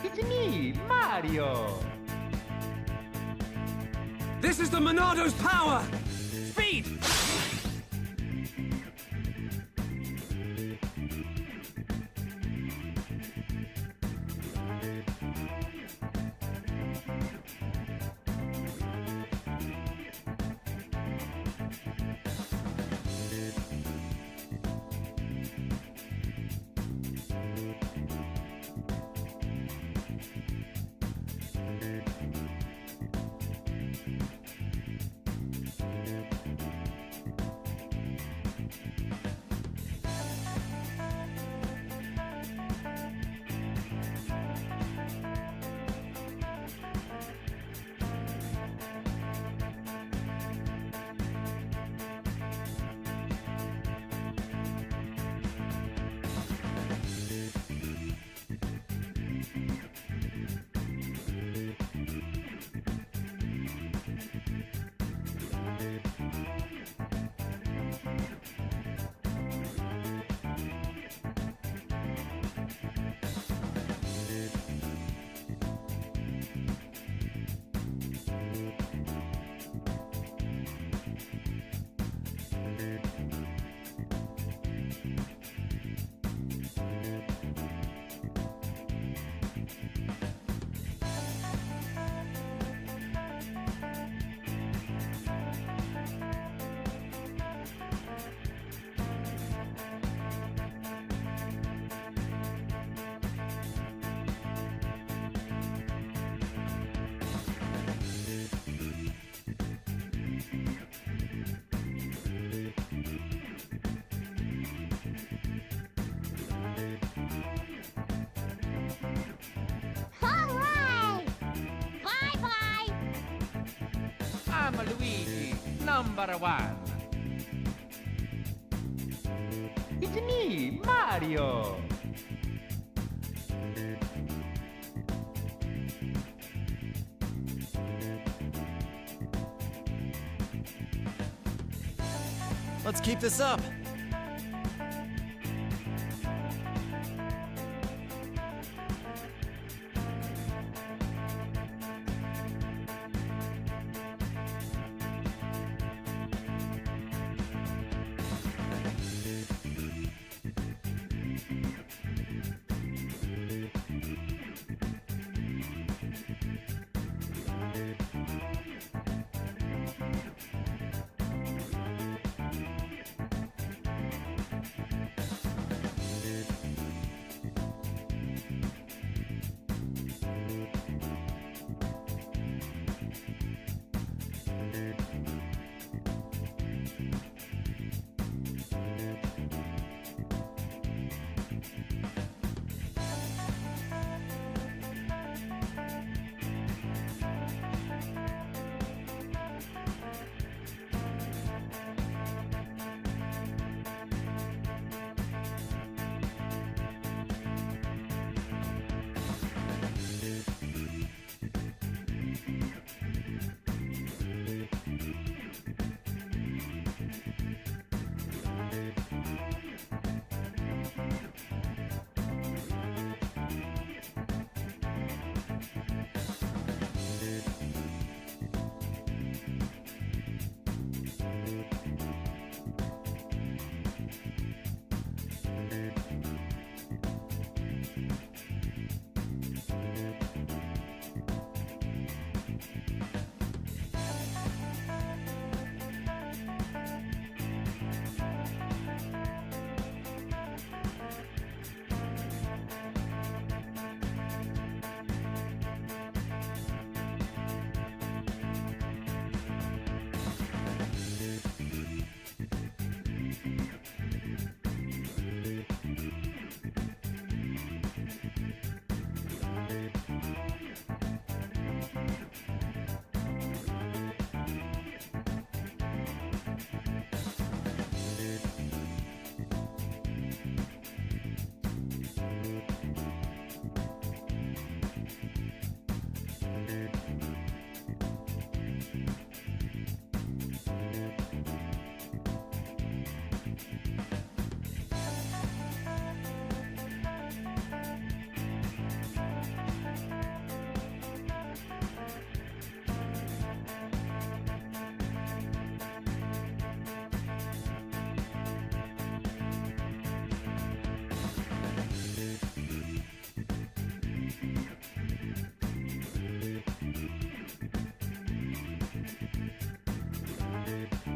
It's me, Mario! This is the Monado's power! Speed! Alright! Bye-bye! I'm Luigi, number one. It's me, Mario! Let's keep this up.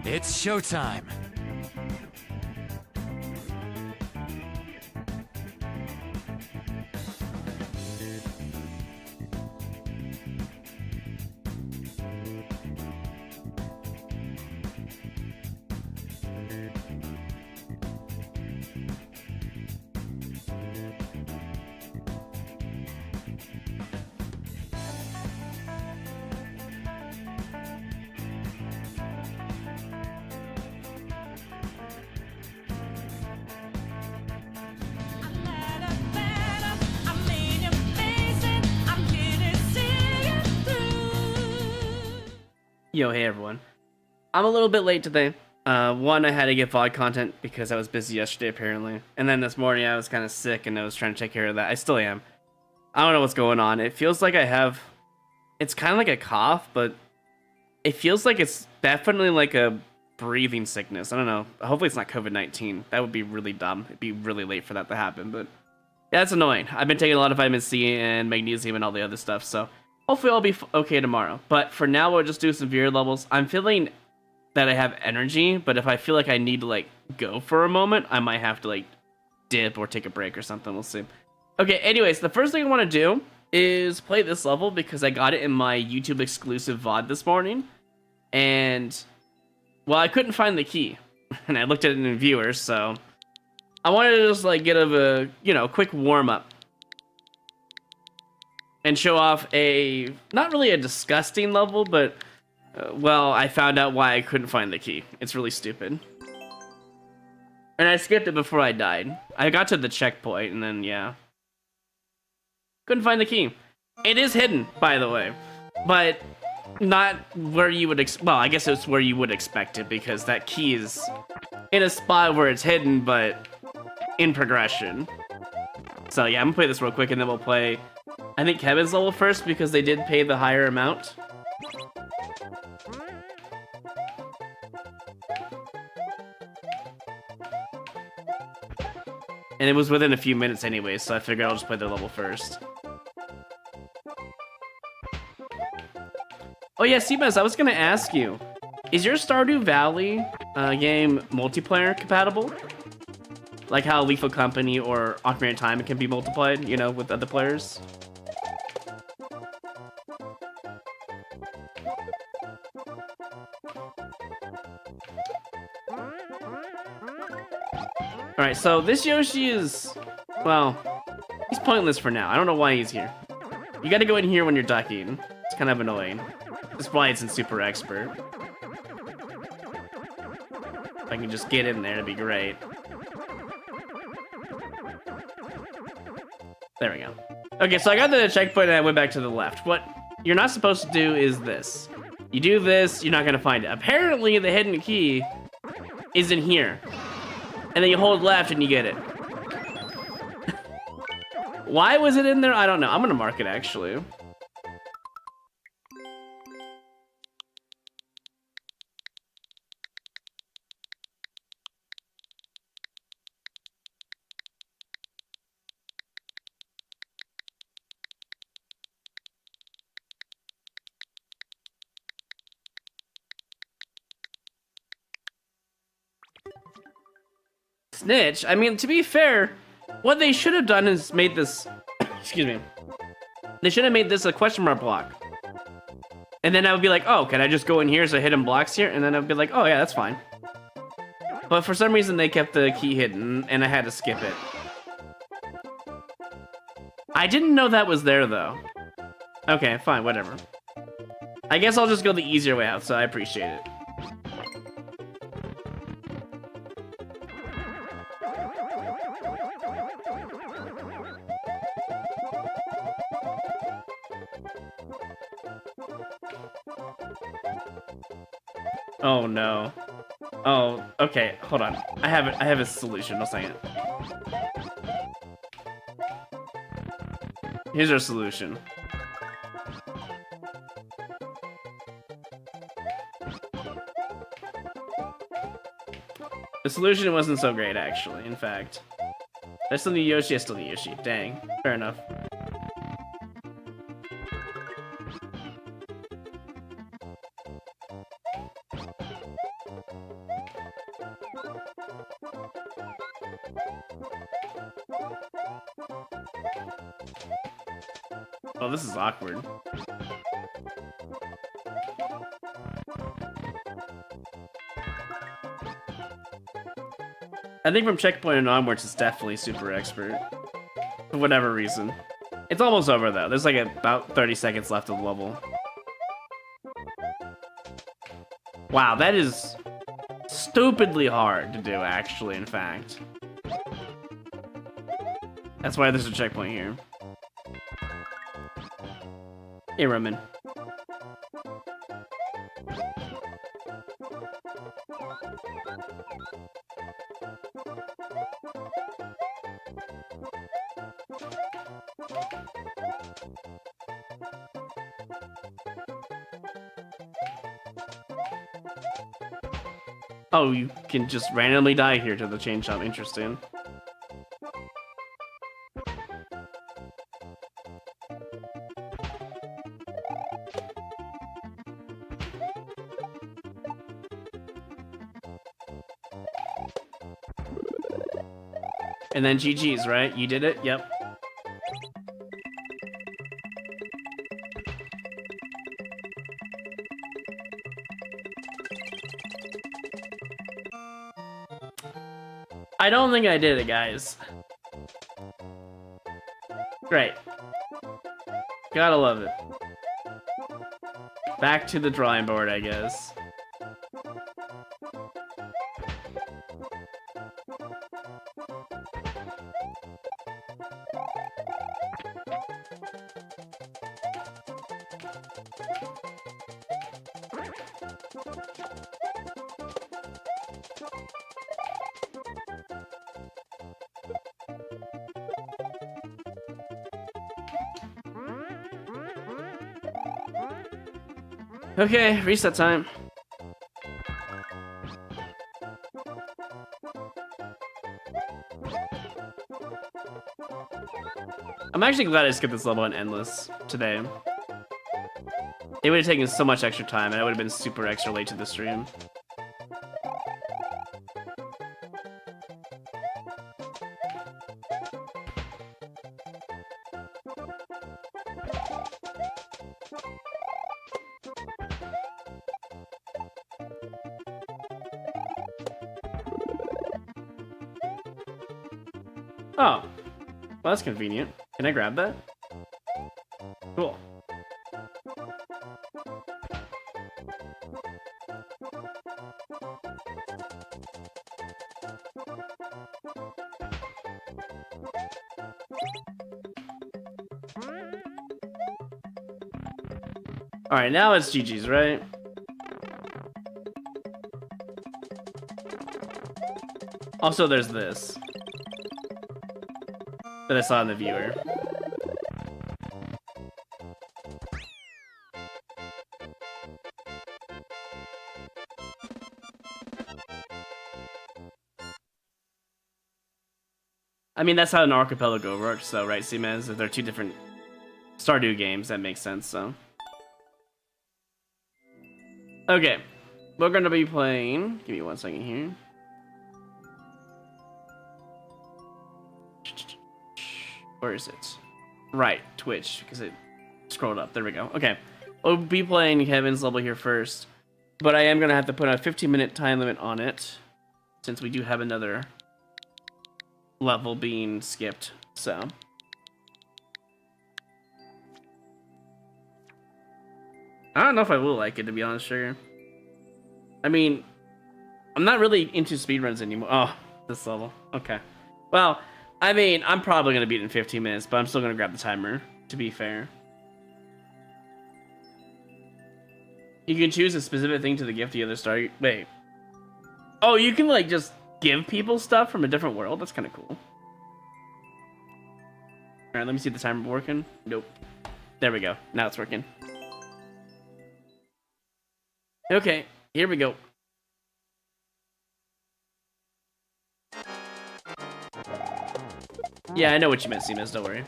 It's showtime. Yo, hey everyone. I'm a little bit late today. One, I had to get VOD content because I was busy yesterday apparently. And then this morning I was kind of sick and I was trying to take care of that. I still am. I don't know what's going on. It feels like I have... It's kind of like a cough, but it feels like it's definitely like a breathing sickness. I don't know. Hopefully it's not COVID-19. That would be really dumb. It'd be really late for that to happen, but... Yeah, that's annoying. I've been taking a lot of vitamin C and magnesium and all the other stuff, so... Hopefully I'll be okay tomorrow. But for now, we'll just do some VRD levels. I'm feeling that I have energy, but if I feel like I need to, like, go for a moment, I might have to, like, dip or take a break or something. We'll see. Okay, anyways, the first thing I want to do is play this level because I got it in my YouTube exclusive VOD this morning. And, well, I couldn't find the key. And I looked at it in viewers, so... I wanted to just, like, get a, you know, quick warm-up. And show off a, not really a disgusting level, but, well, I found out why I couldn't find the key. It's really stupid. And I skipped it before I died. I got to the checkpoint, and then, yeah. Couldn't find the key. It is hidden, by the way. But, not where you would, well, I guess it's where you would expect it, because that key is in a spot where it's hidden, but in progression. So, yeah, I'm gonna play this real quick, and then we'll play... I think Kevin's level first because they did pay the higher amount. And it was within a few minutes anyway, so I figured I'll just play their level first. Oh yeah, Seabass, I was gonna ask you, is your Stardew Valley game multiplayer compatible? Like how Lethal Company or Ocarina of Time can be multiplied, you know, with other players? Alright, so this Yoshi is, well, he's pointless for now. I don't know why he's here. You gotta go in here when you're ducking. It's kind of annoying. That's why it's in Super Expert. If I can just get in there, it'd be great. There we go. Okay, so I got to the checkpoint and I went back to the left. What you're not supposed to do is this. You do this, you're not gonna find it. Apparently, the hidden key is in here. And then you hold left and you get it. Why was it in there? I don't know. I'm gonna mark it actually. Snitch? I mean, to be fair, what they should have done is made this... excuse me. They should have made this a question mark block. And then I would be like, oh, can I just go in here so hidden blocks here? And then I would be like, oh yeah, that's fine. But for some reason they kept the key hidden and I had to skip it. I didn't know that was there though. Okay, fine, whatever. I guess I'll just go the easier way out, so I appreciate it. Oh no. Oh, okay, hold on. I have a solution, I'll say it. Here's our solution. The solution wasn't so great, actually, in fact. I still need Yoshi, I still need Yoshi. Dang, fair enough. Oh, this is awkward. I think from checkpoint and onwards, it's definitely super expert. For whatever reason. It's almost over though. There's like about 30 seconds left of the level. Wow, that is stupidly hard to do, actually, in fact. That's why there's a checkpoint here. Hey, Roman. Oh, you can just randomly die here to the chain shop. Interesting. And then GG's, right? You did it? Yep. I don't think I did it, guys. Great. Gotta love it. Back to the drawing board, I guess. Okay, reset time. I'm actually glad I skipped this level in Endless today. It would have taken so much extra time and I would have been super extra late to the stream. Oh, well, that's convenient. Can I grab that? Cool. Alright, now it's GG's, right? Also, there's this that I saw in the viewer. I mean, that's how an archipelago works, so, right, Seamez? If they're two different Stardew games, that makes sense, so. Okay, we're gonna be playing. Give me 1 second here. Where is it? Right, Twitch, because it scrolled up. There we go. Okay, we'll be playing Kevin's level here first, but I am gonna have to put a 15-minute time limit on it, since we do have another level being skipped. So. I don't know if I will like it, to be honest, Sugar. I mean, I'm not really into speedruns anymore. Oh, this level. Okay. Well, I mean, I'm probably going to beat it in 15 minutes, but I'm still going to grab the timer, to be fair. You can choose a specific thing to the gift the other star. Wait. Oh, you can, like, just give people stuff from a different world? That's kind of cool. Alright, let me see the timer working. Nope. There we go. Now it's working. Okay, here we go. Yeah, I know what you meant, Seamus, don't worry.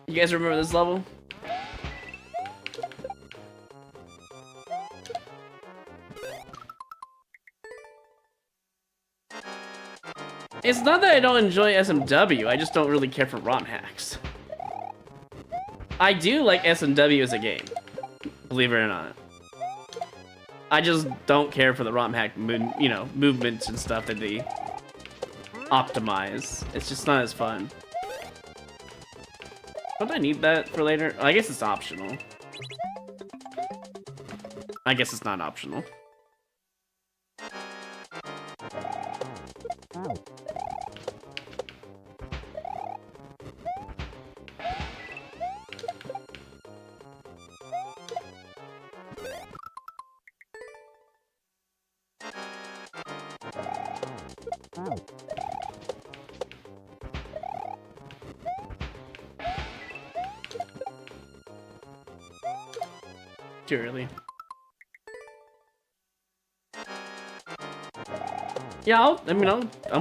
You guys remember this level? It's not that I don't enjoy SMW, I just don't really care for ROM hacks. I do like SMW as a game, believe it or not. I just don't care for the ROM hack, you know, movements and stuff that they optimize. It's just not as fun. Don't I need that for later? I guess it's optional. I guess it's not optional. Too early. Yeah, I'm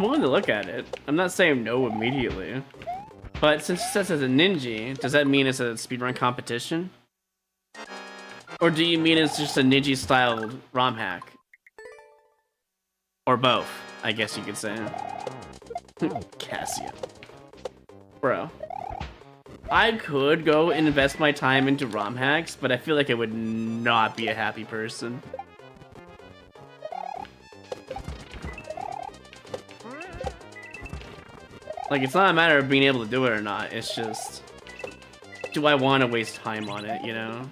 willing to look at it. I'm not saying no immediately. But since it says it's a ninja, does that mean it's a speedrun competition? Or do you mean it's just a ninja styled ROM hack? Or both, I guess you could say. Cassia. Bro. I could go and invest my time into ROM hacks, but I feel like I would not be a happy person. Like, it's not a matter of being able to do it or not, it's just... do I want to waste time on it, you know?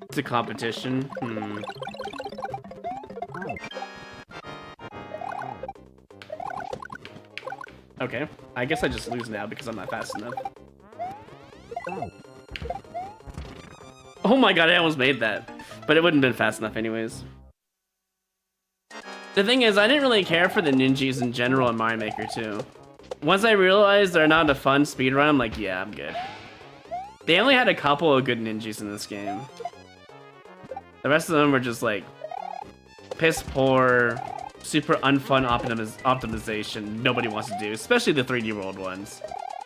It's a competition? Okay, I guess I just lose now because I'm not fast enough. Oh my god, I almost made that. But it wouldn't have been fast enough anyways. The thing is, I didn't really care for the ninjas in general in Mario Maker 2. Once I realized they're not a fun speedrun, I'm like, yeah, I'm good. They only had a couple of good ninjas in this game. The rest of them were just like piss poor, super unfun optimization nobody wants to do, especially the 3D World ones.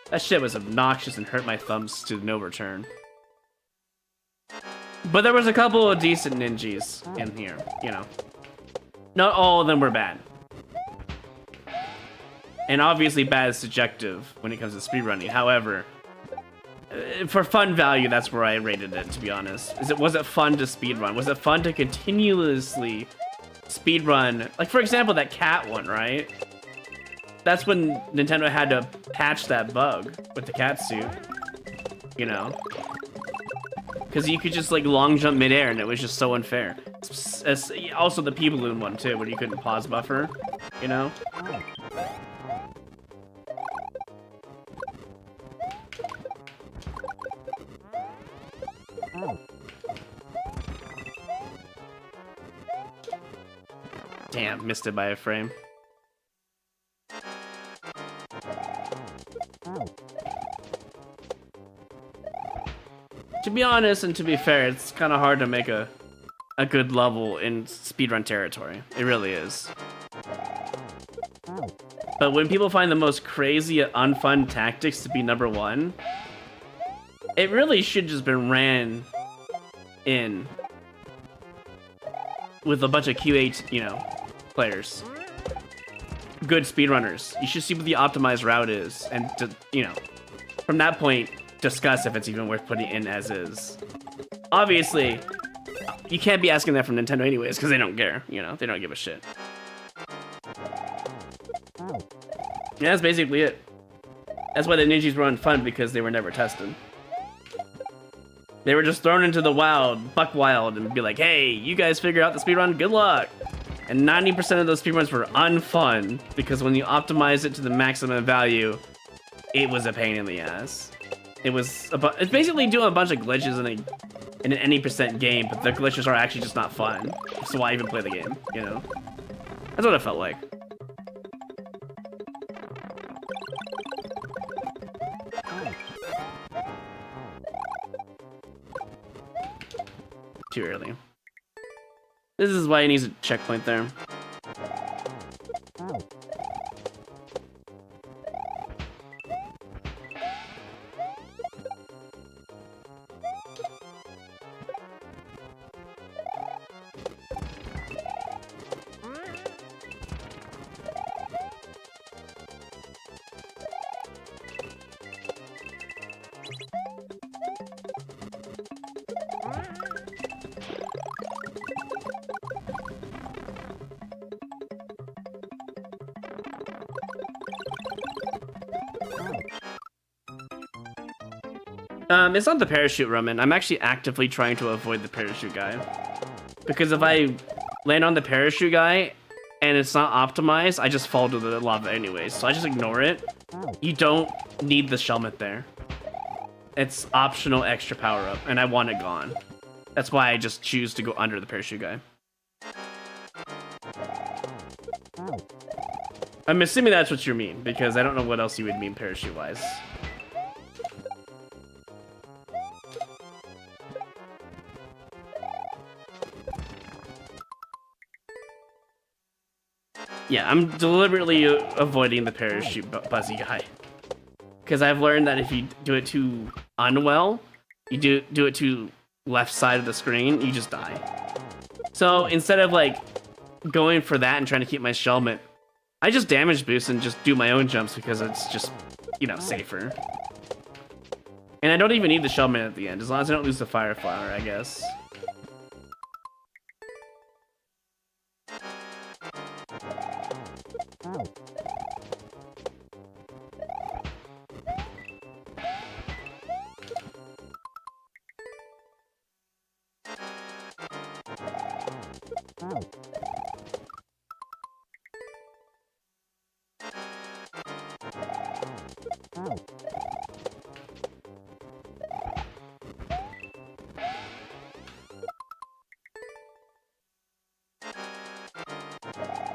That shit was obnoxious and hurt my thumbs to no return. But there was a couple of decent ninjas in here, you know. Not all of them were bad. And obviously bad is subjective when it comes to speedrunning. However, for fun value, that's where I rated it, to be honest. Was it fun to speedrun? Was it fun to continuously speedrun? Like, for example, that cat one, right? That's when Nintendo had to patch that bug with the cat suit, you know? Because you could just, like, long jump midair, and it was just so unfair. Also the P-Balloon one, too, where you couldn't pause buffer, you know? Damn, missed it by a frame. To be honest and to be fair, it's kind of hard to make a good level in speedrun territory. It really is. But when people find the most crazy, unfun tactics to be #1, it really should just been ran in with a bunch of Q8, you know, players. Good speedrunners. You should see what the optimized route is, and to, you know, from that point, discuss if it's even worth putting in as is. Obviously, you can't be asking that from Nintendo anyways, because they don't care, you know, they don't give a shit. Yeah, that's basically it. That's why the ninjas were unfun, because they were never tested. They were just thrown into the wild, buck wild, and be like, hey, you guys figure out the speedrun, good luck. And 90% of those speedruns were unfun, because when you optimize it to the maximum value, it was a pain in the ass. It's basically doing a bunch of glitches in an any percent game, but the glitches are actually just not fun. So why even play the game, you know? That's what it felt like. Too early. This is why he needs a checkpoint there. It's not the parachute, Roman. I'm actually actively trying to avoid the parachute guy. Because if I land on the parachute guy and it's not optimized, I just fall to the lava anyways. So I just ignore it. You don't need the Shelmet there. It's optional extra power up, and I want it gone. That's why I just choose to go under the parachute guy. I'm assuming that's what you mean, because I don't know what else you would mean parachute-wise. Yeah, I'm deliberately avoiding the parachute buzzy guy. Because I've learned that if you do it too unwell, you do it too left side of the screen, you just die. So instead of like going for that and trying to keep my Shelmet, I just damage boost and just do my own jumps because it's just, you know, safer. And I don't even need the Shelmet at the end, as long as I don't lose the Fire Flower, I guess.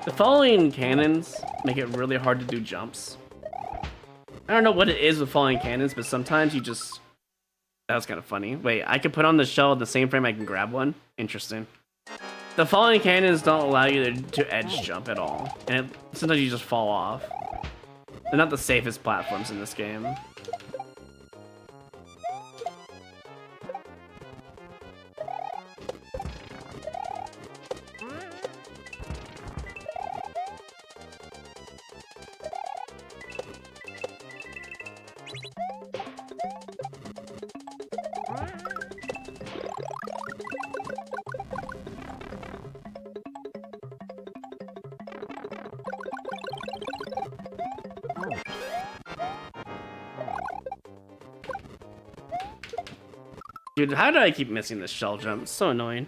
The falling cannons make it really hard to do jumps. I don't know what it is with falling cannons, but sometimes you just... That was kind of funny. Wait, I can put on the shell in the same frame I can grab one? Interesting. The falling cannons don't allow you to edge jump at all, and sometimes you just fall off. They're not the safest platforms in this game. Dude, how do I keep missing this shell jump? It's so annoying.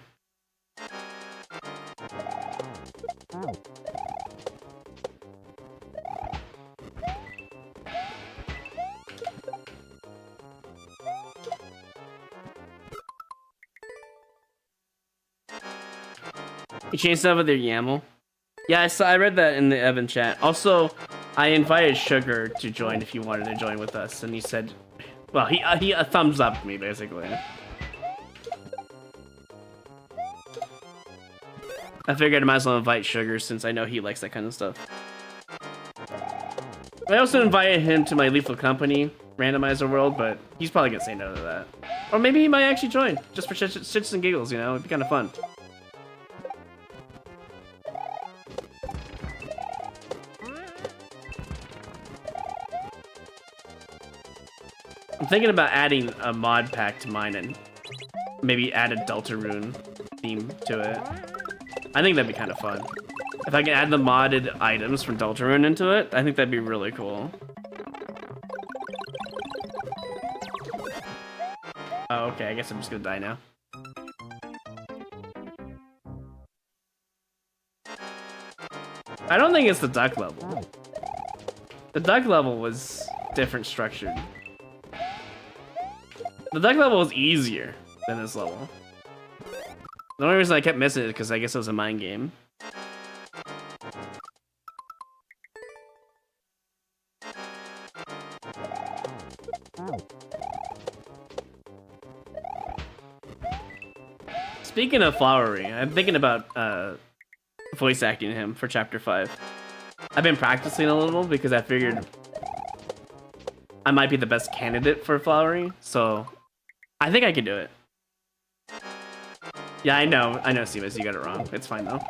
You changed stuff with your YAML? Yeah, I read that in the Evan chat. Also, I invited Sugar to join if he wanted to join with us, and he said, well, he thumbs up me, basically. I figured I might as well invite Sugar since I know he likes that kind of stuff. I also invited him to my Lethal Company randomizer world, but he's probably gonna say no to that. Or maybe he might actually join, just for shits and giggles, you know? It'd be kind of fun. I'm thinking about adding a mod pack to mine and maybe add a Deltarune theme to it. I think that'd be kind of fun. If I can add the modded items from Deltarune into it, I think that'd be really cool. Oh, okay, I guess I'm just gonna die now. I don't think it's the duck level. The duck level was different structured. The duck level was easier than this level. The only reason I kept missing it is because I guess it was a mind game. Speaking of Flowery, I'm thinking about voice acting him for Chapter 5. I've been practicing a little because I figured I might be the best candidate for Flowery, so I think I can do it. Yeah, I know, Seamus, you got it wrong. It's fine though.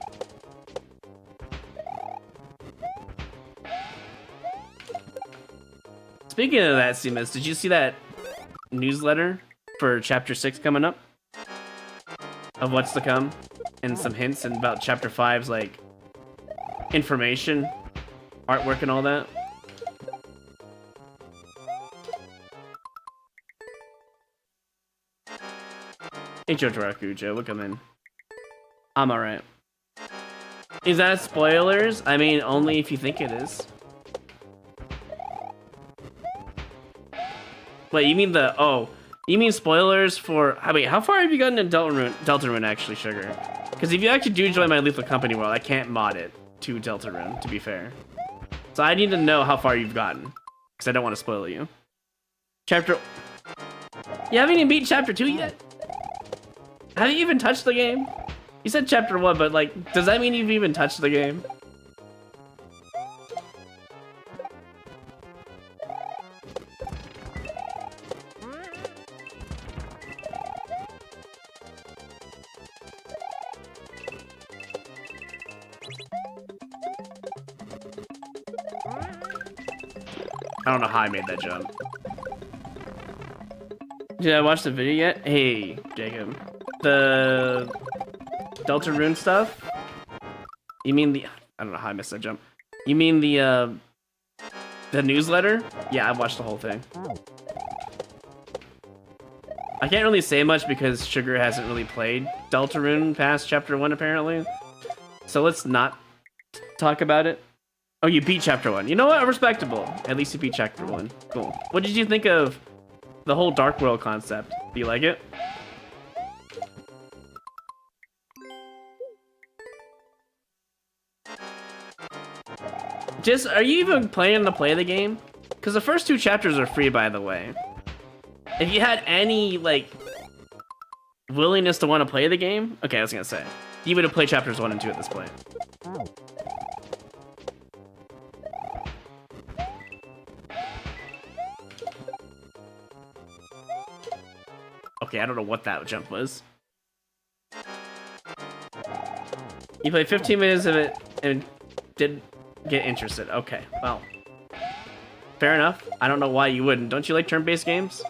Speaking of that, Seamus, did you see that newsletter for Chapter 6 coming up? Of what's to come? And some hints and about Chapter 5's, like, information, artwork and all that? Hey, Jojo Rakujo, look, I'm in. I'm alright. Is that spoilers? I mean, only if you think it is. Wait, you mean the... Oh, you mean spoilers for... Wait, how far have you gotten in Deltarune, actually, Sugar? Because if you actually do join my Lethal Company world, I can't mod it to Deltarune, to be fair. So I need to know how far you've gotten. Because I don't want to spoil you. Chapter... You haven't even beat Chapter 2 yet? Have you even touched the game? You said Chapter 1, but like, does that mean you've even touched the game? I don't know how I made that jump. Did I watch the video yet? Hey, Jacob. The Deltarune stuff? You mean the... I don't know how I missed that jump. You mean the newsletter? Yeah, I watched the whole thing. I can't really say much because Sugar hasn't really played Deltarune past Chapter 1, apparently. So let's not talk about it. Oh, you beat Chapter 1. You know what? Respectable. At least you beat Chapter 1. Cool. What did you think of the whole Dark World concept? Do you like it? Just, are you even planning to play the game? Because the first 2 chapters are free, by the way. If you had any, like, willingness to want to play the game, okay, I was gonna say, you would have played chapters 1 and 2 at this point. Okay, I don't know what that jump was. You played 15 minutes of it and didn't get interested. Okay, well. Fair enough. I don't know why you wouldn't. Don't you like turn-based games?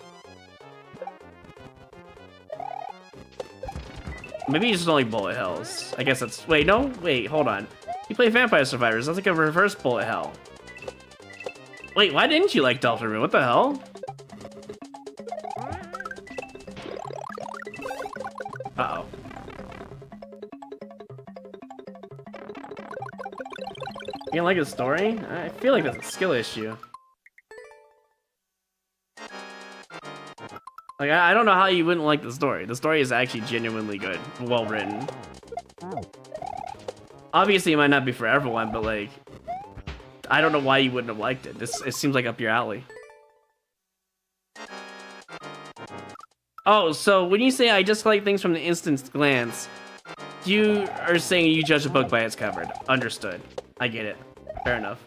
Maybe you just don't like bullet hells. I guess that's... Wait, no? Wait, hold on. You play Vampire Survivors. That's like a reverse bullet hell. Wait, why didn't you like Deltarune? What the hell? Uh-oh. You don't like his story? I feel like that's a skill issue. Like, I don't know how you wouldn't like the story. The story is actually genuinely good. Well written. Obviously, it might not be for everyone, but like... I don't know why you wouldn't have liked it. It seems like up your alley. Oh, so when you say I just like things from the instant glance, you are saying you judge a book by its cover. Understood. I get it. Fair enough.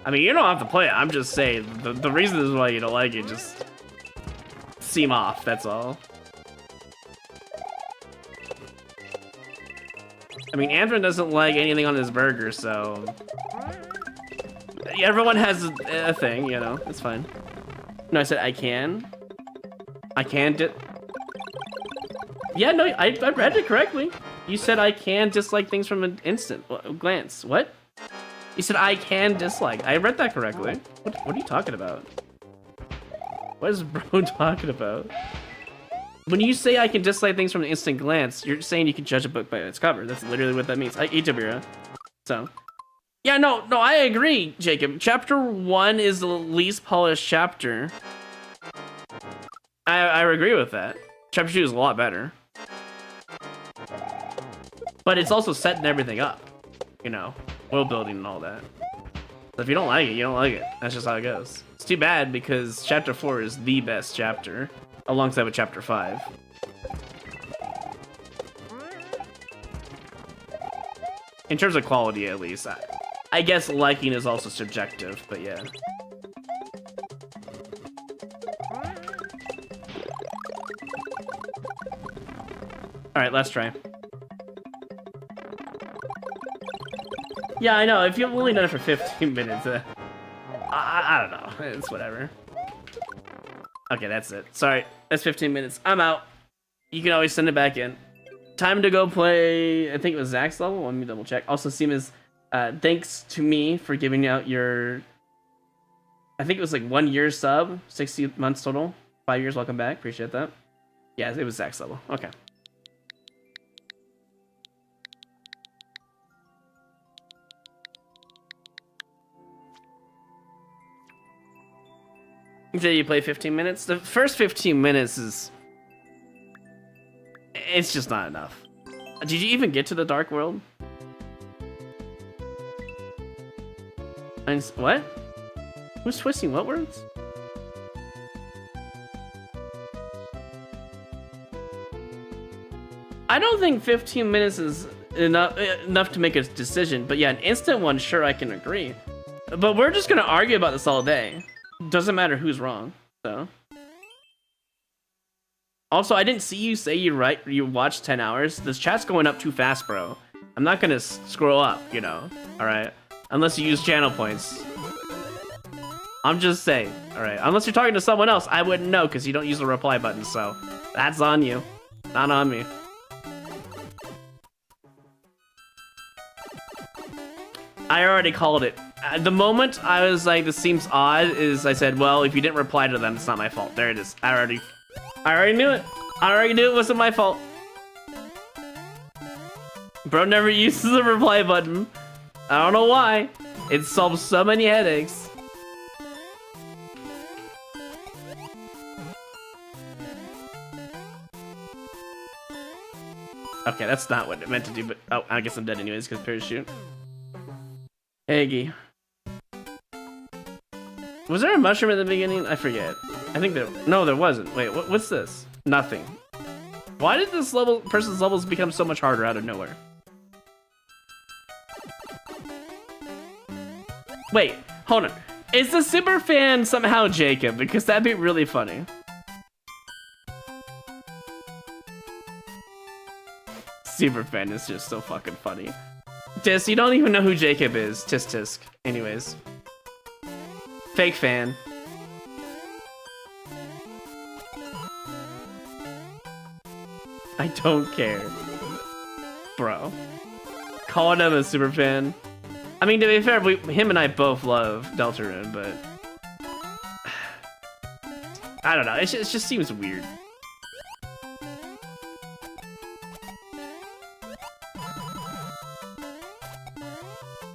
I mean, you don't have to play it. I'm just saying, the reasons why you don't like it just seem off, that's all. I mean, Andrew doesn't like anything on his burger, so... Everyone has a thing, you know, it's fine. No, I said I can. I can Yeah, no, I read it correctly. You said I can dislike things from an instant glance. What? You said I can dislike. I read that correctly. What are you talking about? What is bro talking about? When you say I can dislike things from an instant glance, you're saying you can judge a book by its cover. That's literally what that means. I eat Jabira. So... Yeah, no, I agree, Jacob. Chapter 1 is the least polished chapter. I agree with that. Chapter 2 is a lot better. But it's also setting everything up. You know, world building and all that. So if you don't like it, you don't like it. That's just how it goes. It's too bad because Chapter 4 is the best chapter, alongside with Chapter 5. In terms of quality, at least. I guess liking is also subjective, but yeah. Alright, let's try. Yeah, I know, if you've only done it for 15 minutes, I don't know, it's whatever. Okay, that's it. Sorry, that's 15 minutes. I'm out. You can always send it back in. Time to go play, I think it was Zach's level. Let me double check. Also, Seamus, thanks to me for giving out your I think it was like 1 year sub, 60 months total, 5 years. Welcome back, appreciate that. Yeah, it was Zach's level. Okay. You say you play 15 minutes? The first 15 minutes is... It's just not enough. Did you even get to the Dark World? And what? Who's twisting what words? I don't think 15 minutes is enough to make a decision, but yeah, an instant one, sure, I can agree. But we're just gonna argue about this all day. Doesn't matter who's wrong, so. Also, I didn't see you say you watched 10 hours. This chat's going up too fast, bro. I'm not gonna scroll up, you know, alright? Unless you use channel points. I'm just saying, alright? Unless you're talking to someone else, I wouldn't know because you don't use the reply button, so that's on you, not on me. I already called it. The moment I was like, this seems odd, is I said, well, if you didn't reply to them, it's not my fault. There it is. I already knew it. I already knew it wasn't my fault. Bro never uses the reply button. I don't know why. It solves so many headaches. Okay, that's not what it meant to do, but oh, I guess I'm dead anyways because parachute. Eggy. Was there a mushroom at the beginning? I forget. I think no, there wasn't. Wait, what's this? Nothing. Why did this person's levels become so much harder out of nowhere? Wait, hold on. Is the super fan somehow Jacob? Because that'd be really funny. Super fan is just so fucking funny. Tisk, you don't even know who Jacob is. Tisk. Anyways. Fake fan. I don't care. Bro. Calling him a super fan. I mean, to be fair, him and I both love Deltarune, but... I don't know, it just seems weird.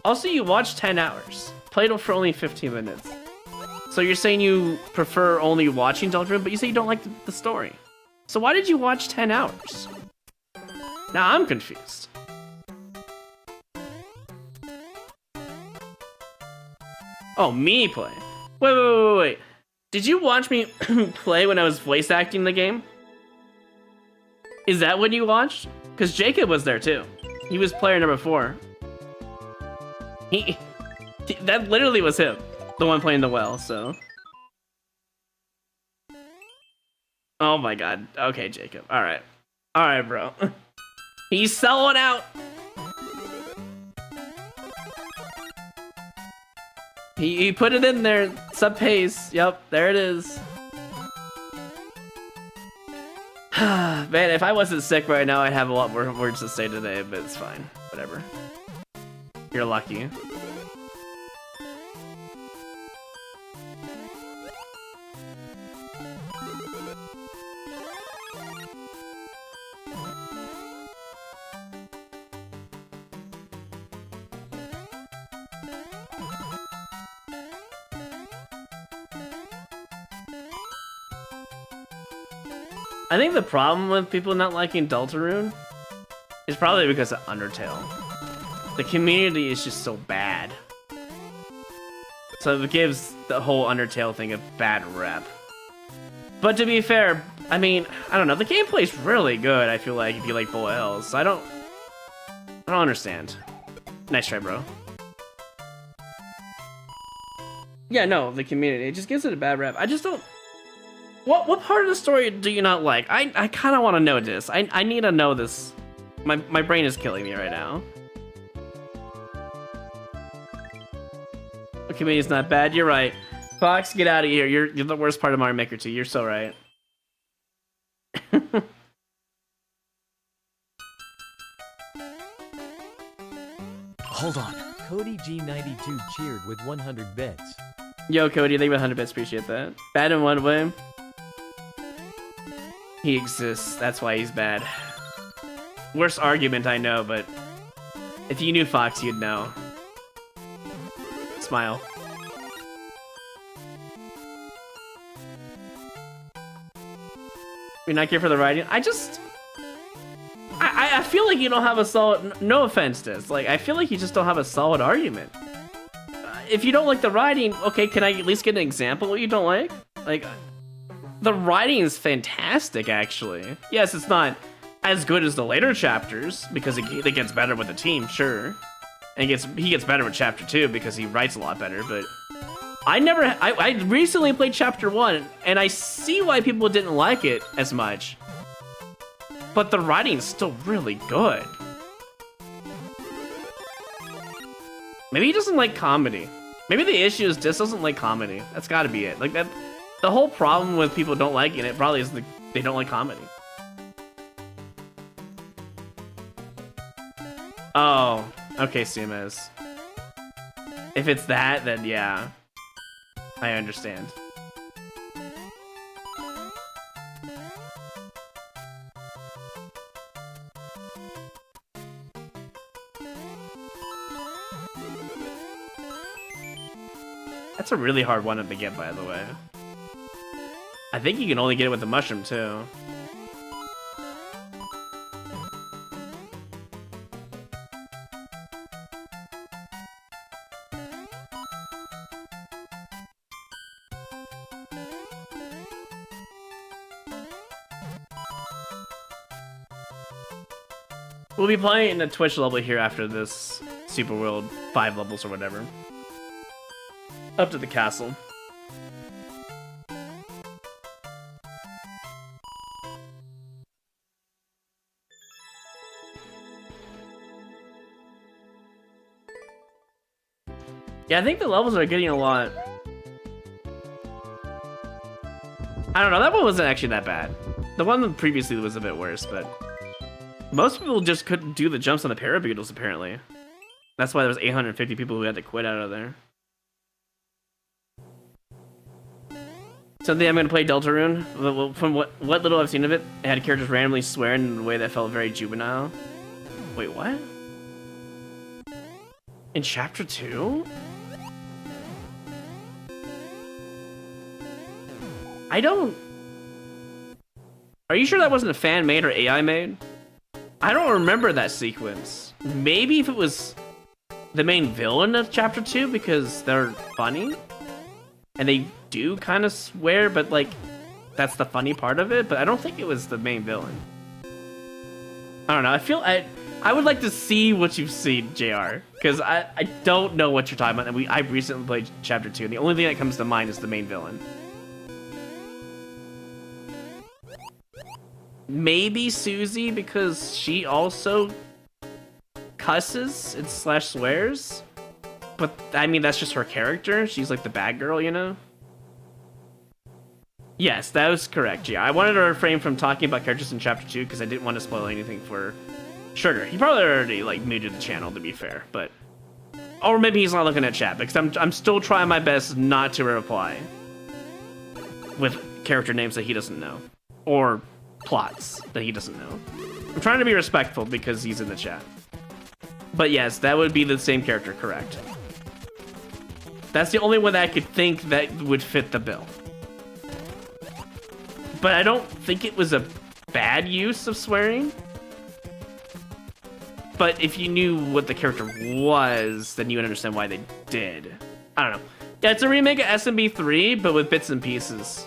Also, you watched 10 hours. Played it for only 15 minutes. So you're saying you prefer only watching Deltarune, but you say you don't like the story. So why did you watch 10 hours? Now I'm confused. Oh, me play. Wait. Did you watch me play when I was voice acting the game? Is that what you watched? Because Jacob was there too. He was player number 4. That literally was him. The one playing the well, so. Oh my god. Okay, Jacob. Alright. Alright, bro. He's selling out! He put it in there. Sub pace. Yep, there it is. Man, if I wasn't sick right now, I'd have a lot more words to say today, but it's fine. Whatever. You're lucky. I think the problem with people not liking Deltarune is probably because of Undertale. The community is just so bad. So it gives the whole Undertale thing a bad rep. But to be fair, I mean, I don't know, the gameplay's really good, I feel like, if you like Bullet Hells. So I don't understand. Nice try, bro. Yeah, no, the community, it just gives it a bad rep. I just don't... What part of the story do you not like? I kind of want to know this. I need to know this. My brain is killing me right now. The community's not bad. You're right. Fox, get out of here. You're the worst part of Mario Maker 2. You're so right. Hold on. Cody G92 cheered with 100 bits. Yo, Cody, thank you 100 bits. Appreciate that. Bad in one way. He exists. That's why he's bad. Worst argument, I know, but if you knew Fox, you'd know. Smile. You're not here for the writing? I feel like you don't have a solid... No offense, Diz. Like, I feel like you just don't have a solid argument. If you don't like the writing, okay, can I at least get an example of what you don't like? Like, the writing is fantastic, actually. Yes, it's not as good as the later chapters, because it gets better with the team, sure. And he gets better with chapter 2 because he writes a lot better, but I recently played chapter 1 and I see why people didn't like it as much. But the writing's still really good. Maybe he doesn't like comedy. Maybe the issue is just doesn't like comedy. That's gotta be it. Like that, the whole problem with people don't liking it probably is they don't like comedy. Oh, okay, CMS. If it's that, then yeah. I understand. That's a really hard one to get, by the way. I think you can only get it with the mushroom, too. We'll be playing in the Twitch level here after this Super World 5 levels or whatever. Up to the castle. Yeah, I think the levels are getting a lot. I don't know, that one wasn't actually that bad. The one previously was a bit worse, but most people just couldn't do the jumps on the Parabeetles, apparently. That's why there was 850 people who had to quit out of there. Something I'm gonna play Deltarune. From what little I've seen of it, it had characters randomly swearing in a way that felt very juvenile. Wait, what? In chapter 2? I don't... Are you sure that wasn't a fan made or AI made? I don't remember that sequence. Maybe if it was the main villain of chapter 2 because they're funny and they do kind of swear, but like that's the funny part of it, but I don't think it was the main villain. I don't know. I would like to see what you've seen, JR, because I don't know what you're talking about. And I recently played chapter 2 and the only thing that comes to mind is the main villain. Maybe Susie, because she also cusses and / swears. But, I mean, that's just her character. She's like the bad girl, you know? Yes, that was correct, yeah. I wanted to refrain from talking about characters in Chapter 2 because I didn't want to spoil anything for Sugar. He probably already, like, muted the channel, to be fair, but... Or maybe he's not looking at chat, because I'm still trying my best not to reply with character names that he doesn't know. Or plots that he doesn't know. I'm trying to be respectful because he's in the chat. But yes, that would be the same character, correct. That's the only one that I could think that would fit the bill. But I don't think it was a bad use of swearing. But if you knew what the character was, then you would understand why they did. I don't know. Yeah, it's a remake of SMB 3, but with bits and pieces.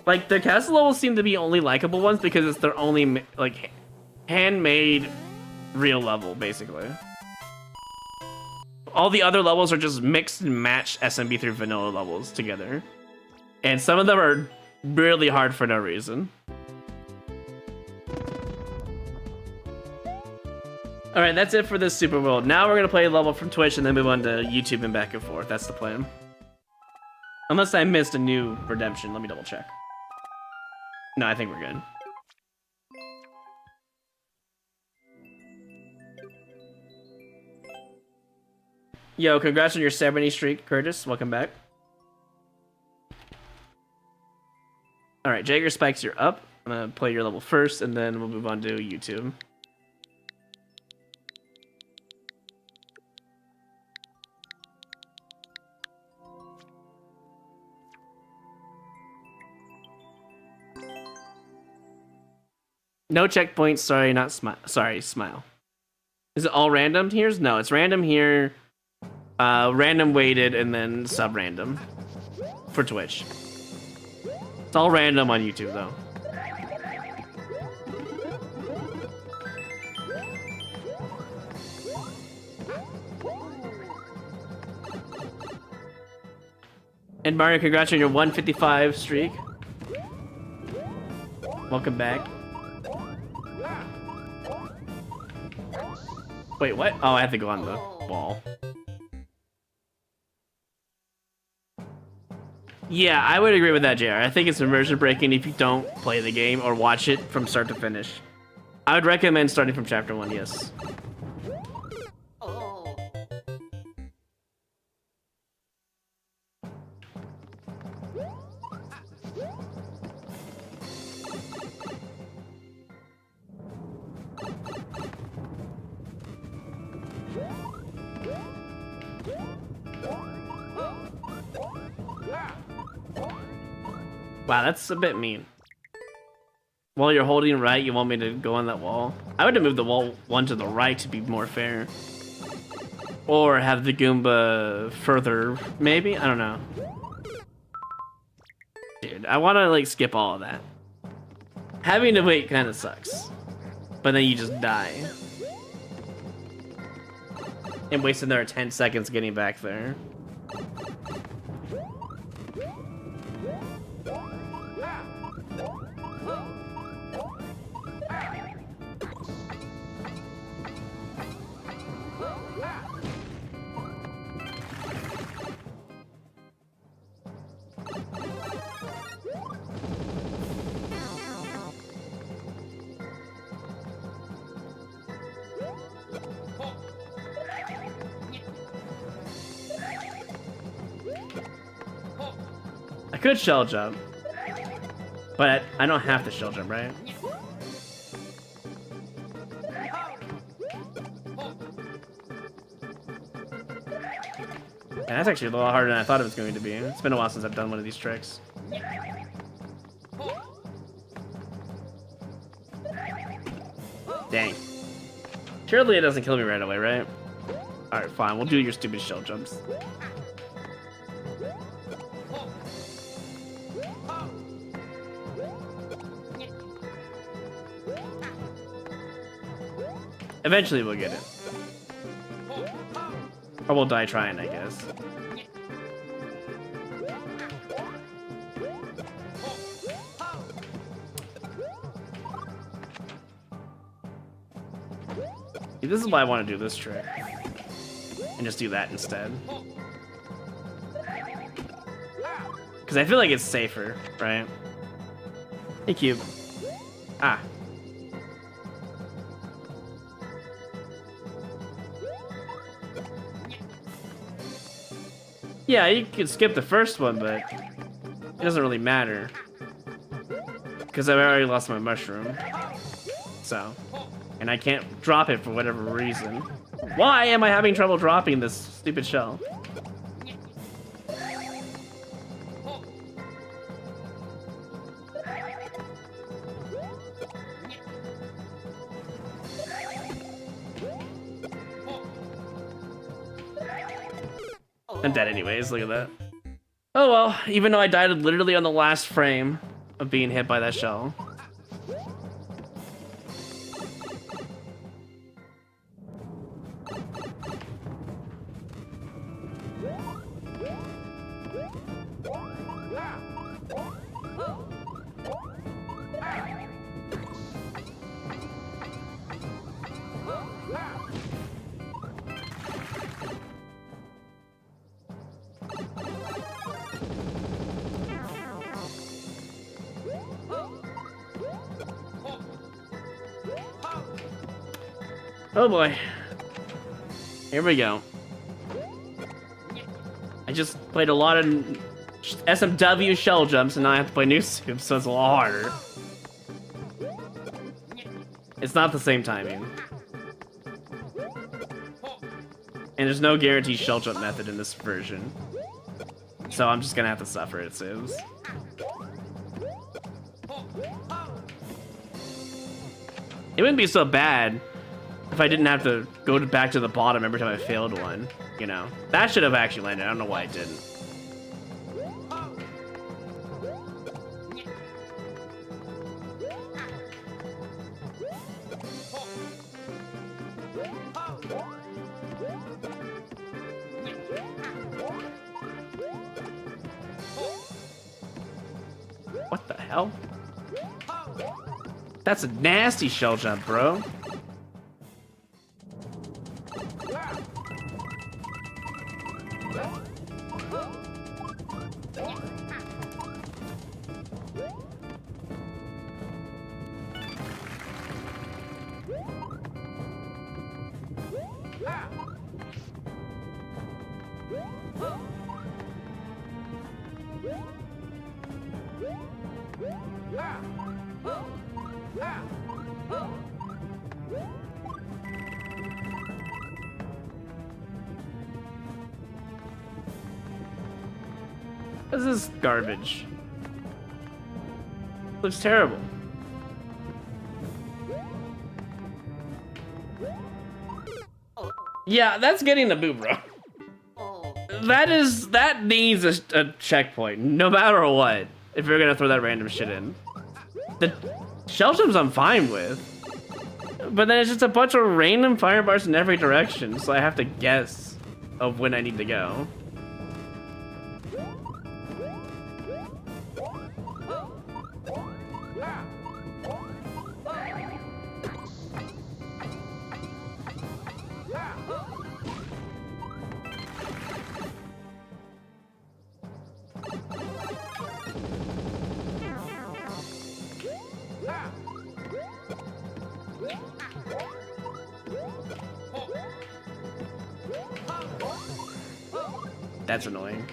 Like, the castle levels seem to be only likable ones because it's their only, like, handmade real level, basically. All the other levels are just mixed and matched SMB 3 vanilla levels together. And some of them are really hard for no reason. Alright, that's it for this Super World. Now we're gonna play a level from Twitch and then move on to YouTube and back and forth. That's the plan. Unless I missed a new redemption. Let me double check. No, I think we're good. Yo, congrats on your 70 streak, Curtis. Welcome back. Alright, Jagger Spikes, you're up. I'm gonna play your level first, and then we'll move on to YouTube. No checkpoints, sorry, not smile. Sorry, smile. Is it all random here? No, it's random here, random weighted, and then sub-random for Twitch. It's all random on YouTube, though. And Mario, congrats on your 155 streak. Welcome back. Wait, what? Oh, I have to go on the wall. Yeah, I would agree with that, JR. I think it's immersion breaking if you don't play the game or watch it from start to finish. I would recommend starting from chapter 1, yes. Wow, that's a bit mean. While you're holding right, you want me to go on that wall? I would have moved the wall one to the right to be more fair. Or have the Goomba further, maybe? I don't know. Dude, I want to like skip all of that. Having to wait kind of sucks. But then you just die. And waste another 10 seconds getting back there. I could shell jump, but I don't have to shell jump, right? And that's actually a little harder than I thought it was going to be. It's been a while since I've done one of these tricks. Dang. Surely it doesn't kill me right away, right? Alright, fine. We'll do your stupid shell jumps. Eventually we'll get it. Or we'll die trying, I guess. See, this is why I want to do this trick. And just do that instead. Because I feel like it's safer, right? Hey, Cube. Ah. Yeah, you could skip the first one, but it doesn't really matter. Because I've already lost my mushroom. So. And I can't drop it for whatever reason. Why am I having trouble dropping this stupid shell? I'm dead anyways, look at that. Oh well, even though I died literally on the last frame of being hit by that shell. Oh boy. Here we go. just played a lot of SMW shell jumps, and now I have to play new soup, so it's a lot harder. It's not the same timing. And there's no guaranteed shell jump method in this version. So I'm just gonna have to suffer, it seems. It wouldn't be so bad if I didn't have to go back to the bottom every time I failed one, you know? That should have actually landed, I don't know why it didn't. What the hell? That's a nasty shell jump, bro. This is garbage. Looks terrible. Yeah, that's getting the boot, bro. That needs a checkpoint, no matter what. If you're gonna throw that random shit in, the shell jumps I'm fine with, but then it's just a bunch of random fire bars in every direction, so I have to guess of when I need to go. That's annoying.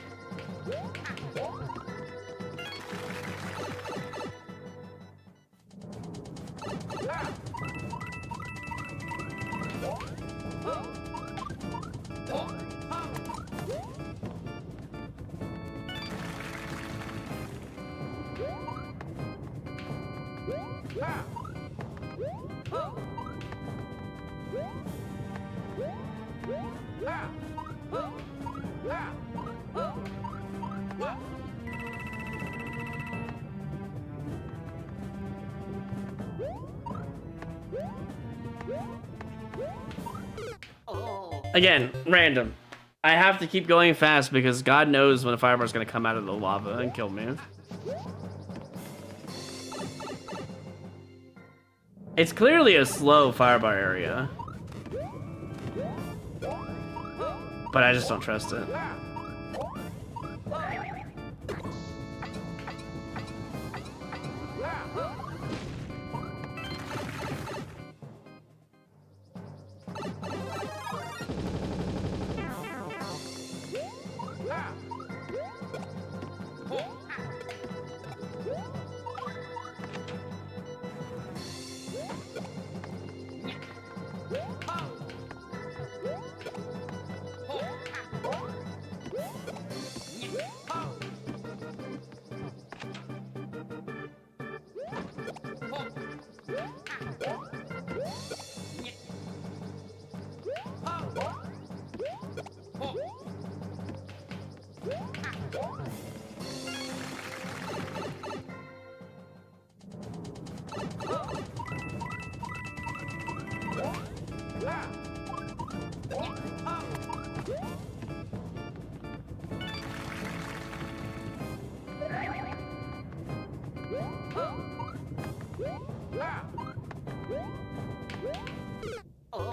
Again, random. I have to keep going fast because God knows when a firebar is going to come out of the lava and kill me. It's clearly a slow firebar area, but I just don't trust it.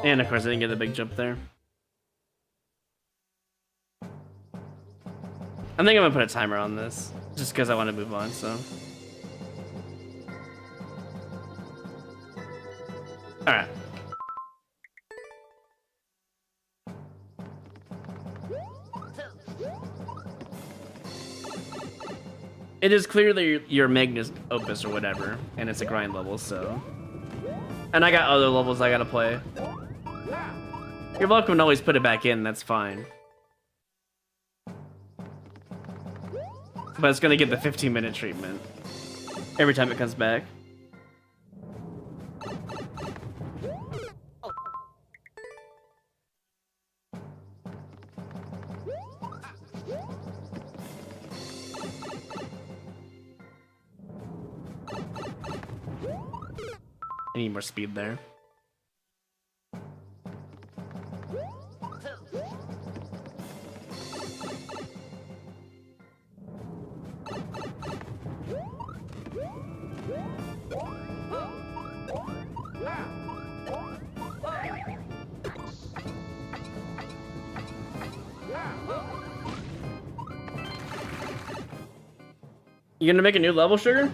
And of course I didn't get the big jump there. I think I'm gonna put a timer on this, just because I want to move on, so. Alright. It is clearly your Magnus Opus or whatever, and it's a grind level, so. And I got other levels I gotta play. You're welcome to always put it back in, that's fine. But it's gonna get the 15-minute treatment every time it comes back. I need more speed there. You gonna make a new level, Sugar?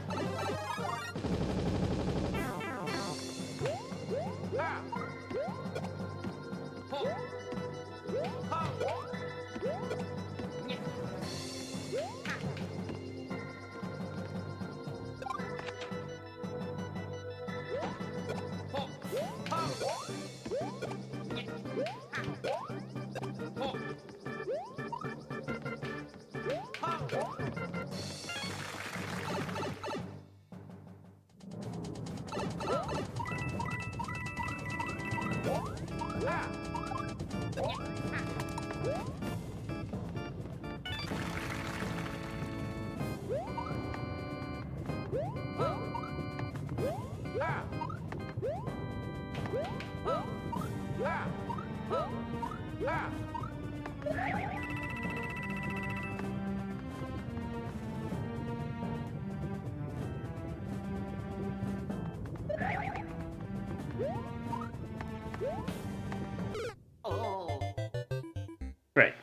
Great.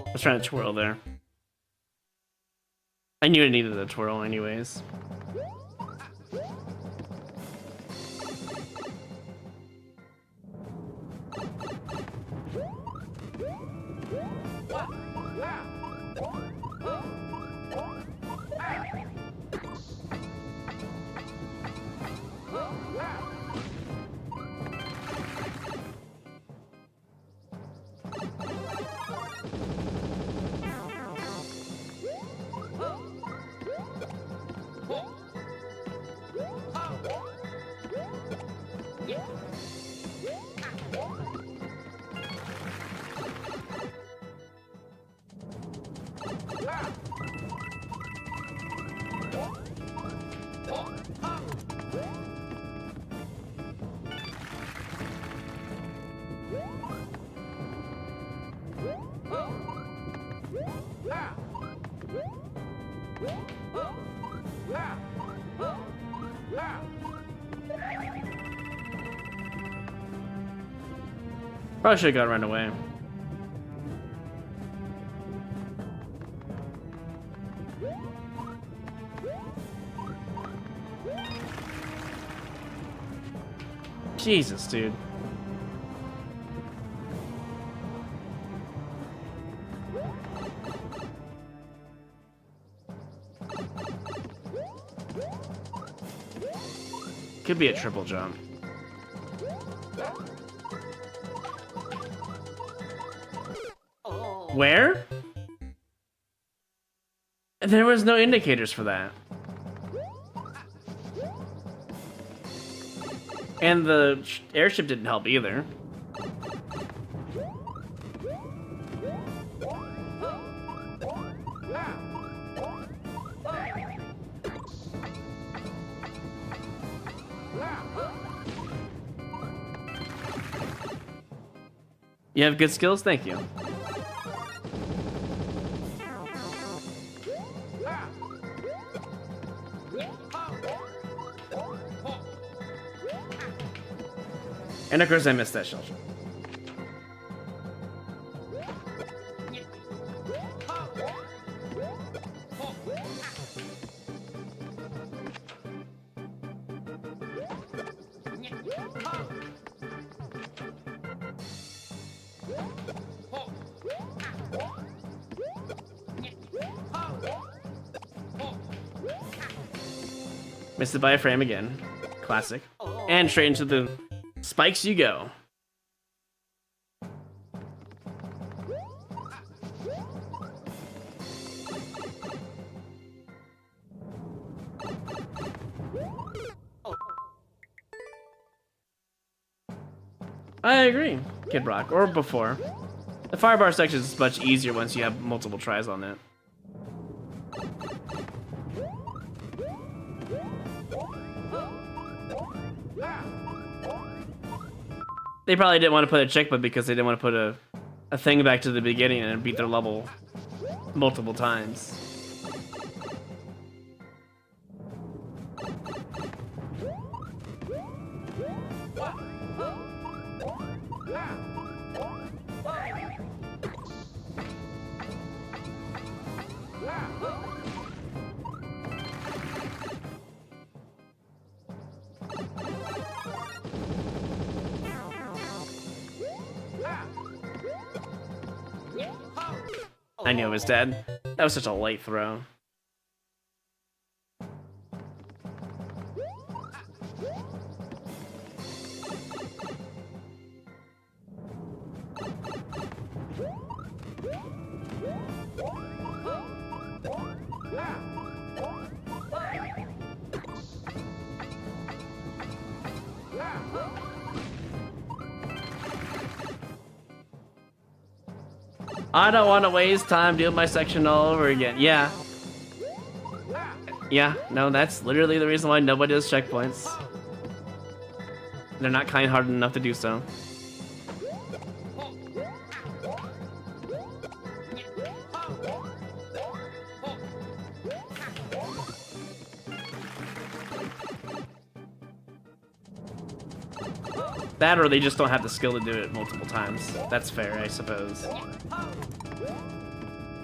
I was trying to twirl there. I knew it needed a twirl anyways. Probably should have got run away. Jesus, dude. Could be a triple jump. Where? There was no indicators for that. And the airship didn't help either. You have good skills? Thank you. And of course I missed that shell. Missed it by a frame again. Classic. And straight into the spikes you go. I agree, Kid Rock, or before. The firebar section is much easier once you have multiple tries on it. They probably didn't want to put a checkpoint because they didn't want to put a thing back to the beginning and beat their level multiple times. I knew it was dead. That was such a light throw. I don't want to waste time doing my section all over again. Yeah. Yeah, no, that's literally the reason why nobody does checkpoints. They're not kind-hearted enough to do so. That or they just don't have the skill to do it multiple times. That's fair, I suppose.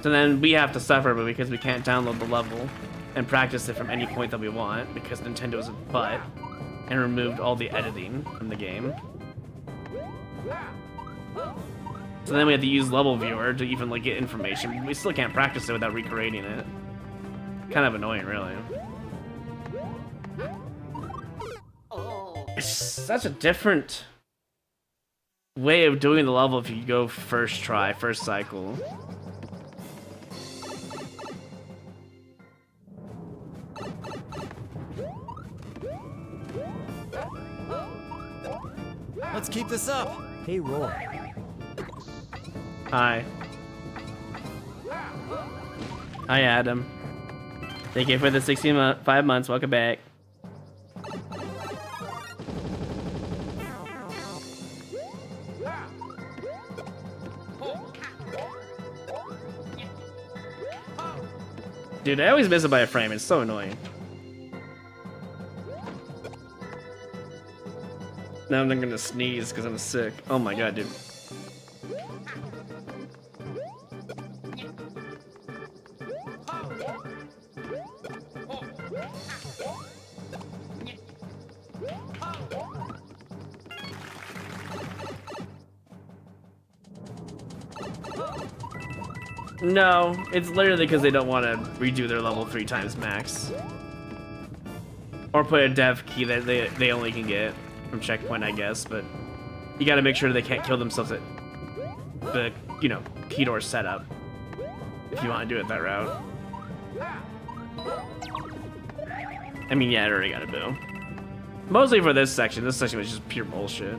So then we have to suffer, but because we can't download the level and practice it from any point that we want, because Nintendo's a butt and removed all the editing from the game. So then we have to use Level Viewer to even like get information. We still can't practice it without recreating it. Kind of annoying, really. It's such a different way of doing the level if you go first try, first cycle. Let's keep this up. Hey, Roy. Hi. Hi, Adam. Thank you for the 65 months. Welcome back. Dude, I always miss it by a frame. It's so annoying. Now I'm not gonna sneeze because I'm sick. Oh my god, dude. No, it's literally because they don't want to redo their level 3 times max. Or put a dev key that they only can get from checkpoint, I guess, but you gotta make sure they can't kill themselves at the, you know, key door setup if you want to do it that route. I mean, yeah, I already got a boo. Mostly for this section. This section was just pure bullshit.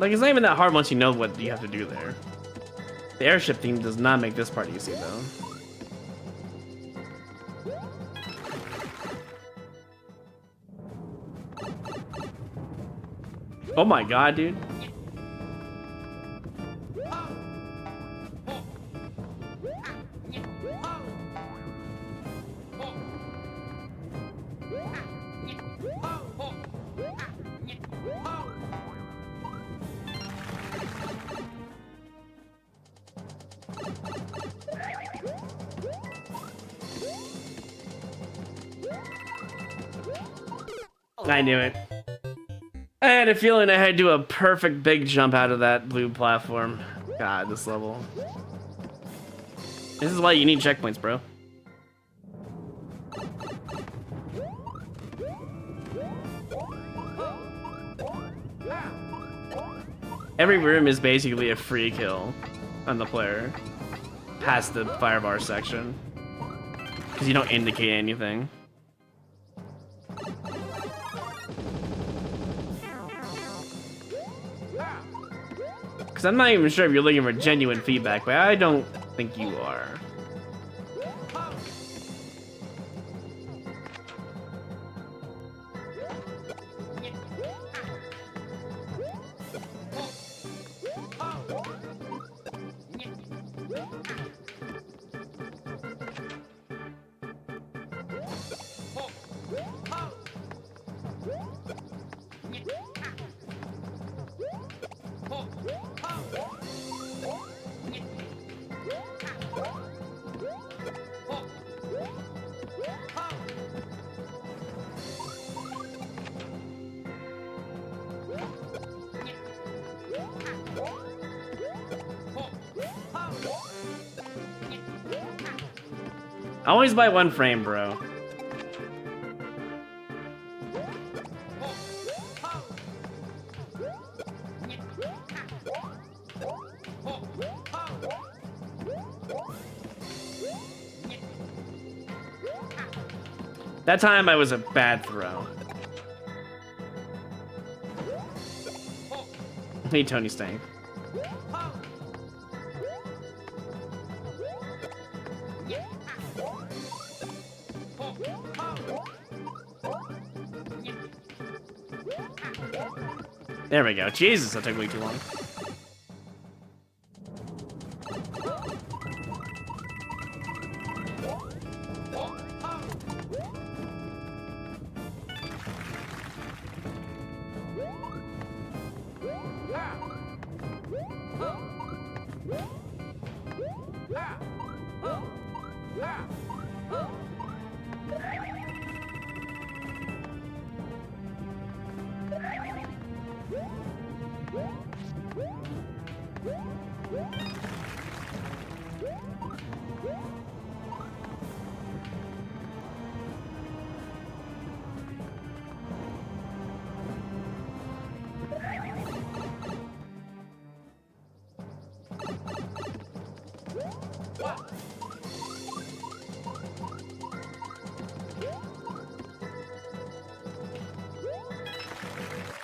Like, it's not even that hard once you know what you have to do there. The airship theme does not make this part easy, though. Oh my god, dude. I knew it. I had a feeling I had to do a perfect big jump out of that blue platform. God, this level. This is why you need checkpoints, bro. Every room is basically a free kill on the player past the fire bar section because you don't indicate anything. Because I'm not even sure if you're looking for genuine feedback, but I don't think you are. Always buy one frame, bro. That time I was a bad throw. Hey, Tony Stank. There we go. Jesus, that took way too long.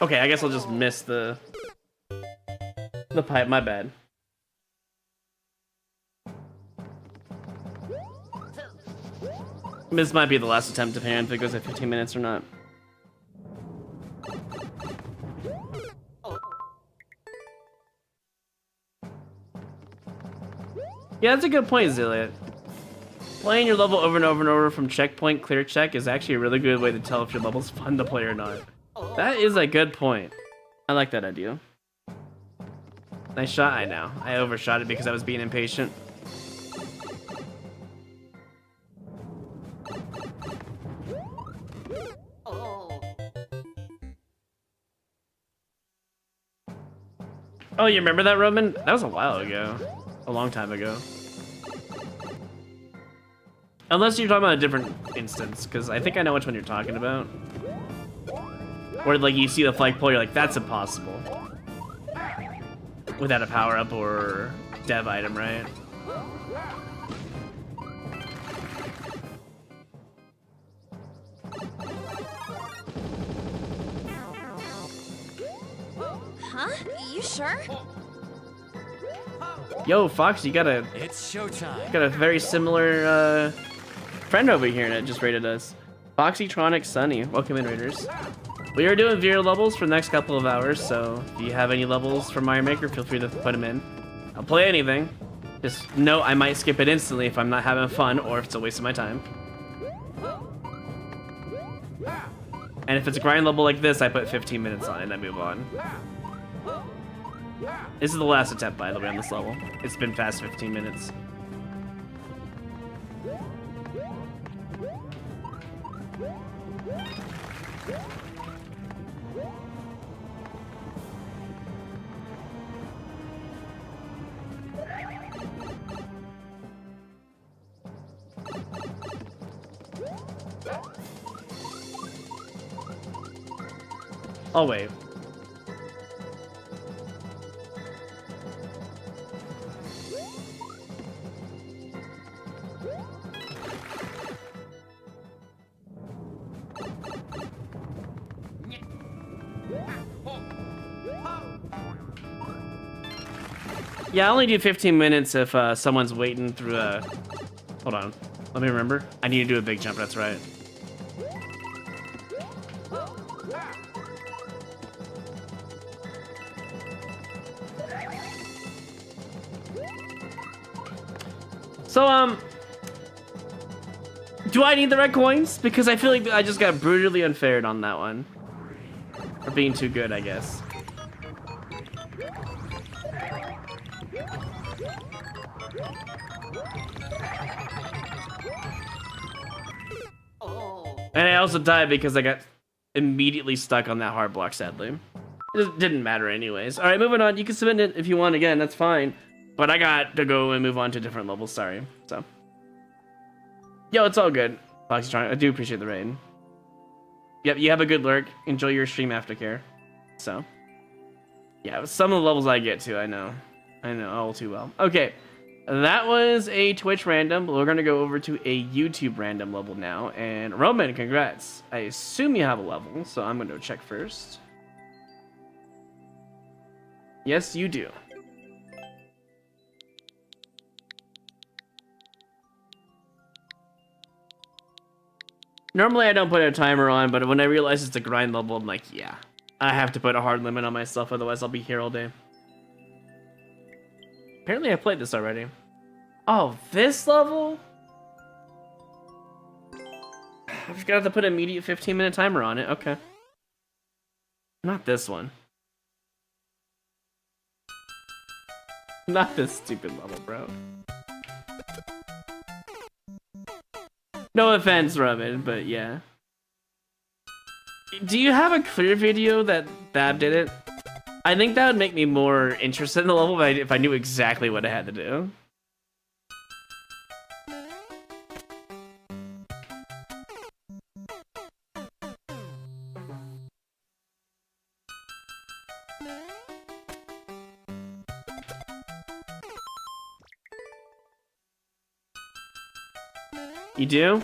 Okay, I guess I'll just miss the pipe, my bad. This might be the last attempt depending on if it goes at 15 minutes or not. Yeah, that's a good point, Zilliot. Playing your level over and over and over from checkpoint clear check is actually a really good way to tell if your level's fun to play or not. That is a good point. I like that idea. Nice shot, I know. I overshot it because I was being impatient. Oh, you remember that, Roman? That was a while ago. A long time ago. Unless you're talking about a different instance, because I think I know which one you're talking about. Where, like, you see the flagpole, you're like, that's impossible. Without a power-up or dev item, right? Huh? You sure? Yo, Fox, you got a It's showtime. very similar friend over here that just rated us. Foxytronic Sunny, welcome in, Raiders. We are doing Vero levels for the next couple of hours, so if you have any levels for Mario Maker, feel free to put them in. I'll play anything. Just know I might skip it instantly if I'm not having fun or if it's a waste of my time. And if it's a grind level like this, I put 15 minutes on it and I move on. This is the last attempt, by the way, on this level. It's been fast 15 minutes. I'll wait. Yeah, I only do 15 minutes if someone's waiting through a... Hold on. Let me remember. I need to do a big jump, that's right. So, do I need the red coins? Because I feel like I just got brutally unfaired on that one. For being too good, I guess. And I also died because I got immediately stuck on that hard block, sadly. It didn't matter anyways. Alright, moving on. You can submit it if you want again, that's fine. But I got to go and move on to different levels, sorry. So. Yo, it's all good. Foxytronic, I do appreciate the raid. Yep, you have a good lurk. Enjoy your stream aftercare. So. Yeah, some of the levels I get to, I know. I know all too well. Okay. That was a Twitch random. We're going to go over to a YouTube random level now. And Roman, congrats. I assume you have a level, so I'm going to check first. Yes, you do. Normally I don't put a timer on, but when I realize it's a grind level, I'm like, yeah. I have to put a hard limit on myself, otherwise I'll be here all day. Apparently I played this already. Oh, this level? I've got to put an immediate 15-minute timer on it, okay. Not this one. Not this stupid level, bro. No offense, Robin, but yeah. Do you have a clear video that Bab did it? I think that would make me more interested in the level if I knew exactly what I had to do. You do?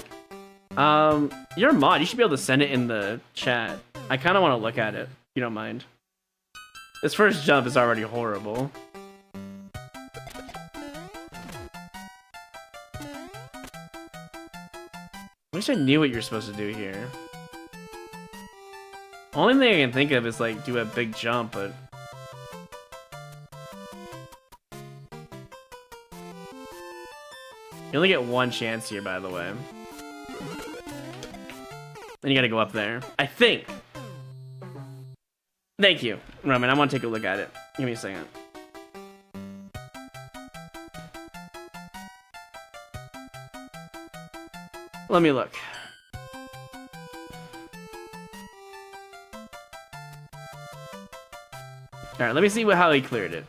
You're a mod. You should be able to send it in the chat. I kind of want to look at it, if you don't mind. This first jump is already horrible. I wish I knew what you're supposed to do here. Only thing I can think of is like do a big jump, but... You only get one chance here, by the way. Then you gotta go up there. I think. Thank you, Roman. I want to take a look at it. Give me a second. Let me look. Alright, let me see how he cleared it.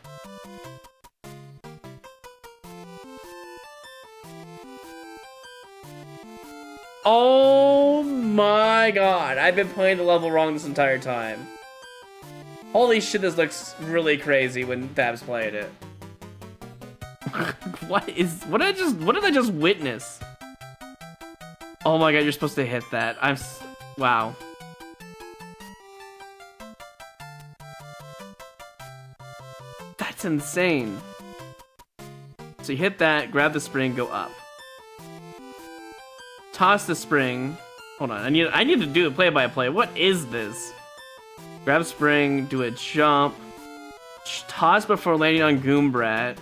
Oh my god, I've been playing the level wrong this entire time. Holy shit, this looks really crazy when Babs played it. What did I just witness? Oh my god, you're supposed to hit that. Wow. That's insane. So you hit that, grab the spring, go up. Toss the spring. Hold on, I need to do a play-by-play. What is this? Grab spring, do a jump. Toss before landing on Goombrat.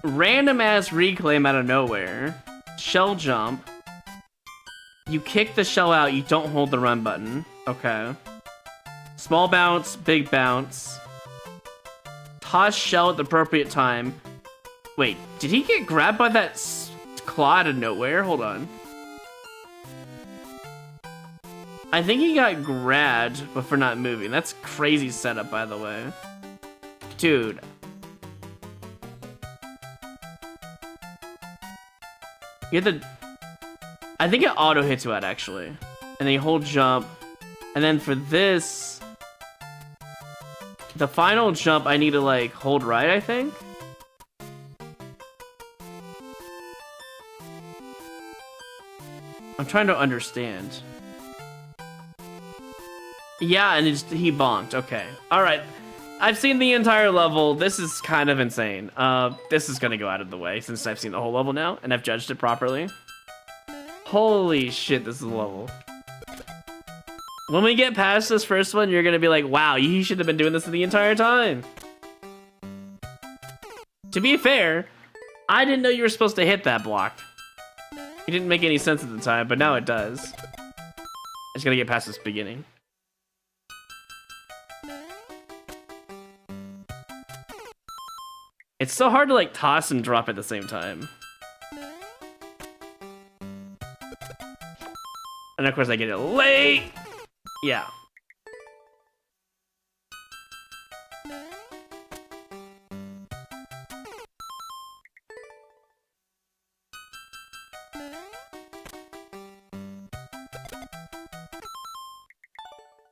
Random ass reclaim out of nowhere. Shell jump. You kick the shell out, you don't hold the run button. Okay. Small bounce, big bounce. Toss shell at the appropriate time. Wait, did he get grabbed by that claw out of nowhere? Hold on. I think he got grabbed, but for not moving. That's crazy setup, by the way. Dude. You have to... I think it auto hits you out, actually. And then you hold jump. And then for this... The final jump, I need to, like, hold right, I think? I'm trying to understand. Yeah, and he bonked. Okay. Alright. I've seen the entire level. This is kind of insane. This is gonna go out of the way since I've seen the whole level now and I've judged it properly. Holy shit, this is a level. When we get past this first one, you're gonna be like, wow, you should have been doing this the entire time. To be fair, I didn't know you were supposed to hit that block. It didn't make any sense at the time, but now it does. I just gotta get past this beginning. It's so hard to like toss and drop at the same time. And of course I get it late. Yeah.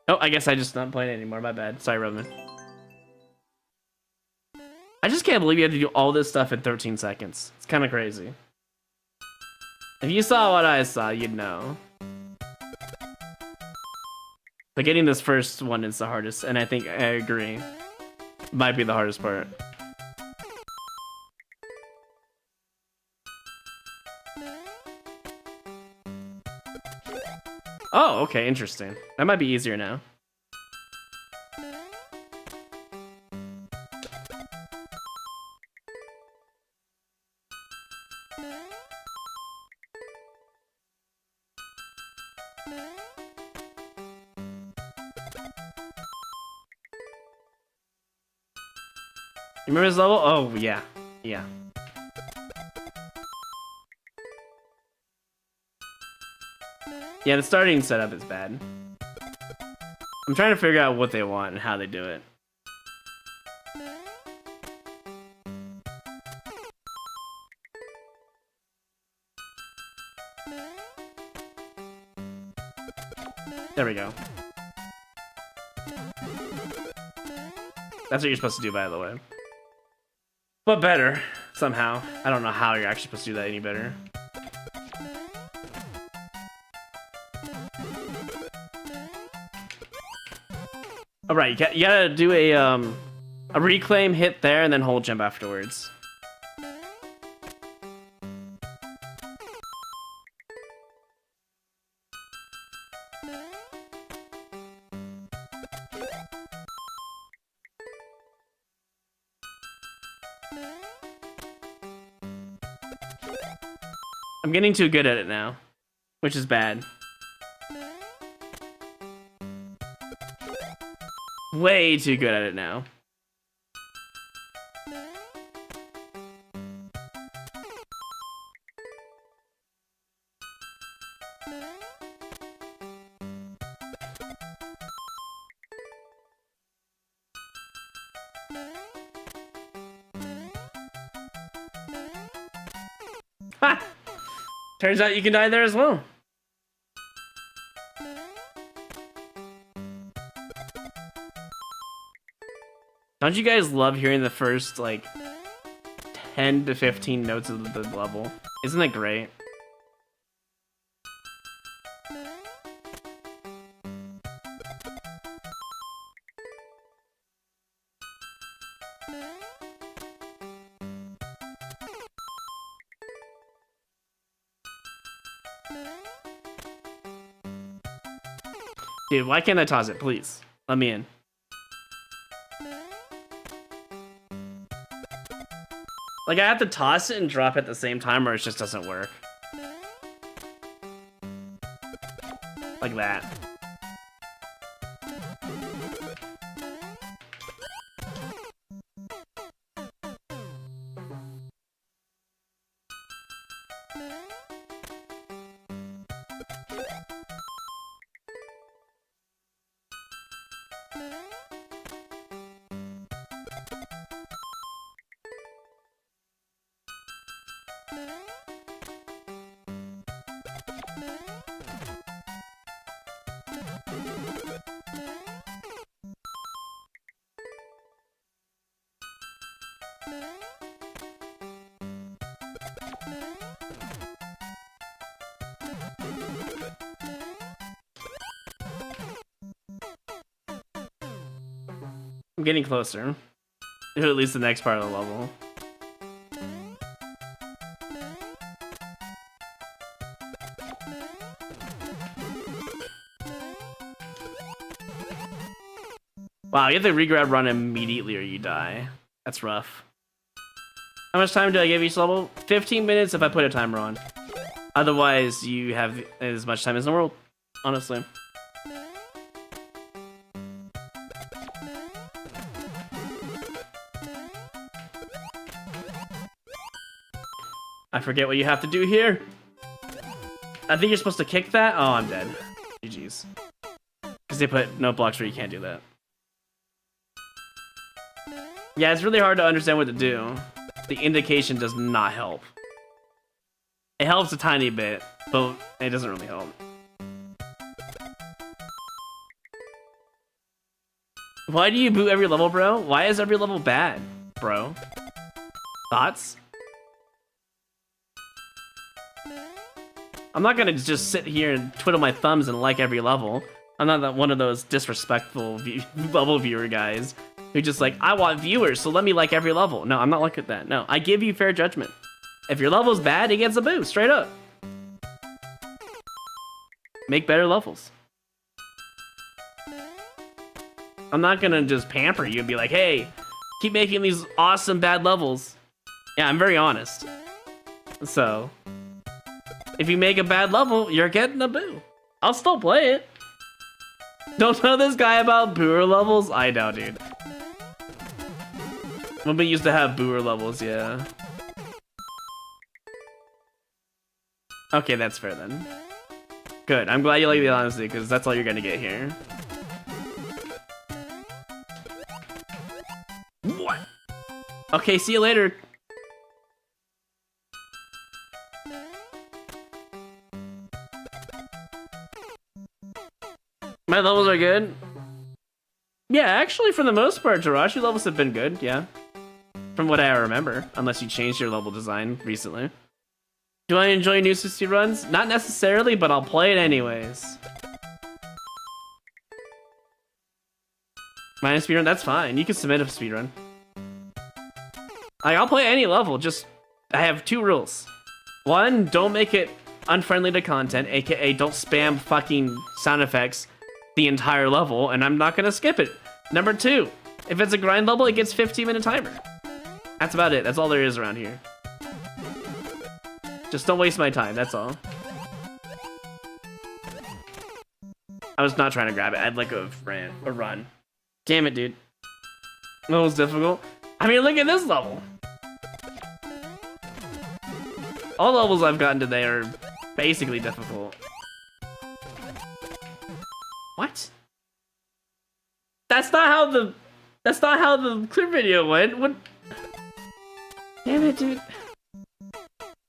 Oh, I guess I just not playing it anymore. My bad. Sorry, Roman. I just can't believe you have to do all this stuff in 13 seconds. It's kind of crazy. If you saw what I saw, you'd know. But getting this first one is the hardest, and I think I agree. Might be the hardest part. Oh, okay, interesting. That might be easier now. You remember this level? Oh, yeah. Yeah. Yeah, the starting setup is bad. I'm trying to figure out what they want and how they do it. There we go. That's what you're supposed to do, by the way. But better, somehow. I don't know how you're actually supposed to do that any better. Alright, you gotta do a reclaim hit there and then hold jump afterwards. I'm getting too good at it now, which is bad. Way too good at it now. Ha! Turns out you can die there as well. Don't you guys love hearing the first, like, 10 to 15 notes of the level? Isn't that great? Dude, why can't I toss it? Please, let me in. Like, I have to toss it and drop at the same time, or it just doesn't work. Like that. I'm getting closer to at least the next part of the level. Wow, you have to regrab run immediately or you die. That's rough. How much time do I give each level? 15 minutes if I put a timer on. Otherwise, you have as much time as in the world, honestly. I forget what you have to do here. I think you're supposed to kick that. Oh, I'm dead. GG's. Because they put no blocks where you can't do that. Yeah, it's really hard to understand what to do. The indication does not help. It helps a tiny bit, but it doesn't really help. Why do you boot every level, bro? Why is every level bad, bro? Thoughts? I'm not gonna just sit here and twiddle my thumbs and like every level. I'm not one of those disrespectful level viewer guys who just like, I want viewers, so let me like every level. No, I'm not like that. No, I give you fair judgment. If your level's bad, it gets a boost, straight up. Make better levels. I'm not gonna just pamper you and be like, hey, keep making these awesome bad levels. Yeah, I'm very honest. So, if you make a bad level, you're getting a boo. I'll still play it. Don't know this guy about booer levels? I know, dude. When we used to have booer levels, yeah. Okay, that's fair then. Good, I'm glad you like the honesty, because that's all you're gonna get here. What? Okay, see you later. My levels are good. Yeah, actually, for the most part, Jirachi levels have been good, yeah. From what I remember, unless you changed your level design recently. Do I enjoy new 60 runs? Not necessarily, but I'll play it anyways. Minus speedrun, that's fine. You can submit a speedrun. I'll play any level, just I have two rules. One, don't make it unfriendly to content, aka don't spam fucking sound effects the entire level, and I'm not gonna skip it. Number two, if it's a grind level, it gets 15-minute timer. That's about it. That's all there is around here. Just don't waste my time, that's all. I was not trying to grab it. I'd like a run. Damn it, dude. That was difficult. I mean, look at this level. All levels I've gotten today are basically difficult. What? That's not how the clip video went. What? Damn it, dude.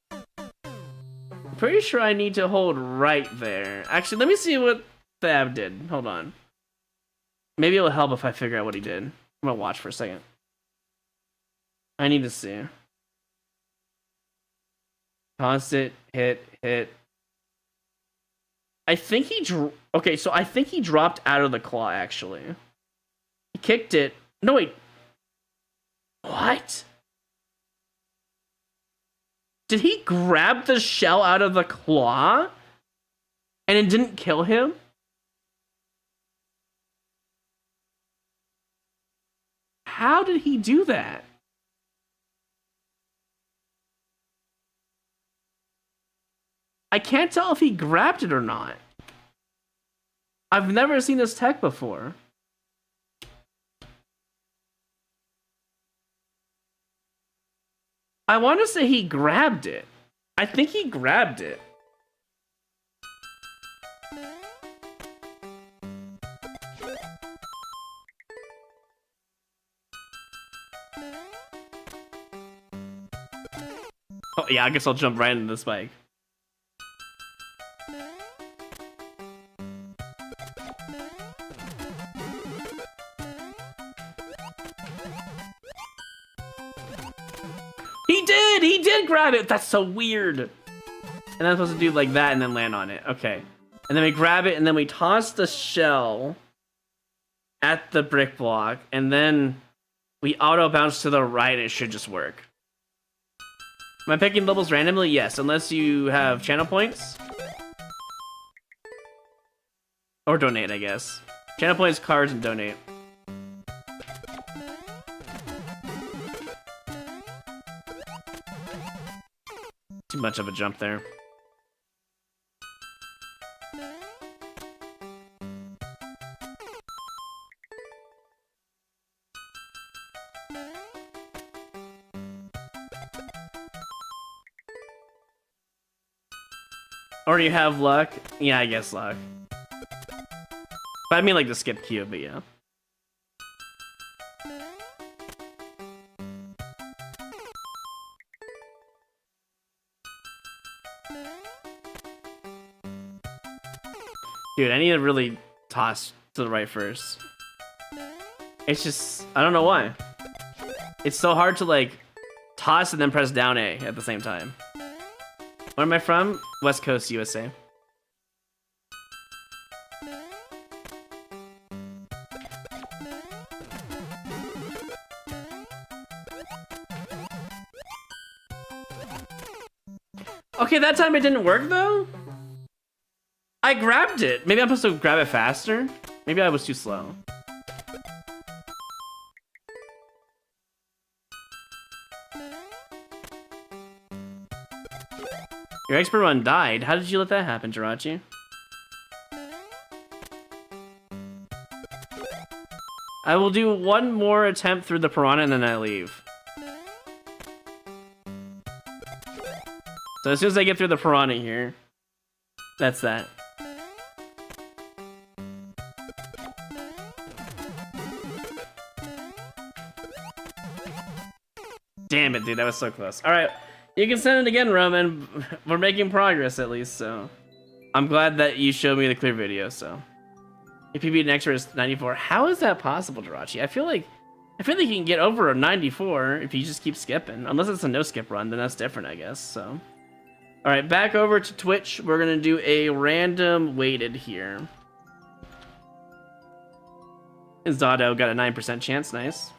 I'm pretty sure I need to hold right there. Actually, let me see what Thab did. Hold on. Maybe it'll help if I figure out what he did. I'm gonna watch for a second. I need to see. Constant, hit. I think he okay, so I think he dropped out of the claw, actually. He kicked it. No, wait. What? Did he grab the shell out of the claw? And it didn't kill him? How did he do that? I can't tell if he grabbed it or not. I've never seen this tech before. I want to say he grabbed it. I think he grabbed it. Oh yeah, I guess I'll jump right into the spike. He did grab it. That's so weird. And I'm supposed to do like that and then land on it. Okay. And then we grab it and then we toss the shell at the brick block and then we auto bounce to the right. It should just work. Am I picking levels randomly? Yes, unless you have channel points. Or donate, I guess. Channel points, cards, and donate. Too much of a jump there. Or you have luck. Yeah, I guess luck. But I mean like the skip cube, but yeah. Dude, I need to really toss to the right first. It's just, I don't know why. It's so hard to like toss and then press down A at the same time. Where am I from? West Coast, USA. Okay, that time it didn't work though? I grabbed it. Maybe I'm supposed to grab it faster? Maybe I was too slow. Your expert run died. How did you let that happen, Jirachi? I will do one more attempt through the piranha and then I leave. So as soon as I get through the piranha here, that's that. Damn it, dude, that was so close. Alright, you can send it again, Roman. We're making progress at least, so. I'm glad that you showed me the clear video, so. If you beat an expert is 94. How is that possible, Jirachi? I feel like you can get over a 94 if you just keep skipping. Unless it's a no-skip run, then that's different, I guess, so. Alright, back over to Twitch. We're gonna do a random weighted here. Zado got a 9% chance, nice.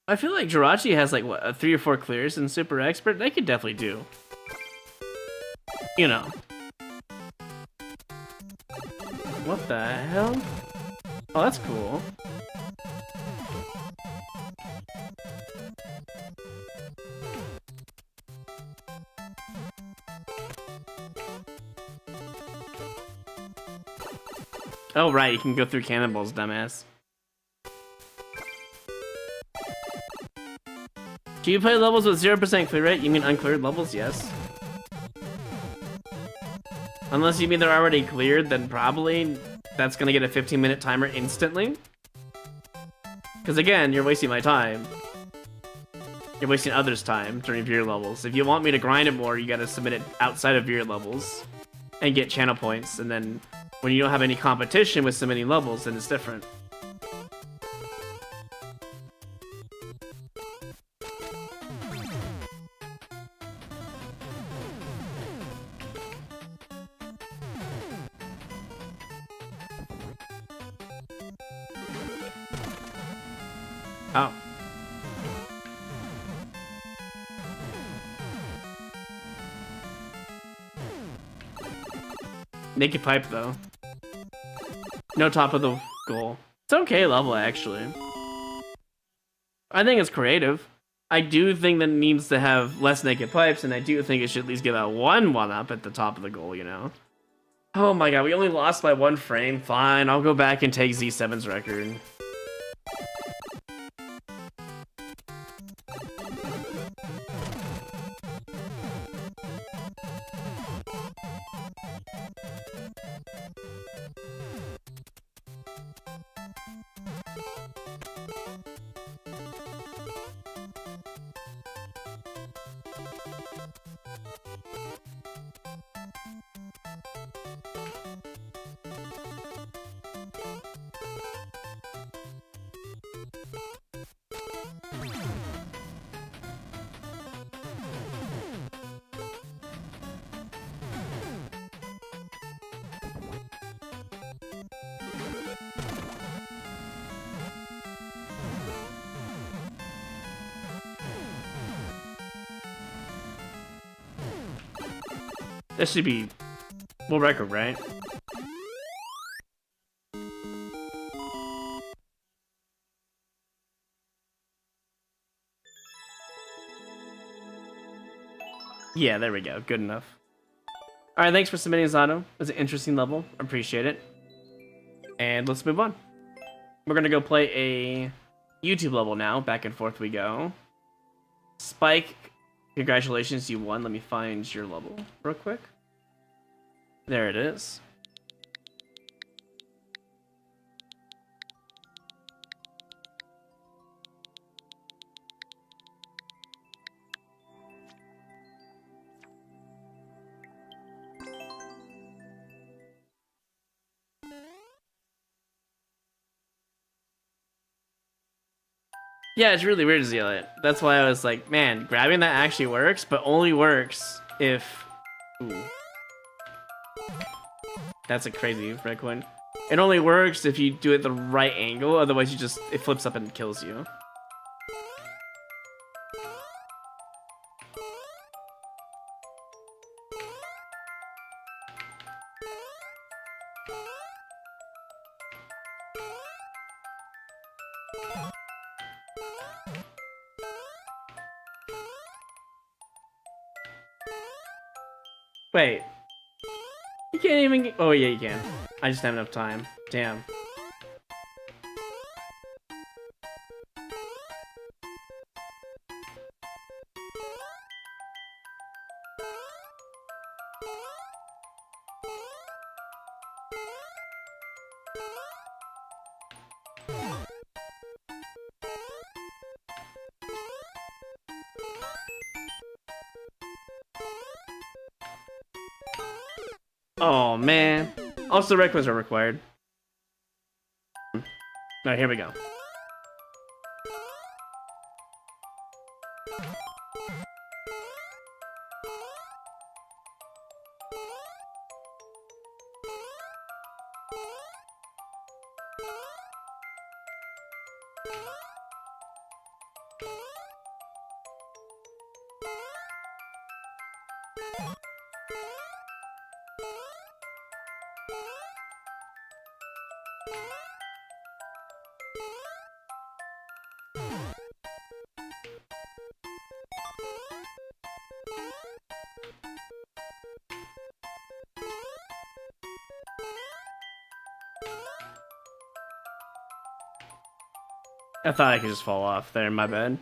I feel like Jirachi has like what, 3 or 4 clears in Super Expert. They could definitely do. You know. What the hell? Oh, that's cool. Oh right, you can go through cannonballs, dumbass. Do you play levels with 0% clear rate? You mean uncleared levels? Yes. Unless you mean they're already cleared, then probably that's gonna get a 15-minute timer instantly. Because again, you're wasting my time. You're wasting others' time during viewer levels. If you want me to grind it more, you gotta submit it outside of viewer levels and get channel points. And then when you don't have any competition with submitting levels, then it's different. Oh. Naked pipe though. No top of the goal. It's okay level actually. I think it's creative. I do think that it needs to have less naked pipes, and I do think it should at least give out one up at the top of the goal, you know? Oh my god, we only lost by 1 frame. Fine, I'll go back and take Z7's record. This should be world record, right? Yeah, there we go. Good enough. Alright, thanks for submitting, Zato. It was an interesting level. Appreciate it. And let's move on. We're gonna go play a YouTube level now. Back and forth we go. Spike, congratulations, you won. Let me find your level real quick. There it is. Yeah, it's really weird to see it. That's why I was like, man, grabbing that actually works, but only works if... Ooh. That's a crazy red coin. It only works if you do it the right angle, otherwise it flips up and kills you. Wait. You can't even get... Oh, yeah, you can. I just don't have enough time. Damn. Oh, man. Also, red coins are required. Alright, here we go. I thought I could just fall off there, my bad.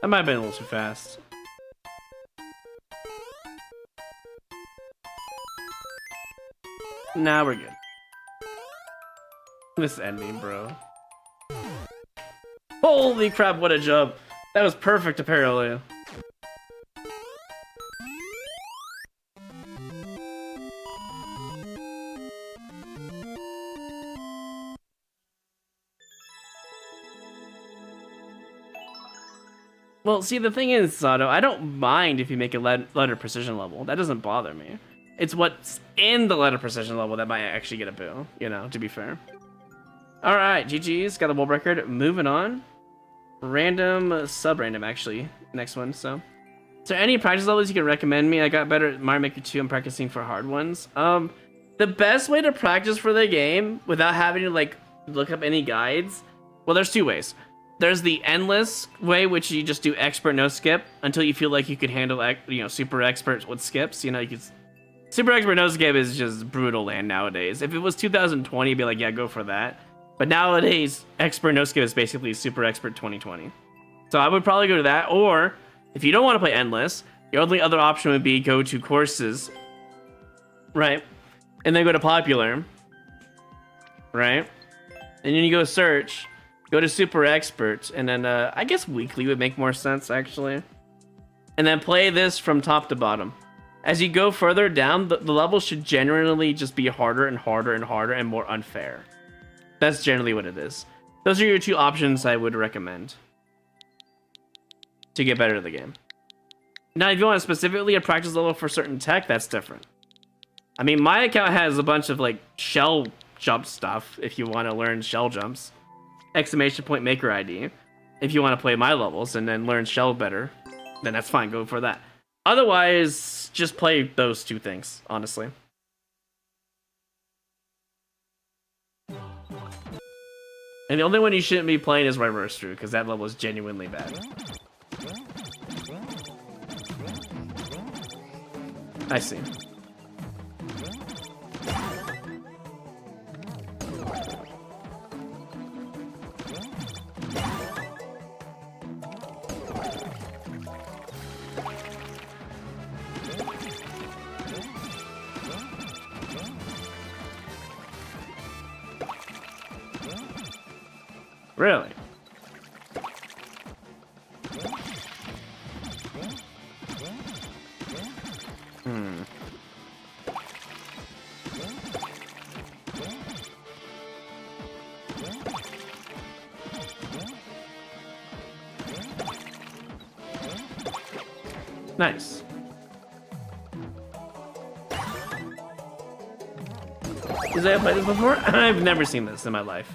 That might have been a little too fast. Now we're good. This ending, bro. Holy crap, what a jump. That was perfect, apparently. Well, see, the thing is, Sato, I don't mind if you make a letter precision level. That doesn't bother me. It's what's in the letter precision level that might actually get a boo, you know, to be fair. Alright, GG's, got the world record. Moving on. Random, sub-random, actually. Next one, so. Is there any practice levels you can recommend me? I got better at Mario Maker 2. I'm practicing for hard ones. The best way to practice for the game without having to, like, look up any guides, well, there's two ways. There's the endless way, which you just do expert no skip until you feel like you can handle, you know, super expert with skips. You know, you can. Super expert no skip is just brutal land nowadays. If it was 2020, you'd be like, yeah, go for that. But nowadays, expert no skip is basically super expert 2020. So I would probably go to that. Or if you don't want to play endless, your only other option would be go to courses, right? And then go to popular, right? And then you go search. Go to super expert, and then I guess weekly would make more sense actually. And then play this from top to bottom. As you go further down, the levels should generally just be harder and harder and harder and more unfair. That's generally what it is. Those are your two options I would recommend to get better at the game. Now, if you want specifically a practice level for certain tech, that's different. I mean, my account has a bunch of like shell jump stuff if you want to learn shell jumps. Exclamation point maker ID. If you want to play my levels and then learn shell better, then that's fine, go for that. Otherwise, just play those two things, honestly. And the only one you shouldn't be playing is Reverse True, because that level is genuinely bad. I see. Really? Nice. Because I have played this before? I've never seen this in my life.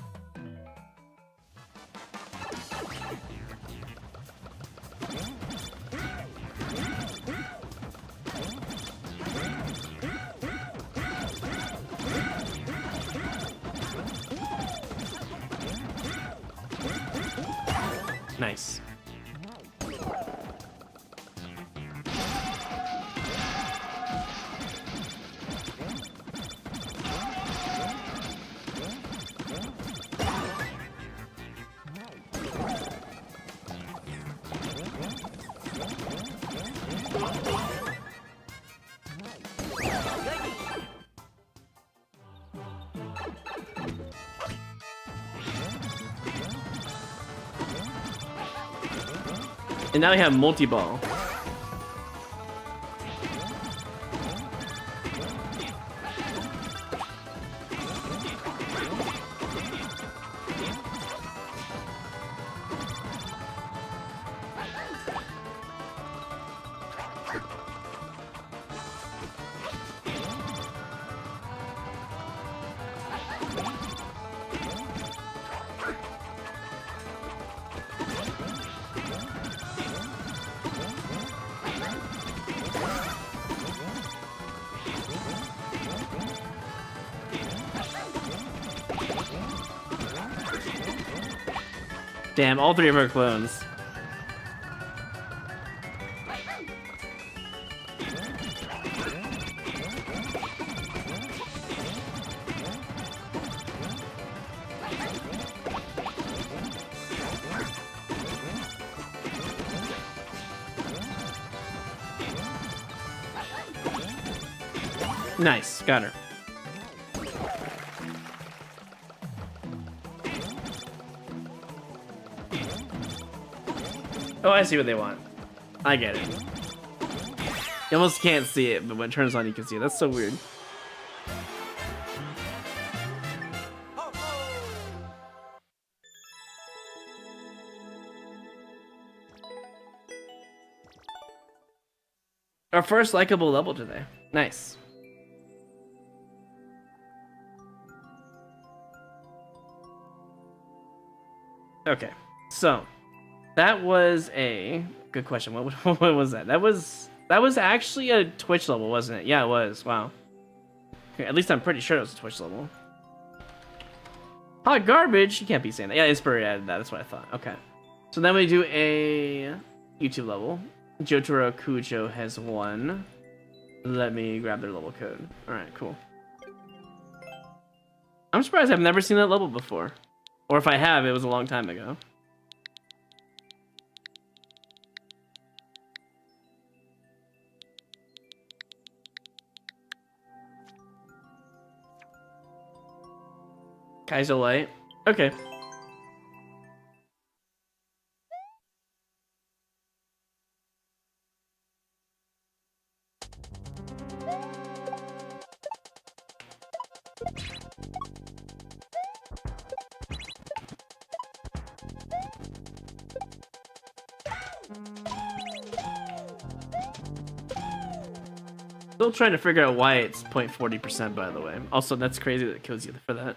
Nice. And now we have multi-ball. Damn, all three of our clones. Nice, got her. Oh, I see what they want. I get it. You almost can't see it, but when it turns on, you can see it. That's so weird. Our first likable level today. Nice. Okay, so that was a good question. What was that? That was actually a Twitch level, wasn't it? Yeah, it was. Wow. Okay, at least I'm pretty sure it was a Twitch level. Hot garbage. You can't be saying that. Yeah, Inspire added that. That's what I thought. Okay. So then we do a YouTube level. Jotaro Kujo has won. Let me grab their level code. Alright, cool. I'm surprised I've never seen that level before. Or if I have, it was a long time ago. Kaizo Light. Okay. Still trying to figure out why it's 0.40%, by the way. Also, that's crazy that it kills you for that.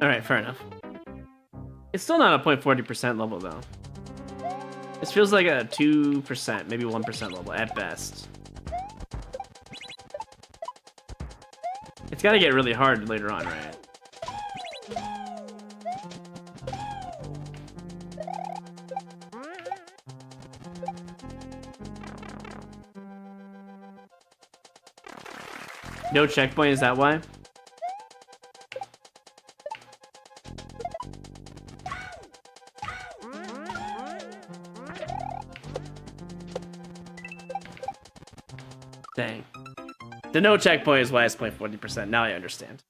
Alright, fair enough. It's still not a 0.40% level, though. This feels like a 2%, maybe 1% level, at best. It's gotta get really hard later on, right? No checkpoint, is that why? Dang. The no checkpoint is why it's 0.40%. Now I understand.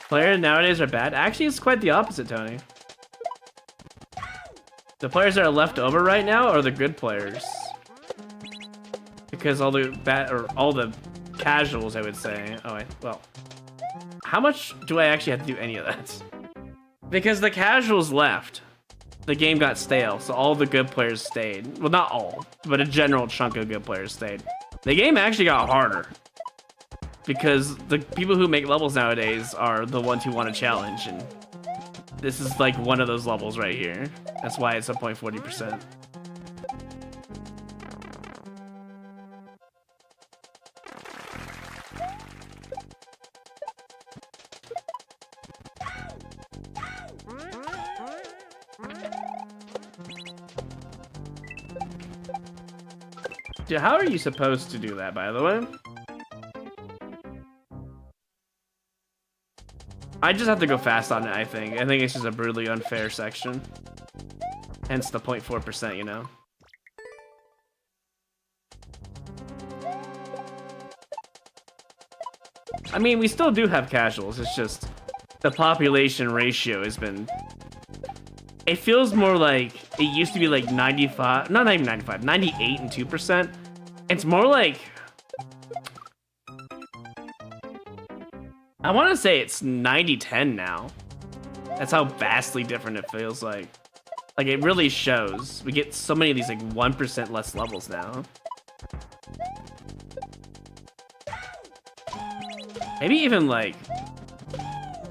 Players nowadays are bad? Actually, it's quite the opposite, Tony. The players that are left over right now are the good players. Because all the casuals, I would say. Well, how much do I actually have to do any of that? Because the casuals left. The game got stale, so all the good players stayed. Well, not all, but a general chunk of good players stayed. The game actually got harder. Because the people who make levels nowadays are the ones who want to challenge, and this is like one of those levels right here. That's why it's a 0.40%. Dude, how are you supposed to do that, by the way? I just have to go fast on it, I think. I think it's just a brutally unfair section. Hence the 0.4%, you know? I mean, we still do have casuals. It's just the population ratio has been... It feels more like it used to be like 95... Not even 95. 98 and 2%. It's more like... I want to say it's 90-10 now. That's how vastly different it feels like. Like, it really shows. We get so many of these, like, 1% less levels now. Maybe even like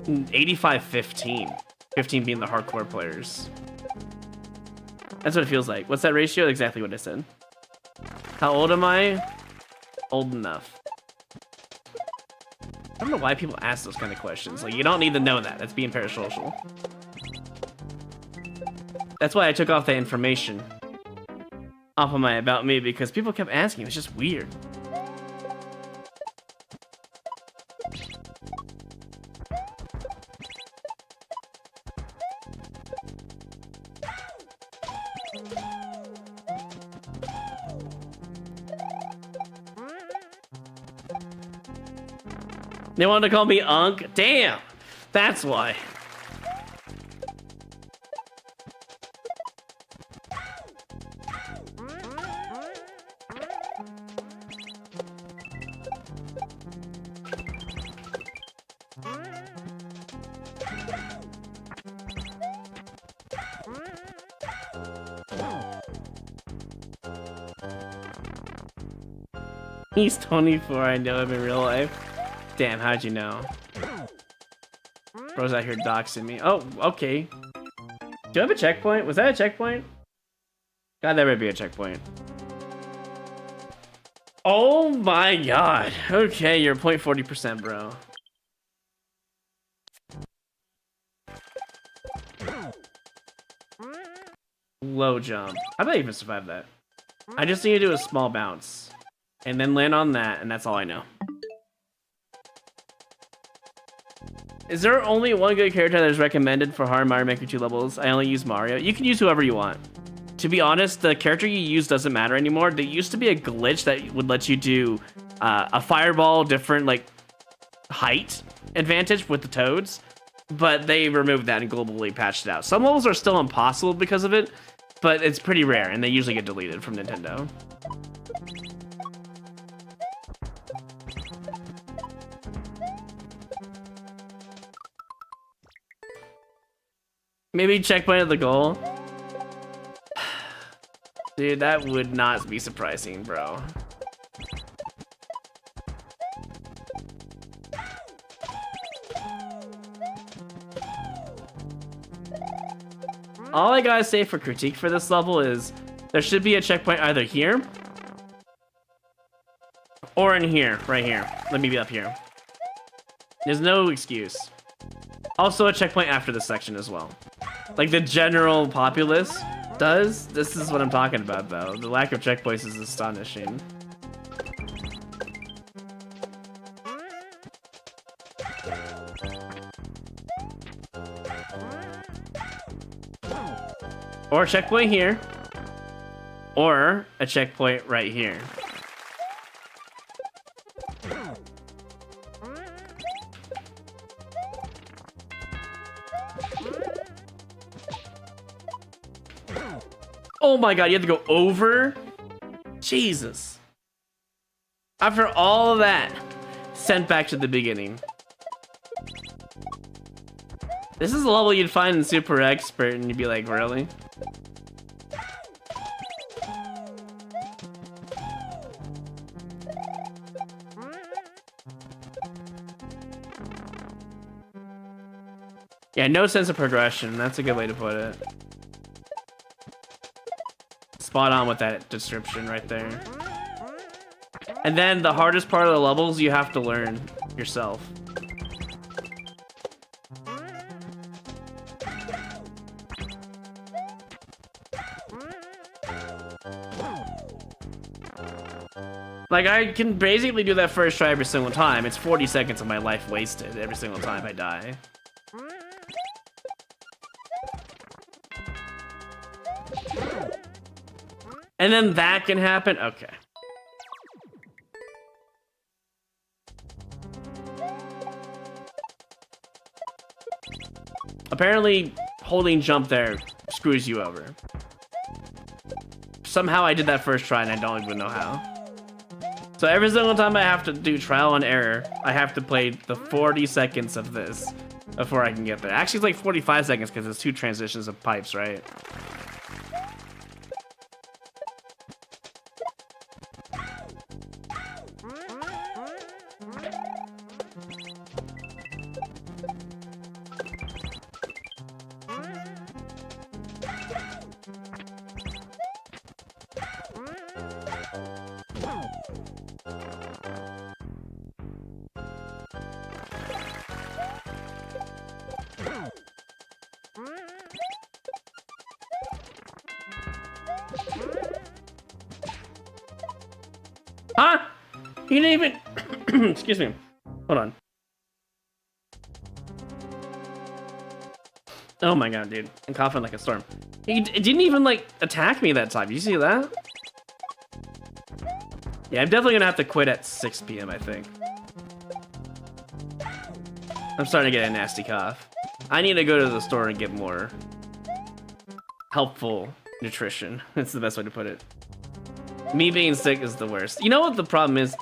85-15. 15 being the hardcore players. That's what it feels like. What's that ratio? Exactly what I said. How old am I? Old enough. I don't know why people ask those kind of questions. Like, you don't need to know that. That's being parasocial. That's why I took off the information off of my About Me, because people kept asking. It was just weird. They wanted to call me Unk? Damn! That's why. He's 24, I know him in real life. Damn, how'd you know? Bro's out here doxing me. Oh, okay. Do I have a checkpoint? Was that a checkpoint? God, that might be a checkpoint. Oh my god. Okay, you're 0.40%, bro. Low jump. I might even survive that. I just need to do a small bounce. And then land on that, and that's all I know. Is there only one good character that is recommended for hard Mario Maker 2 levels? I only use Mario. You can use whoever you want. To be honest, the character you use doesn't matter anymore. There used to be a glitch that would let you do a fireball different like height advantage with the Toads, but they removed that and globally patched it out. Some levels are still impossible because of it, but it's pretty rare, and they usually get deleted from Nintendo. Maybe checkpoint at the goal. Dude, that would not be surprising, bro. All I gotta say for critique for this level is there should be a checkpoint either here or in here, right here. Let me be up here. There's no excuse. Also a checkpoint after this section as well. Like the general populace does. This is what I'm talking about, though. The lack of checkpoints is astonishing. Or a checkpoint here. Or a checkpoint right here. Oh my god, you have to go over? Jesus. After all of that, sent back to the beginning. This is a level you'd find in Super Expert and you'd be like, really? Yeah, no sense of progression. That's a good way to put it. Spot on with that description right there. And then the hardest part of the levels you have to learn yourself. Like, I can basically do that first try every single time. It's 40 seconds of my life wasted every single time I die. And then that can happen? Okay. Apparently, holding jump there screws you over. Somehow I did that first try and I don't even know how. So every single time I have to do trial and error, I have to play the 40 seconds of this before I can get there. Actually, it's like 45 seconds because it's 2 transitions of pipes, right? Huh? He didn't even... Excuse me. Hold on. Oh my god, dude. I'm coughing like a storm. He didn't even, like, attack me that time. Did you see that? Yeah, I'm definitely gonna have to quit at 6 p.m., I think. I'm starting to get a nasty cough. I need to go to the store and get more helpful nutrition. That's the best way to put it. Me being sick is the worst. You know what the problem is?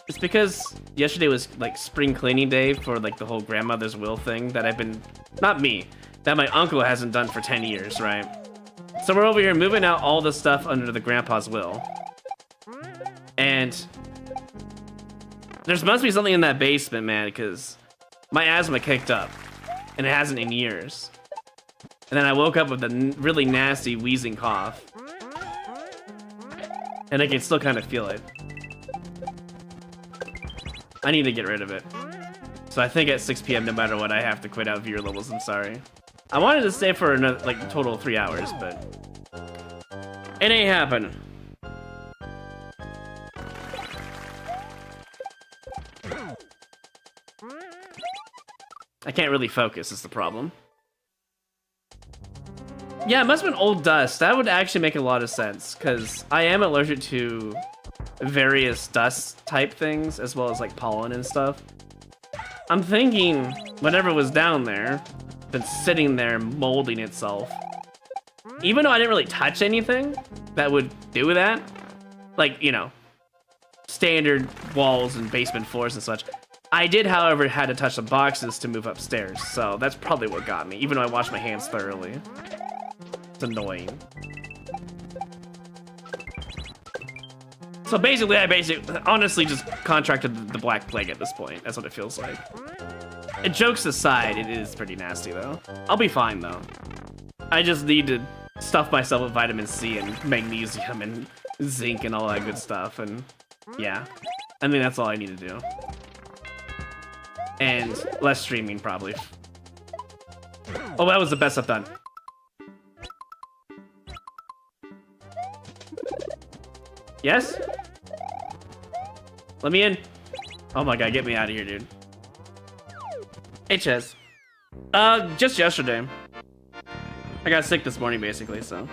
It's because yesterday was like spring cleaning day for like the whole grandmother's will thing that I've been, not me, that my uncle hasn't done for 10 years, right? So we're over here moving out all the stuff under the grandpa's will. And there must be something in that basement, man, because my asthma kicked up and it hasn't in years. And then I woke up with a really nasty wheezing cough. And I can still kind of feel it. I need to get rid of it. So I think at 6 p.m. no matter what, I have to quit out viewer levels. I'm sorry. I wanted to stay for another, like, a total of 3 hours, but it ain't happening. I can't really focus is the problem. Yeah, it must have been old dust. That would actually make a lot of sense, because I am allergic to various dust type things, as well as like pollen and stuff. I'm thinking whatever was down there, been sitting there molding itself. Even though I didn't really touch anything that would do that, like, you know, standard walls and basement floors and such. I did, however, had to touch the boxes to move upstairs, so that's probably what got me, even though I washed my hands thoroughly. It's annoying. So basically, I honestly just contracted the Black Plague at this point. That's what it feels like. And jokes aside, it is pretty nasty, though. I'll be fine, though. I just need to stuff myself with vitamin C and magnesium and zinc and all that good stuff, and yeah. I mean, that's all I need to do. And less streaming, probably. Oh, that was the best I've done. Yes? Let me in. Oh my god, get me out of here, dude. Hey, Ches. Just yesterday. I got sick this morning, basically, so.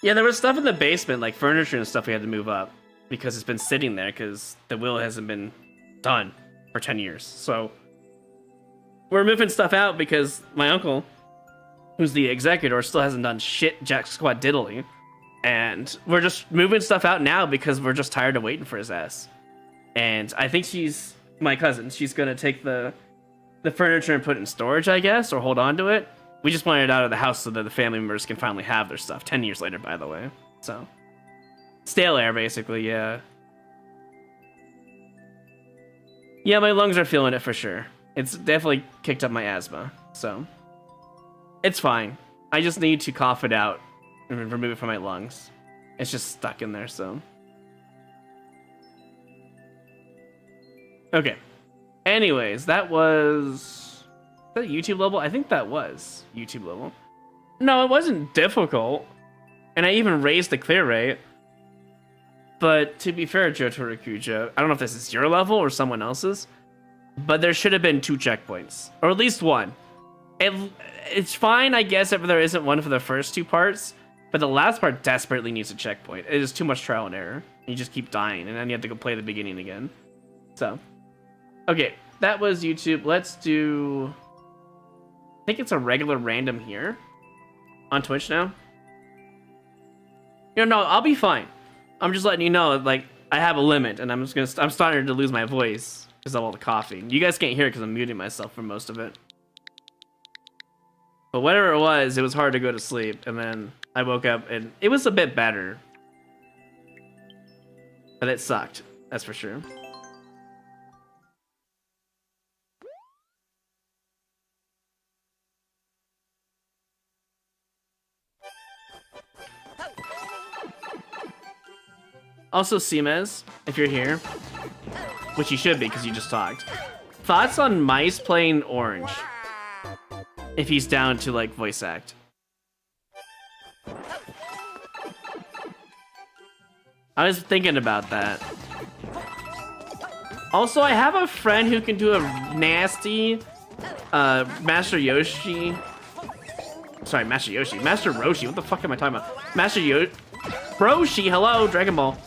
Yeah, there was stuff in the basement, like furniture and stuff we had to move up. Because it's been sitting there, because the will hasn't been done for 10 years. So, we're moving stuff out because my uncle, who's the executor, still hasn't done shit jack squat diddly. And we're just moving stuff out now because we're just tired of waiting for his ass. And I think she's, my cousin, she's gonna take the furniture and put it in storage, I guess, or hold on to it. We just want it out of the house so that the family members can finally have their stuff. 10 years later, by the way. So, stale air, basically, yeah. Yeah, my lungs are feeling it for sure. It's definitely kicked up my asthma, so. It's fine. I just need to cough it out and remove it from my lungs. It's just stuck in there, so. Okay. Anyways, that was... Is that YouTube level? I think that was YouTube level. No, it wasn't difficult. And I even raised the clear rate. But to be fair, Joe Torikuja, I don't know if this is your level or someone else's, but there should have been 2 checkpoints. Or at least 1. It's fine, I guess, if there isn't one for the first 2 parts, but the last part desperately needs a checkpoint. It is too much trial and error. You just keep dying, and then you have to go play the beginning again. So, okay, that was YouTube. Let's do... I think it's a regular random here on Twitch now. You know, no, I'll be fine. I'm just letting you know, like, I have a limit, and I'm starting to lose my voice because of all the coughing. You guys can't hear it because I'm muting myself for most of it. But whatever it was hard to go to sleep, and then I woke up, and it was a bit better. But it sucked, that's for sure. Also, Simez, if you're here, which you should be because you just talked. Thoughts on Mice playing Orange? If he's down to like voice act. I was thinking about that. Also, I have a friend who can do a nasty Master Yoshi. Sorry, Master Yoshi. Master Roshi. What the fuck am I talking about? Master Roshi, hello, Dragon Ball.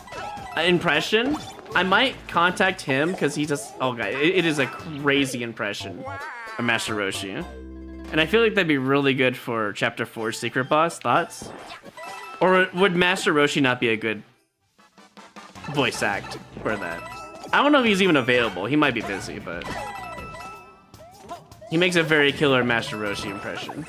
Impression. I might contact him because he just. Oh, God. It is a crazy impression of Master Roshi. And I feel like that'd be really good for Chapter 4 Secret Boss. Thoughts? Or would Master Roshi not be a good voice act for that? I don't know if he's even available. He might be busy, but he makes a very killer Master Roshi impression.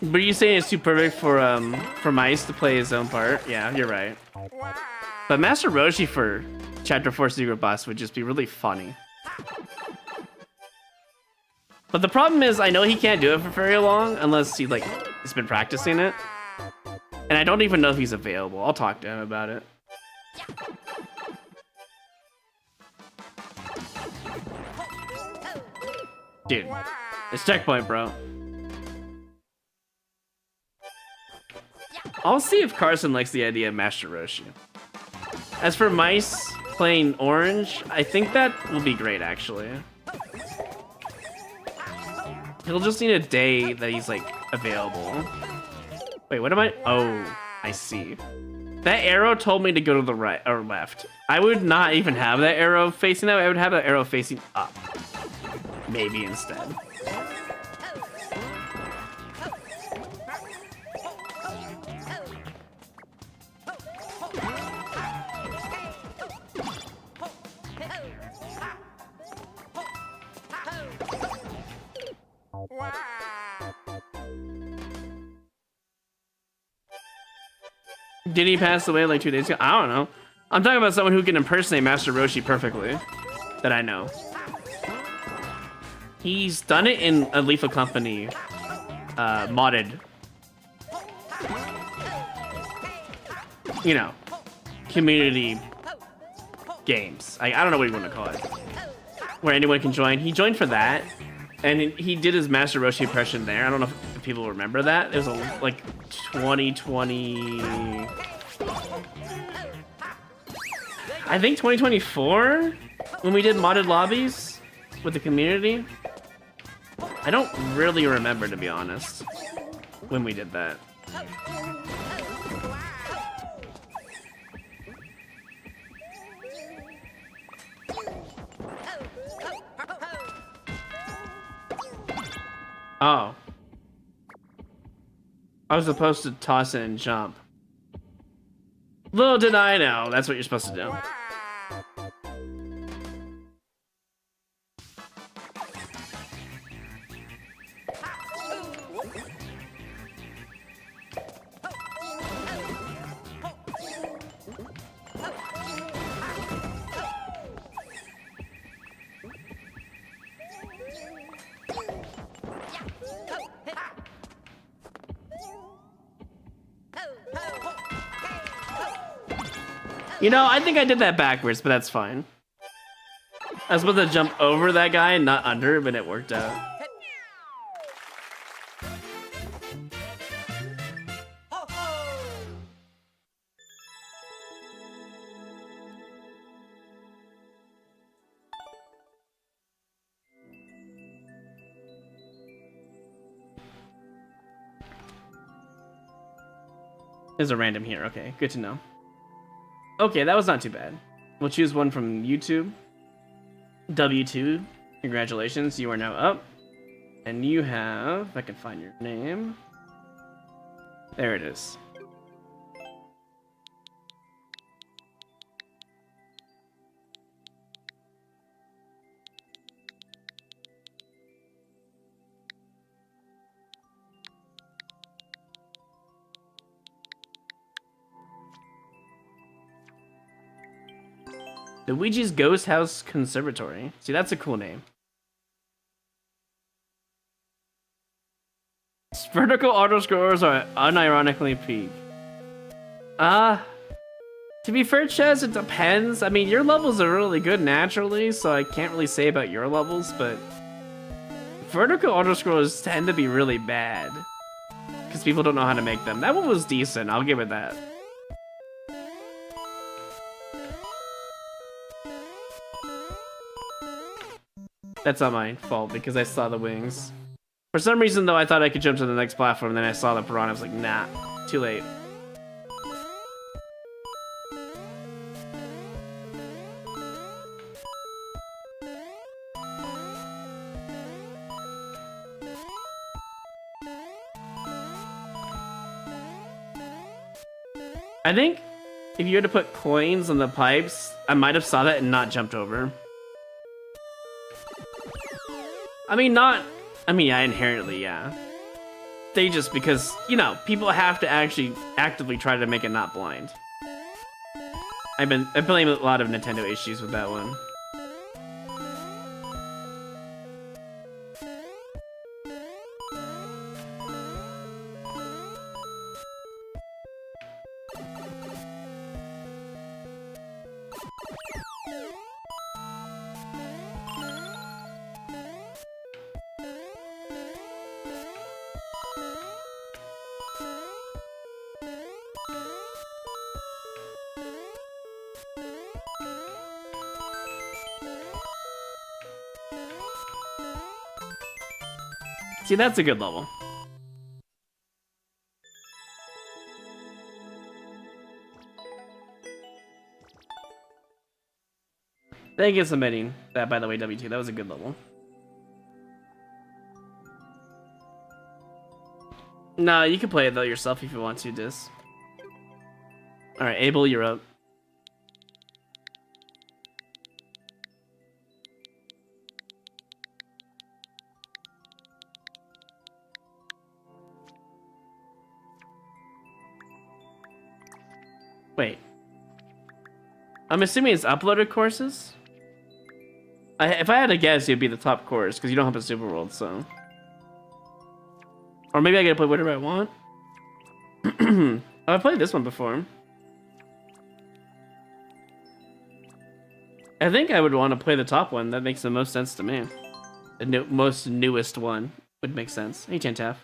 But you saying it's too perfect for Mice to play his own part? Yeah, you're right. But Master Roshi for Chapter 4 Secret Boss would just be really funny. But the problem is, I know he can't do it for very long unless he like has been practicing it, and I don't even know if he's available. I'll talk to him about it. Dude, it's checkpoint, bro. I'll see if Carson likes the idea of Master Roshi. As for Mice playing Orange, I think that will be great, actually. He'll just need a day that he's, like, available. Wait, what am I? Oh, I see. That arrow told me to go to the right or left. I would not even have that arrow facing up. I would have that arrow facing up. Maybe instead. Did he pass away like 2 days ago? I don't know. I'm talking about someone who can impersonate Master Roshi perfectly. That I know. He's done it in a Lethal Company modded. You know, community games. I don't know what you want to call it. Where anyone can join. He joined for that. And he did his Master Roshi impression there. I don't know if people remember that. It was like 2020. I think 2024 when we did modded lobbies with the community. I don't really remember, to be honest, when we did that. Oh. I was supposed to toss it and jump. Little did I know, that's what you're supposed to do. You know, I think I did that backwards, but that's fine. I was supposed to jump over that guy and not under, but it worked out. There's a random here. Okay, good to know. Okay, that was not too bad. We'll choose one from YouTube. W2, congratulations, you are now up. And you have, if I can find your name. There it is. Luigi's Ghost House Conservatory. See, that's a cool name. Vertical auto scrollers are unironically peak. To be fair, Chaz, it depends. I mean, your levels are really good naturally, so I can't really say about your levels, but vertical auto scrollers tend to be really bad because people don't know how to make them. That one was decent, I'll give it that. That's not my fault because I saw the wings. For some reason, though, I thought I could jump to the next platform, and then I saw the piranha. I was like, nah, too late. I think if you had to put coins on the pipes, I might have saw that and not jumped over. Yeah, inherently, yeah. They just, because, you know, people have to actually actively try to make it not blind. I blame a lot of Nintendo issues with that one. See, that's a good level. Thank you for submitting that, by the way, W2. That was a good level. Nah, you can play it though yourself if you want to, Dis. Alright, Abel, you're up. Wait. I'm assuming it's uploaded courses? If I had to guess, it'd be the top course, because you don't have a Super World, so... Or maybe I gotta play whatever I want? I've played this one before. I think I would want to play the top one. That makes the most sense to me. The most newest one would make sense. Hey, Tantaf.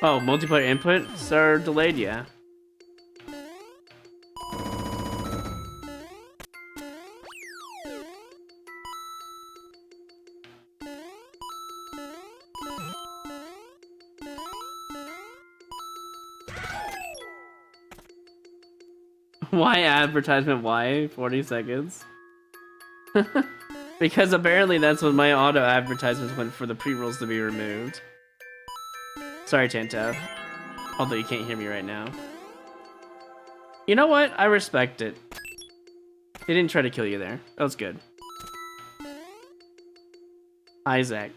Oh, multiplayer inputs are delayed, yeah. Why advertisement? Why 40 seconds? Because apparently that's when my auto advertisements went for the pre-rolls to be removed. Sorry, Tantav. Although you can't hear me right now. You know what? I respect it. They didn't try to kill you there. That was good. Isaac.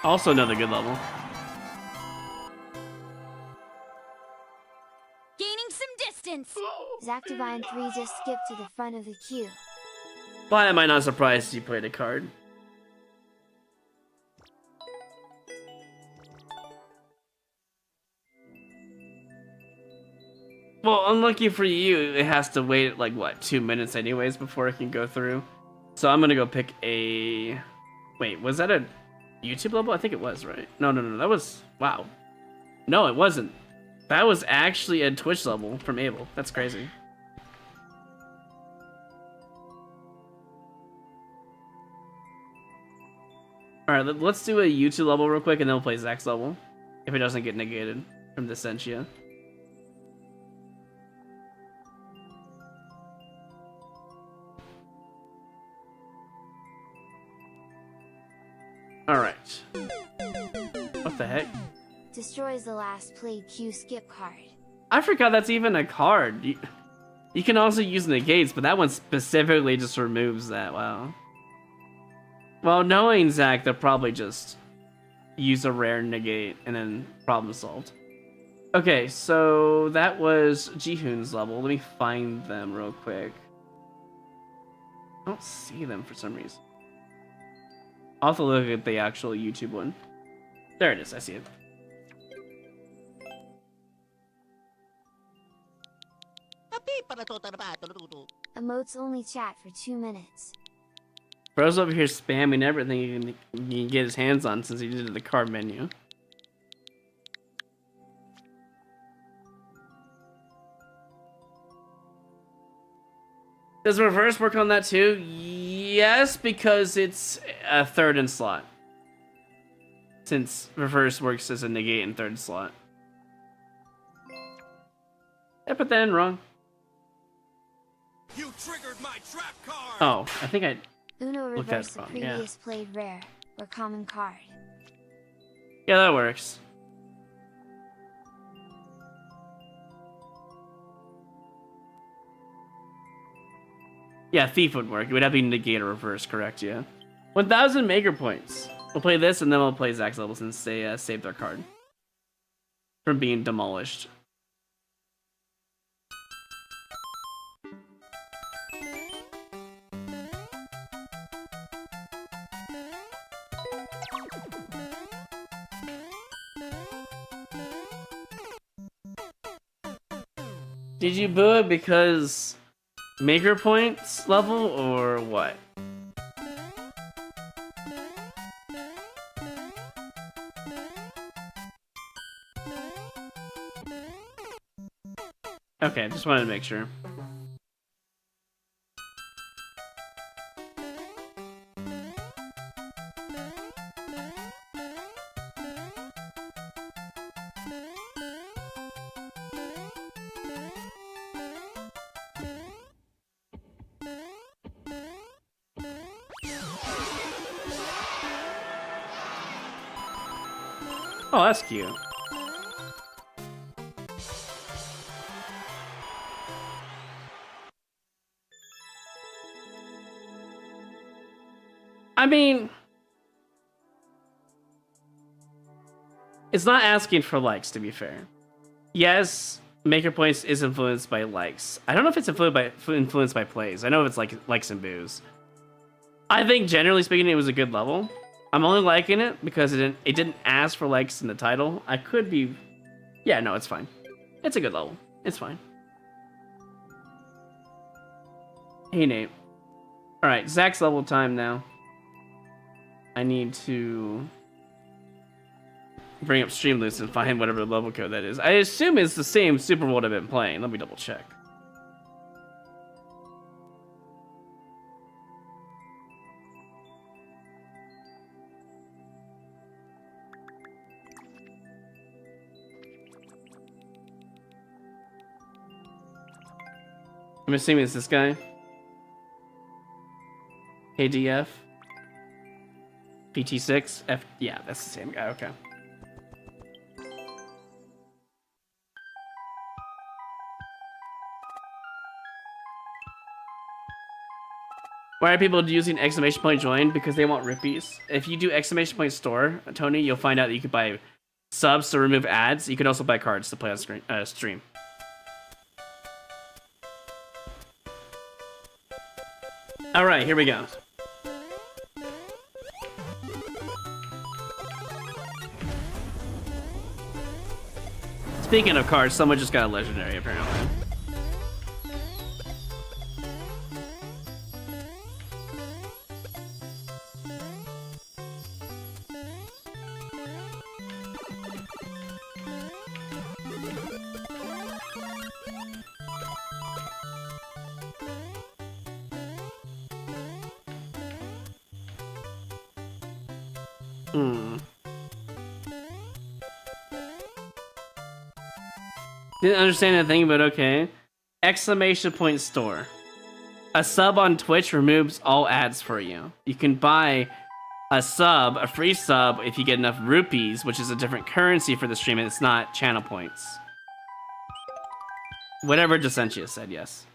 Also another good level. Gaining some distance. Zactavine 3 just skipped to the front of the queue. Why am I not surprised you played a card? Well, unlucky for you, it has to wait like what, 2 minutes anyways before it can go through. So I'm gonna go pick a. Wait, was that a YouTube level? I think it was, right? No, that was wow. No, it wasn't. That was actually a Twitch level from Abel. That's crazy. Alright, let's do a YouTube level real quick and then we'll play Zach's level. If it doesn't get negated from the Sentia. Alright. What the heck? Destroys the last played Q skip card. I forgot that's even a card. You can also use negates, but that one specifically just removes that. Wow. Well, knowing Zach, they'll probably just use a rare negate and then problem solved. Okay, so that was Jihoon's level. Let me find them real quick. I don't see them for some reason. I'll have to look at the actual YouTube one. There it is, I see it. Emotes only chat for 2 minutes. Bro's over here spamming everything he can get his hands on since he did the card menu. Does reverse work on that too? Yes, because it's a third in slot. Since reverse works as a negate in third slot. I put that in wrong. You triggered my trap card. Oh, I think I Uno looked at reverse it the wrong. Yeah. previous played rare or common card. Yeah, that works. Yeah, Thief would work. It would have to be negate or reverse, correct? Yeah. 1,000 maker points. We'll play this and then we'll play Zach's level since they saved their card from being demolished. Did you boo it because maker points level or what? Okay, just wanted to make sure. Oh, that's cute. I mean, it's not asking for likes, to be fair. Yes, Maker Points is influenced by likes. I don't know if it's influenced by plays. I know it's like likes and boos. I think generally speaking, it was a good level. I'm only liking it because it didn't ask for likes in the title. I could be... Yeah, no, it's fine. It's a good level. It's fine. Hey, Nate. Alright, Zach's level time now. I need to bring up Streamloots and find whatever level code that is. I assume it's the same Super World I've been playing. Let me double check. I'm assuming it's this guy. KDF. PT6. F. Yeah, that's the same guy. Okay. Why are people using exclamation point join? Because they want rupees. If you do exclamation point store, Tony, you'll find out that you could buy subs to remove ads. You can also buy cards to play on stream. All right, here we go. Speaking of cards, someone just got a legendary apparently. Hmm. Didn't understand a thing, but okay. Exclamation point store. A sub on Twitch removes all ads for you. You can buy a free sub, if you get enough rupees, which is a different currency for the stream, and it's not channel points. Whatever Decentia said, yes.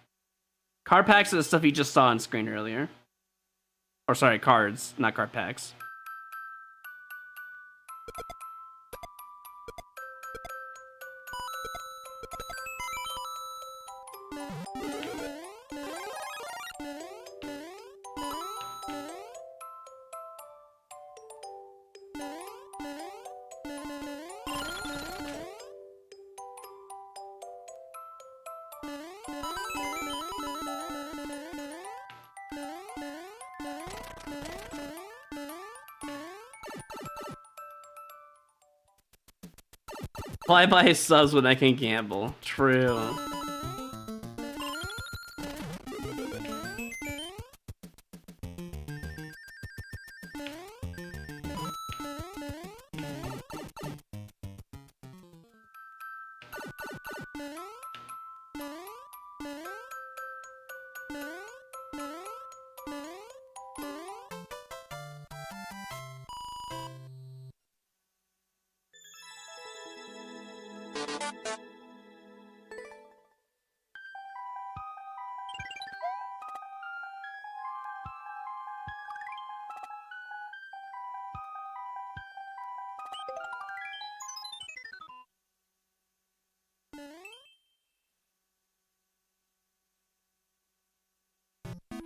Card packs are the stuff you just saw on screen earlier. Or sorry, cards, not card packs. Why buy subs when I can gamble? True.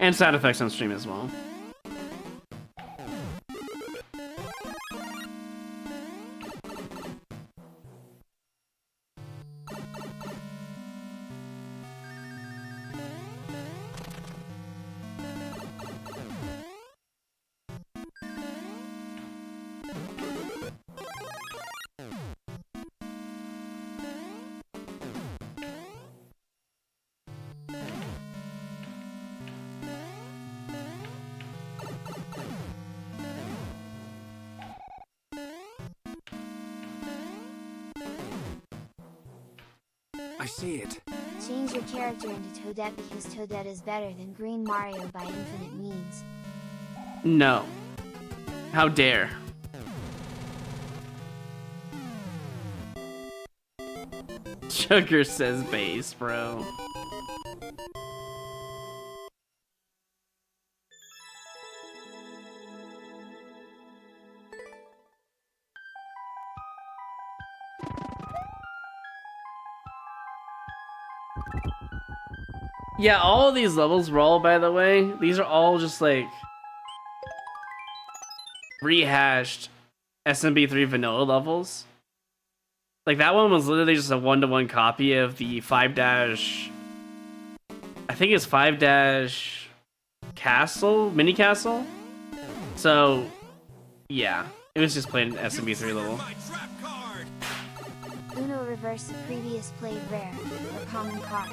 And sound effects on stream as well. I see it. Change your character into Toadette because Toadette is better than Green Mario by infinite means. No. How dare. Sugar says base, bro. Yeah, all of these levels were all, by the way, these are all just like rehashed SMB3 vanilla levels. Like that one was literally just a 1-to-1 copy of the 5 dash, I think it's 5 dash castle, mini castle. So yeah, it was just played an SMB3 level. Uno reverse the previous played rare or common card.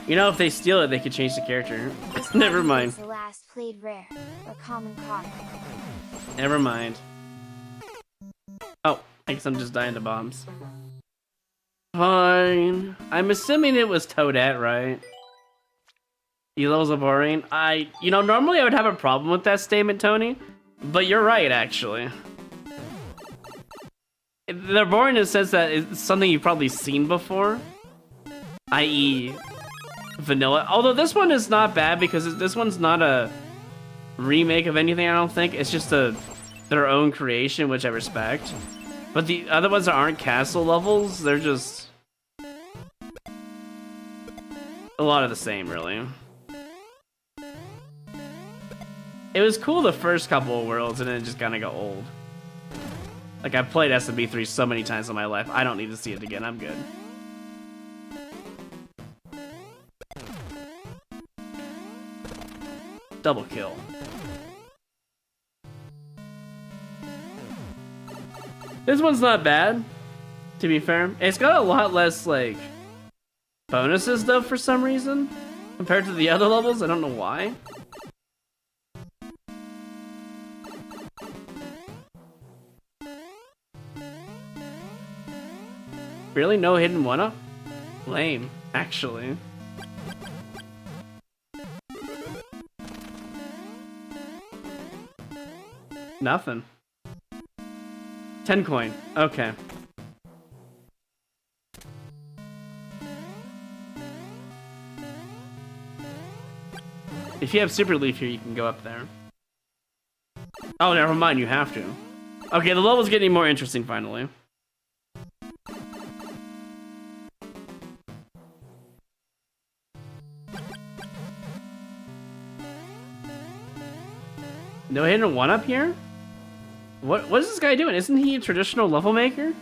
You know, if they steal it, they could change the character. This Never card mind. is the last played rare or common card. Never mind. Oh, I guess I'm just dying to bombs. Fine. I'm assuming it was Toadette, right? These levels are boring. You know, normally I would have a problem with that statement, Tony, but you're right, actually. They're boring in the sense that it's something you've probably seen before, i.e. vanilla. Although this one is not bad because this one's not a remake of anything, I don't think. It's just their own creation, which I respect. But the other ones that aren't castle levels, they're just a lot of the same, really. It was cool the first couple of worlds, and then it just kind of got old. Like, I've played SMB3 so many times in my life, I don't need to see it again, I'm good. Double kill. This one's not bad, to be fair. It's got a lot less, like, bonuses, though, for some reason. compared to the other levels. I don't know why. Really? No hidden one-up? Lame, actually. Nothing. 10 coin. Okay. If you have Super Leaf here, you can go up there. Oh, never mind, you have to. Okay, the level's getting more interesting finally. No hidden one up here? What is this guy doing? Isn't he a traditional level maker?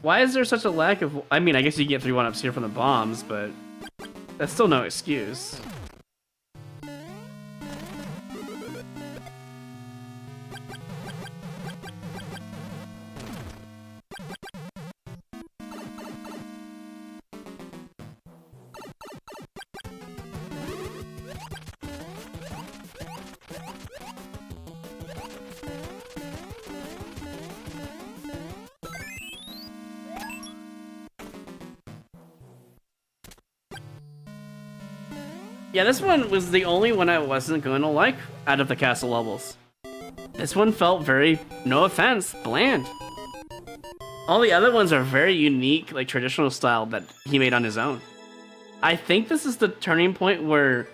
Why is there such a lack of... I mean, I guess you get 3 1-ups here from the bombs, but that's still no excuse. Yeah, this one was the only one I wasn't going to like out of the castle levels. This one felt very, no offense, bland. All the other ones are very unique, like traditional style that he made on his own. I think this is the turning point where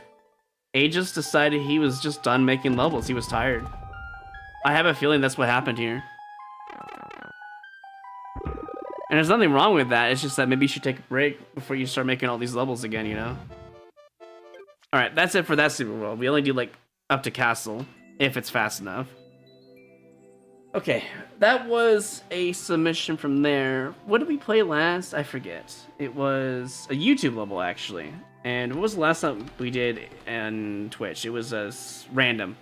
Aegis decided he was just done making levels. He was tired. I have a feeling that's what happened here. And there's nothing wrong with that. It's just that maybe you should take a break before you start making all these levels again, you know? Alright, that's it for that Super World. We only do, like, up to Castle, if it's fast enough. Okay, that was a submission from there. What did we play last? I forget. It was a YouTube level, actually. And what was the last time we did on Twitch? It was a random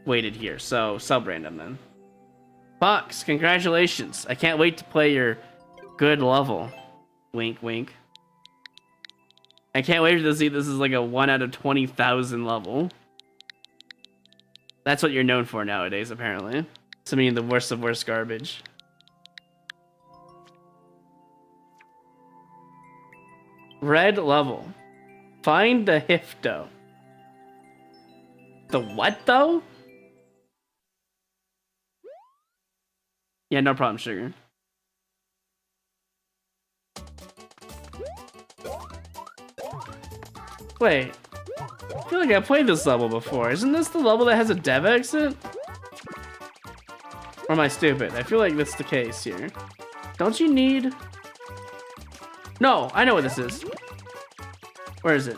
weighted here, so sub-random then. Fox, congratulations. I can't wait to play your good level. Wink, wink. I can't wait to see this is like a 1 out of 20,000 level. That's what you're known for nowadays, apparently. Submitting the worst of worst garbage. Red level. Find the Hifto. The what, though? Yeah, no problem, sugar. Wait, I feel like I played this level before. Isn't this the level that has a dev exit? Or am I stupid? I feel like that's the case here. Don't you need... No, I know what this is. Where is it?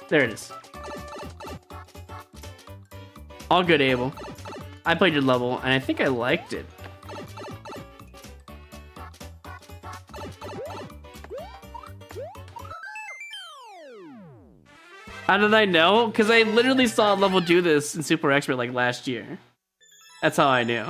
There it is. All good, Abel. I played your level, and I think I liked it. How did I know? Because I literally saw a level do this in Super Expert like last year. That's how I knew.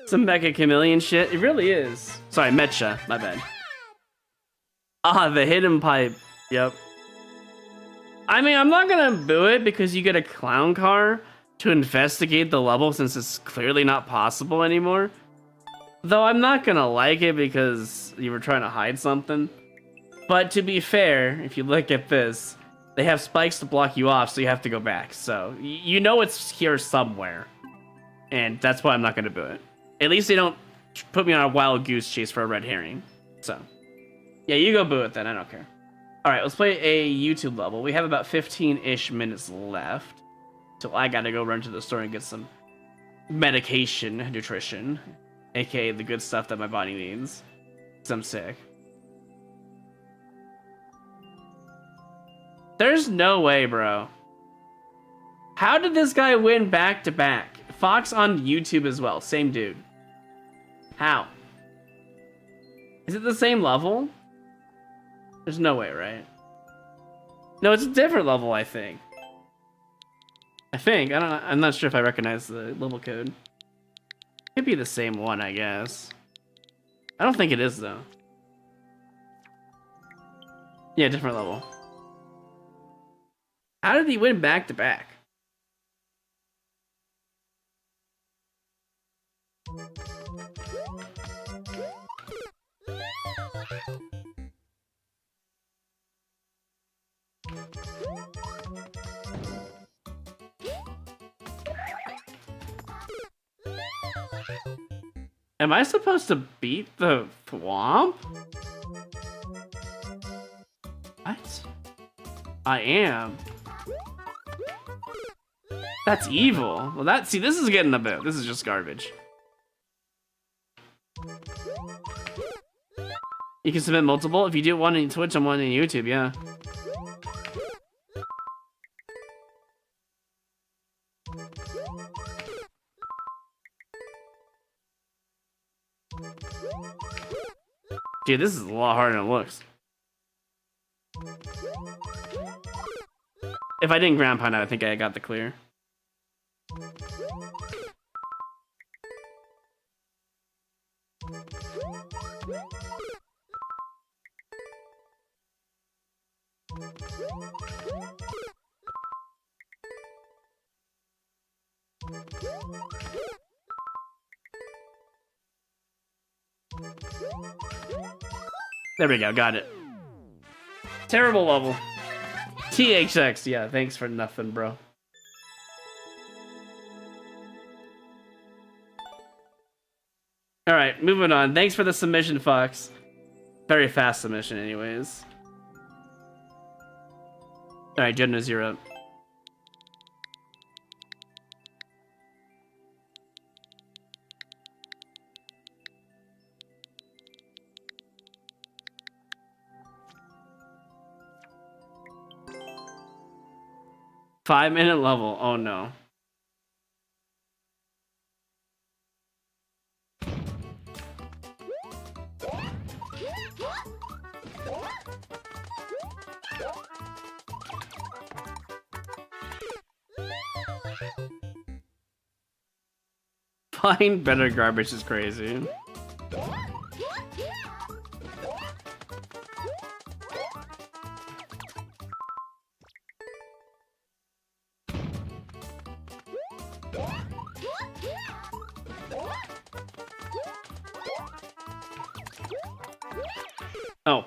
Some Mecha Chameleon shit. It really is. Sorry, Mecha. My bad. Ah, the hidden pipe. Yep. I mean, I'm not gonna boo it because you get a clown car to investigate the level since it's clearly not possible anymore. Though I'm not gonna like it because you were trying to hide something. But to be fair, if you look at this, they have spikes to block you off, so you have to go back. So you know it's here somewhere. And that's why I'm not gonna boo it. At least they don't put me on a wild goose chase for a red herring. So, yeah, you go boo it then. I don't care. All right, let's play a YouTube level. We have about 15-ish minutes left. So I gotta go run to the store and get some medication, nutrition, aka the good stuff that my body needs. Because I'm sick. There's no way, bro. How did this guy win back to back? Fox on YouTube as well. Same dude. How? Is it the same level? There's no way, right? No, it's a different level, I think. I'm not sure if I recognize the level code. Could be the same one, I guess. I don't think it is, though. Yeah, different level. How did he win back to back? Am I supposed to beat the Thwomp? What? I am. That's evil. Well, see, this is getting a bit. This is just garbage. You can submit multiple. If you do one on Twitch and one on YouTube, yeah. Dude, this is a lot harder than it looks. If I didn't ground pound out, I think I got the clear. There we go, got it. Terrible level. THX, yeah, thanks for nothing, bro. Alright, moving on. Thanks for the submission, Fox. Very fast submission, anyways. Alright, Jenna's, you're up. Five-minute level. Oh no. Find better garbage is crazy. Oh.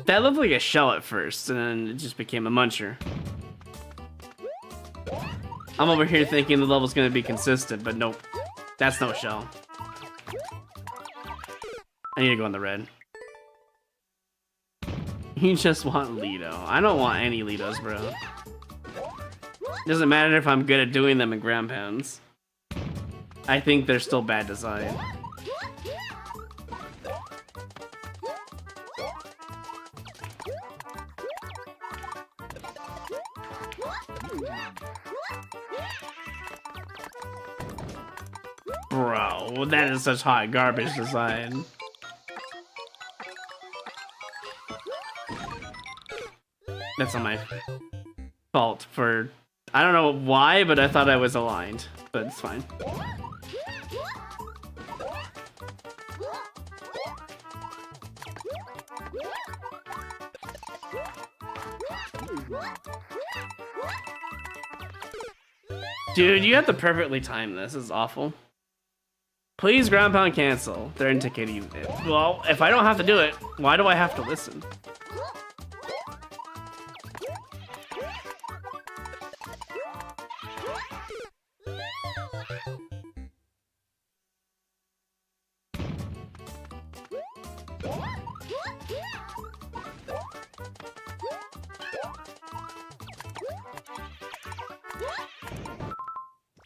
That looked like a shell at first, and then it just became a muncher. I'm over here thinking the level's gonna be consistent, but nope. That's no shell. I need to go on the red. You just want Lido. I don't want any Lidos, bro. Doesn't matter if I'm good at doing them in ground pounds. I think they're still bad design. Bro, that is such hot garbage design. That's not my fault for... I don't know why, but I thought I was aligned. But it's fine. Dude, you have to perfectly time this. This is awful. Please ground pound cancel. They're indicating it. Well, if I don't have to do it, why do I have to listen?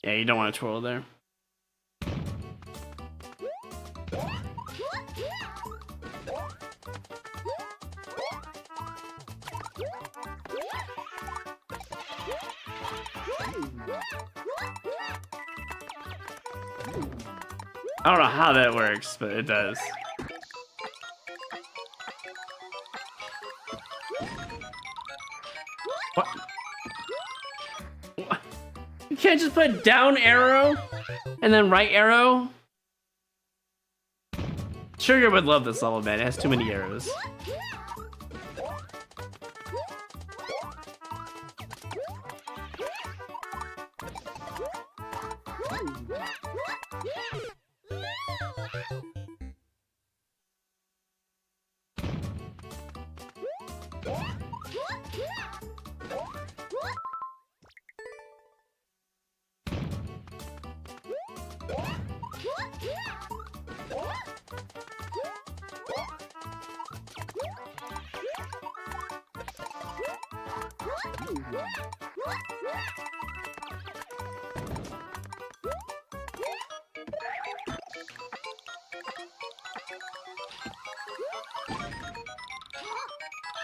Yeah, you don't want to twirl there. I don't know how that works, but it does. What? What? You can't just put down arrow and then right arrow? Sugar would love this level, man. It has too many arrows.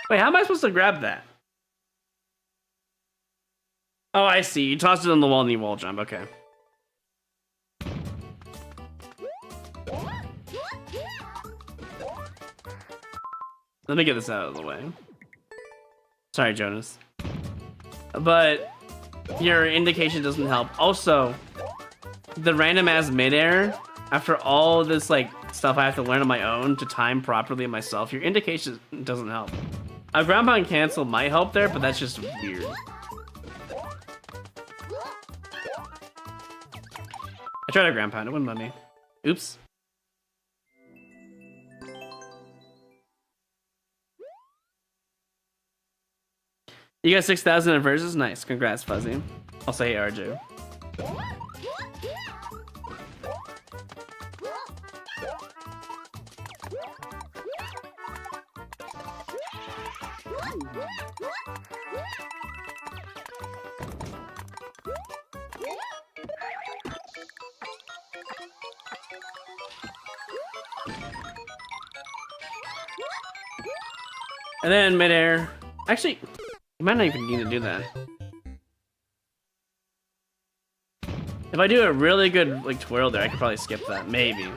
Wait, how am I supposed to grab that? Oh, I see. You tossed it on the wall and you wall jump. Okay. Let me get this out of the way. Sorry, Jonas. But your indication doesn't help. Also, the random ass midair, after all this like stuff I have to learn on my own to time properly myself, your indication doesn't help. A ground pound cancel might help there, but that's just weird. I tried a ground pound, it wouldn't let me. Oops. You got 6,000 in verses? Nice, congrats, Fuzzy. I'll say hey, RJ. And then midair. Actually, you might not even need to do that. If I do a really good like twirl there, I could probably skip that. Maybe.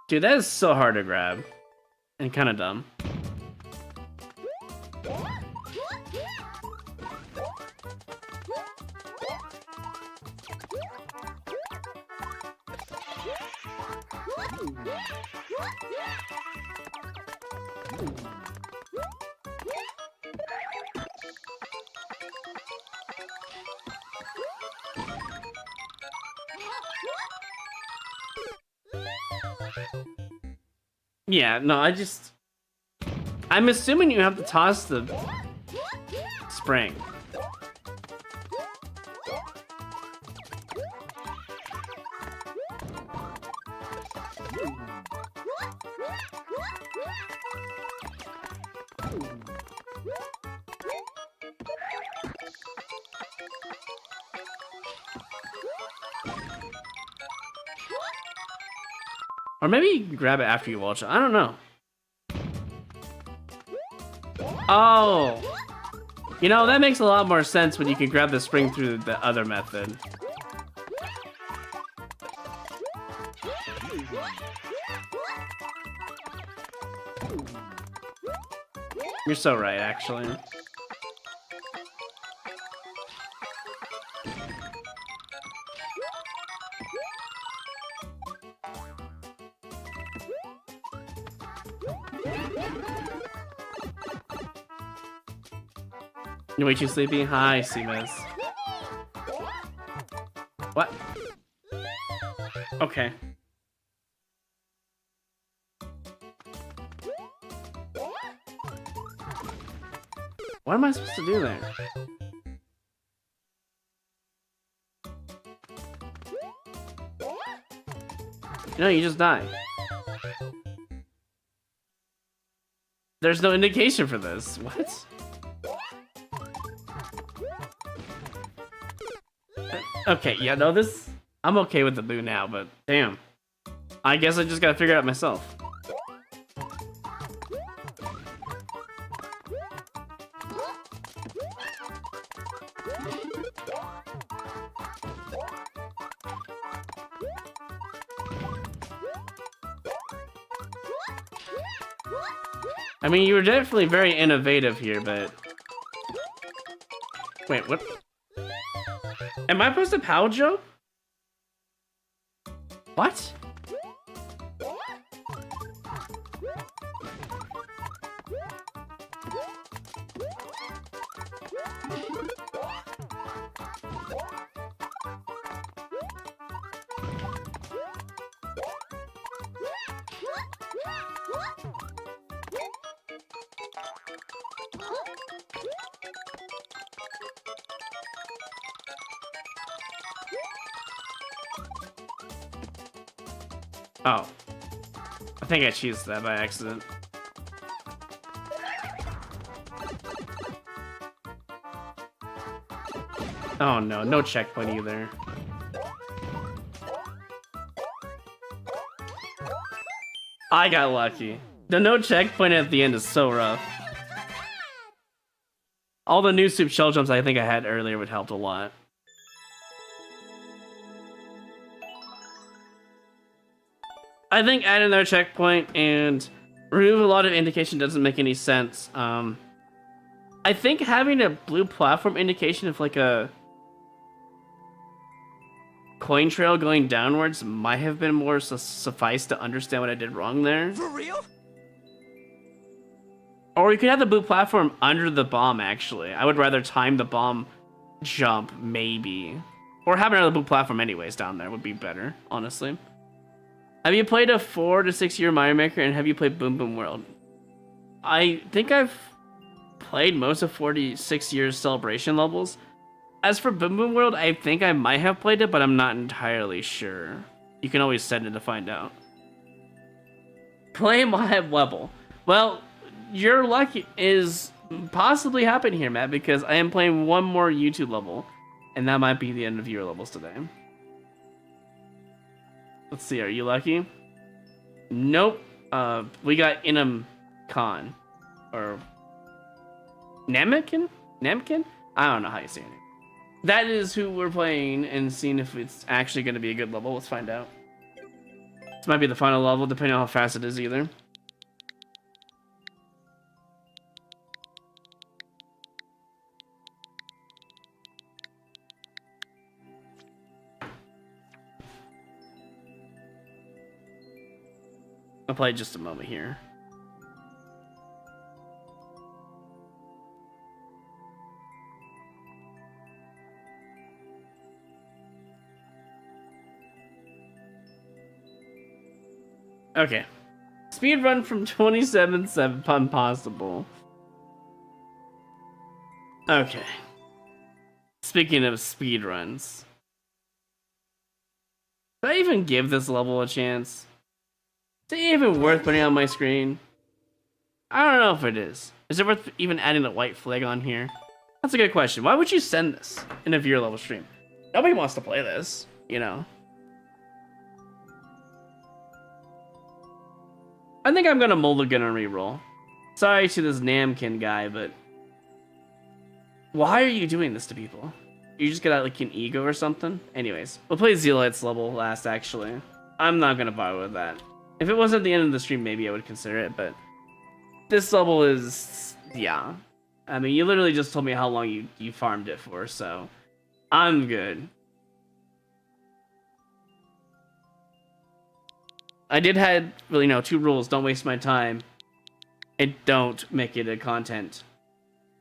Dude, that is so hard to grab. And kind of dumb. Yeah, no, I'm assuming you have to toss the spring. Or maybe you can grab it after you wall jump. I don't know. Oh! You know, that makes a lot more sense when you can grab the spring through the other method. You're so right, actually. You're way too sleepy? Hi, Seamus. What? Okay. What am I supposed to do there? No, you just die. There's no indication for this. What? Okay, yeah, no, this... I'm okay with the blue now, but damn. I guess I just gotta figure it out myself. I mean, you were definitely very innovative here, but... Wait, what? Am I supposed to Paljo? What? Oh. I think I cheesed that by accident. Oh no, no checkpoint either. I got lucky. The no checkpoint at the end is so rough. All the new soup shell jumps I think I had earlier would help a lot. I think adding another checkpoint and remove a lot of indication doesn't make any sense. I think having a blue platform indication of like a coin trail going downwards might have been more suffice to understand what I did wrong there. For real? Or you could have the blue platform under the bomb, actually. I would rather time the bomb jump, maybe. Or have another blue platform anyways down there would be better, honestly. Have you played a 4 to 6 year Mario Maker, and have you played Boom Boom World? I think I've played most of 46 years celebration levels. As for Boom Boom World, I think I might have played it, but I'm not entirely sure. You can always send it to find out. Play my level. Well, your luck is possibly happening here, Matt, because I am playing one more YouTube level, and that might be the end of your levels today. Let's see, are you lucky? Nope. We got Inam Khan. Or... Namkin? Namkin? I don't know how you say it. That is who we're playing and seeing if it's actually going to be a good level. Let's find out. This might be the final level, depending on how fast it is either. I'll play just a moment here. Okay. Speed run from 27-7 impossible. Okay. Speaking of speed runs. Did I even give this level a chance? Is it even worth putting on my screen? I don't know if it is. Is it worth even adding a white flag on here? That's a good question. Why would you send this in a viewer level stream? Nobody wants to play this, you know. I think I'm gonna mulligan and reroll. Sorry to this Namkin guy, but why are you doing this to people? You just got like an ego or something? Anyways, we'll play Zeolite's level last, actually. I'm not gonna bother with that. If it wasn't the end of the stream, maybe I would consider it, but this level is, yeah. I mean, you literally just told me how long you farmed it for, so I'm good. I did have, well, you know, 2 rules. Don't waste my time, and don't make it a content,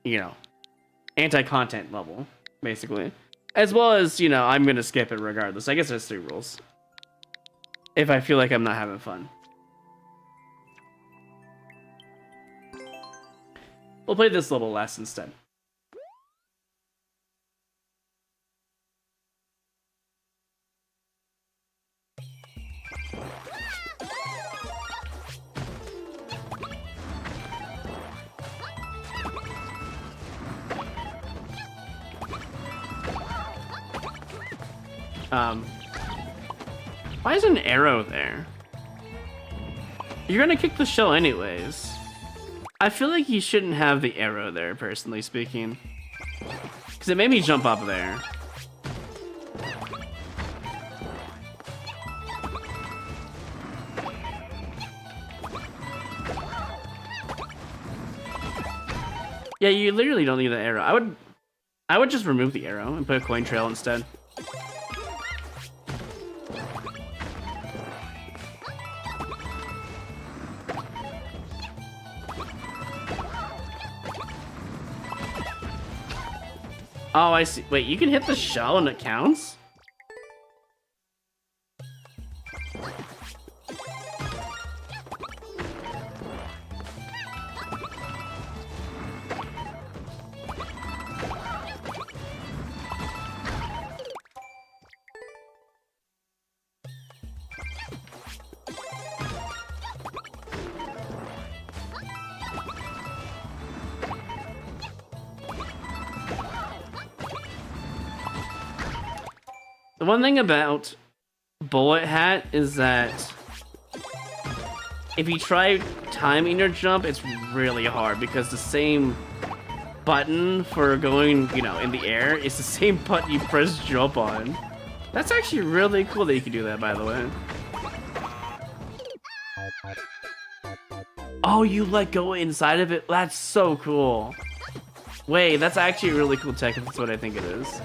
you know, anti-content level, basically. As well as, you know, I'm going to skip it regardless. I guess there's 3 rules. If I feel like I'm not having fun. We'll play this level last instead. Why is an arrow there? You're gonna kick the shell anyways. I feel like you shouldn't have the arrow there, personally speaking. Because it made me jump up there. Yeah, you literally don't need the arrow. I would just remove the arrow and put a coin trail instead. Oh, I see. Wait, you can hit the shell and it counts? The one thing about Bullet Hat is that if you try timing your jump, it's really hard because the same button for going, you know, in the air is the same button you press jump on. That's actually really cool that you can do that, by the way. Oh, you let go inside of it? That's so cool. Wait, that's actually a really cool tech if that's what I think it is.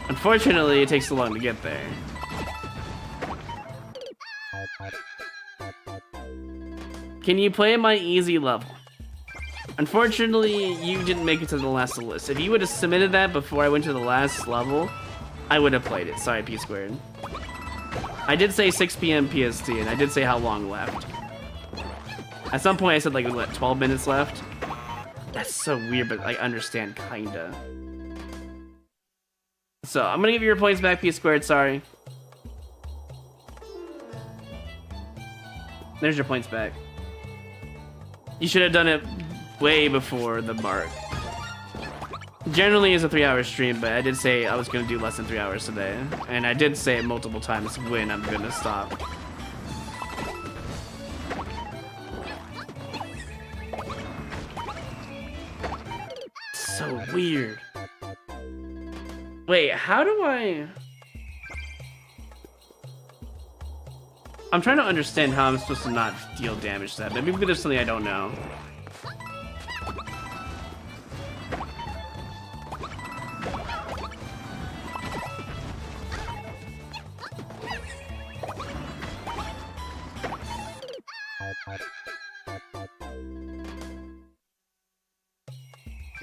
Unfortunately, it takes so long to get there. Can you play my easy level? Unfortunately, you didn't make it to the last of the list. If you would have submitted that before I went to the last level, I would have played it. Sorry, P squared. I did say 6 p.m. PST, and I did say how long left. At some point, I said like, what, 12 minutes left? That's so weird, but I understand, kinda. So, I'm gonna give you your points back, P squared, sorry. There's your points back. You should have done it way before the mark. Generally, it's a 3-hour stream, but I did say I was gonna do less than 3 hours today. And I did say it multiple times when I'm gonna stop. So weird. Wait, how do I... I'm trying to understand how I'm supposed to not deal damage to that. Maybe there's something I don't know.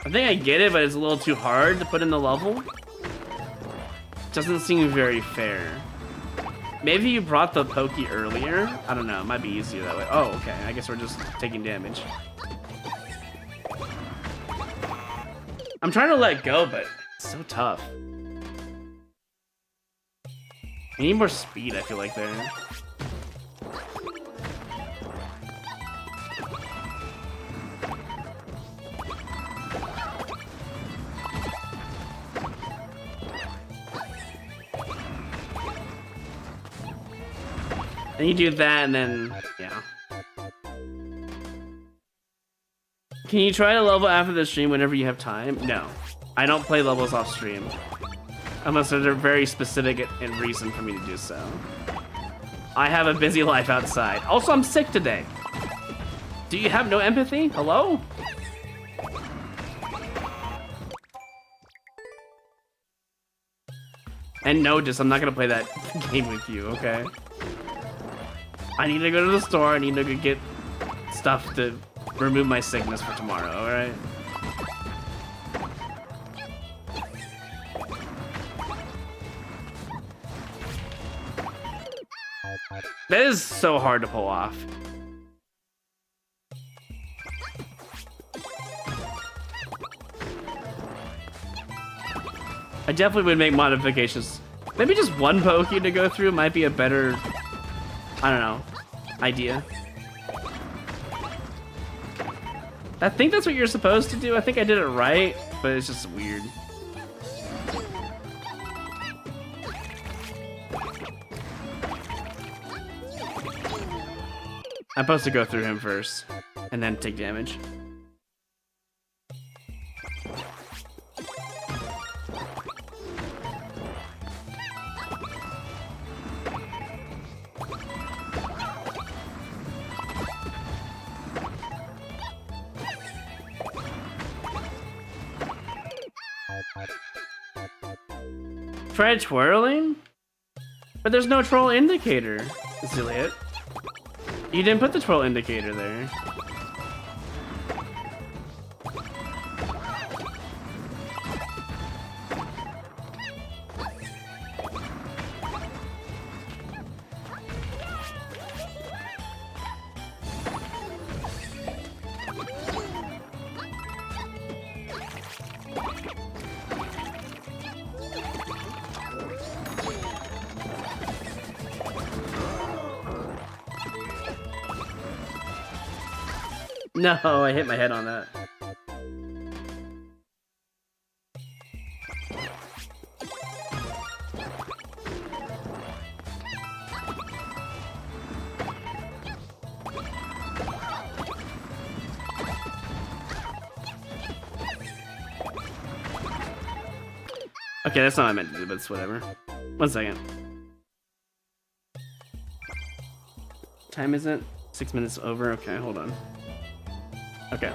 I think I get it, but it's a little too hard to put in the level. Doesn't seem very fair. Maybe you brought the Pokey earlier? I don't know, it might be easier that way. Oh, okay, I guess we're just taking damage. I'm trying to let go, but it's so tough. I need more speed, I feel like, there. And you do that, and then, yeah. Can you try to level after the stream whenever you have time? No. I don't play levels off stream. Unless there's a very specific and reason for me to do so. I have a busy life outside. Also, I'm sick today. Do you have no empathy? Hello? And notice, I'm not gonna play that game with you, okay? I need to go to the store, I need to go get stuff to remove my sickness for tomorrow, alright? That is so hard to pull off. I definitely would make modifications. Maybe just one Pokey to go through might be a better, I don't know, idea. I think that's what you're supposed to do. I think I did it right, but it's just weird. I'm supposed to go through him first, and then take damage. Try twirling? But there's no troll indicator, Zilliot. You didn't put the troll indicator there. No, I hit my head on that. Okay, that's not what I meant to do, but it's whatever. 1 second. Time isn't 6 minutes over. Okay, hold on. Okay.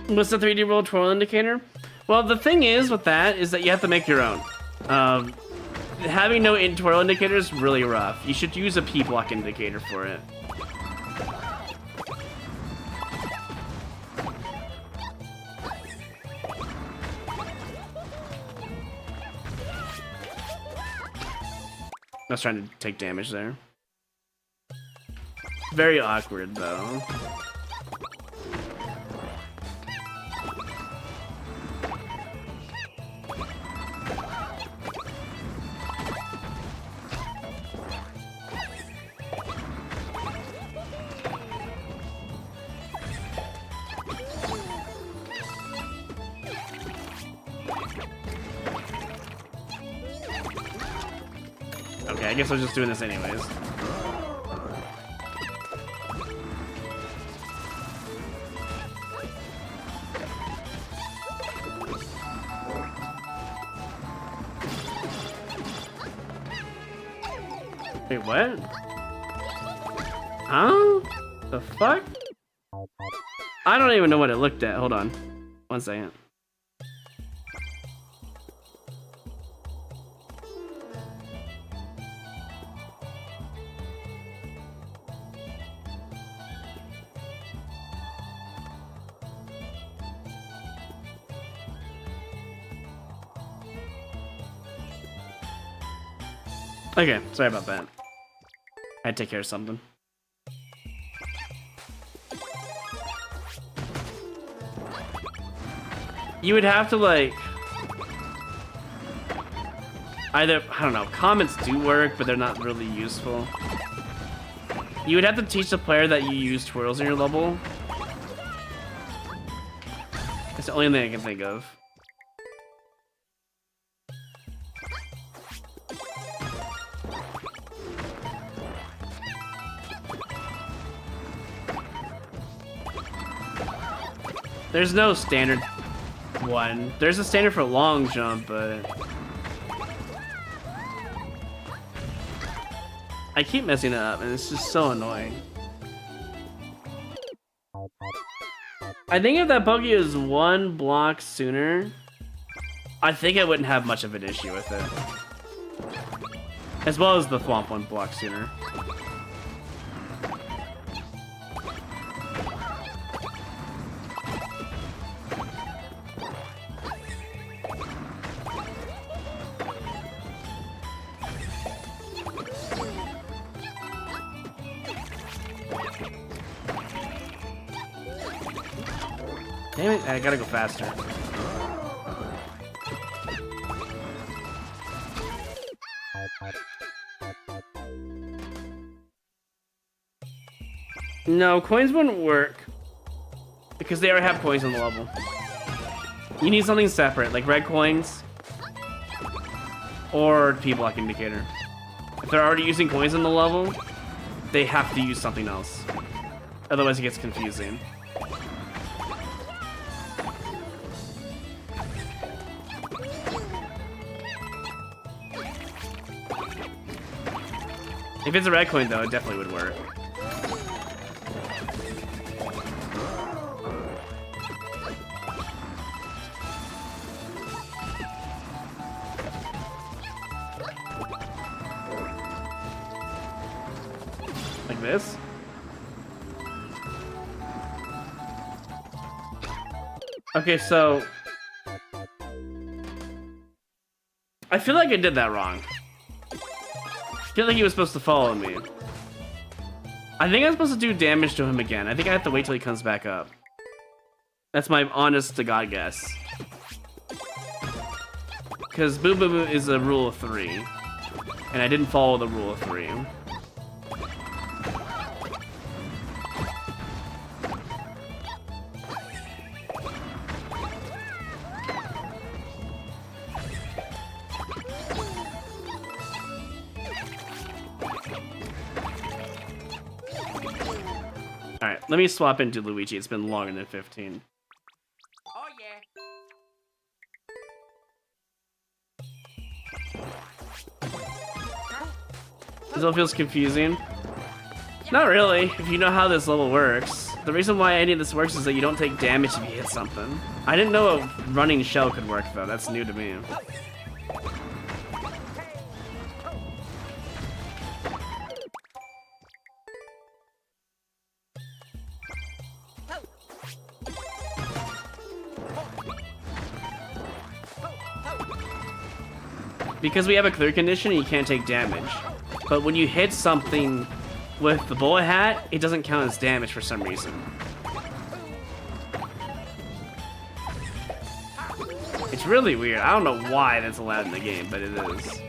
What's the 3D roll twirl indicator? Well, the thing is with that is that you have to make your own. Having no twirl indicator is really rough. You should use a P-block indicator for it. I was trying to take damage there. Very awkward though. Okay, I guess I was just doing this anyways. Wait, what? Huh? The fuck? I don't even know what it looked at. Hold on. 1 second. Okay, sorry about that. I had to take care of something. You would have to like either, I don't know, comments do work, but they're not really useful. You would have to teach the player that you use twirls in your level. That's the only thing I can think of. There's no standard one. There's a standard for long jump, but I keep messing it up and it's just so annoying. I think if that Pokey is 1 block sooner, I think I wouldn't have much of an issue with it. As well as the Thwomp 1 block sooner. Damn it, I gotta go faster. No, coins wouldn't work. Because they already have coins on the level. You need something separate, like red coins. Or P-block indicator. If they're already using coins on the level, they have to use something else. Otherwise it gets confusing. If it's a red coin though, it definitely would work. Like this? Okay, so I feel like I did that wrong. I feel like he was supposed to follow me. I think I'm supposed to do damage to him again. I think I have to wait till he comes back up. That's my honest to God guess. Because Boo Boo Boo is a rule of 3. And I didn't follow the rule of 3. Alright, let me swap into Luigi. It's been longer than 15. Oh yeah. This all feels confusing. Not really, if you know how this level works. The reason why any of this works is that you don't take damage if you hit something. I didn't know a running shell could work though, that's new to me. Because we have a clear condition, you can't take damage. But when you hit something with the bullet hat, it doesn't count as damage for some reason. It's really weird. I don't know why that's allowed in the game, but it is.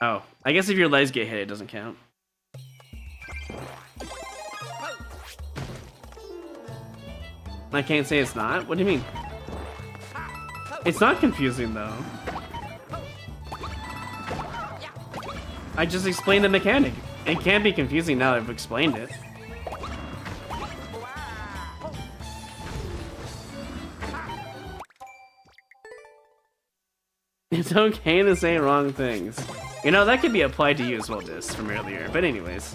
Oh, I guess if your legs get hit, it doesn't count. I can't say it's not? What do you mean? It's not confusing though. I just explained the mechanic. It can't be confusing now that I've explained it. It's okay to say wrong things. You know, that could be applied to you as well, Dis, from earlier. But anyways.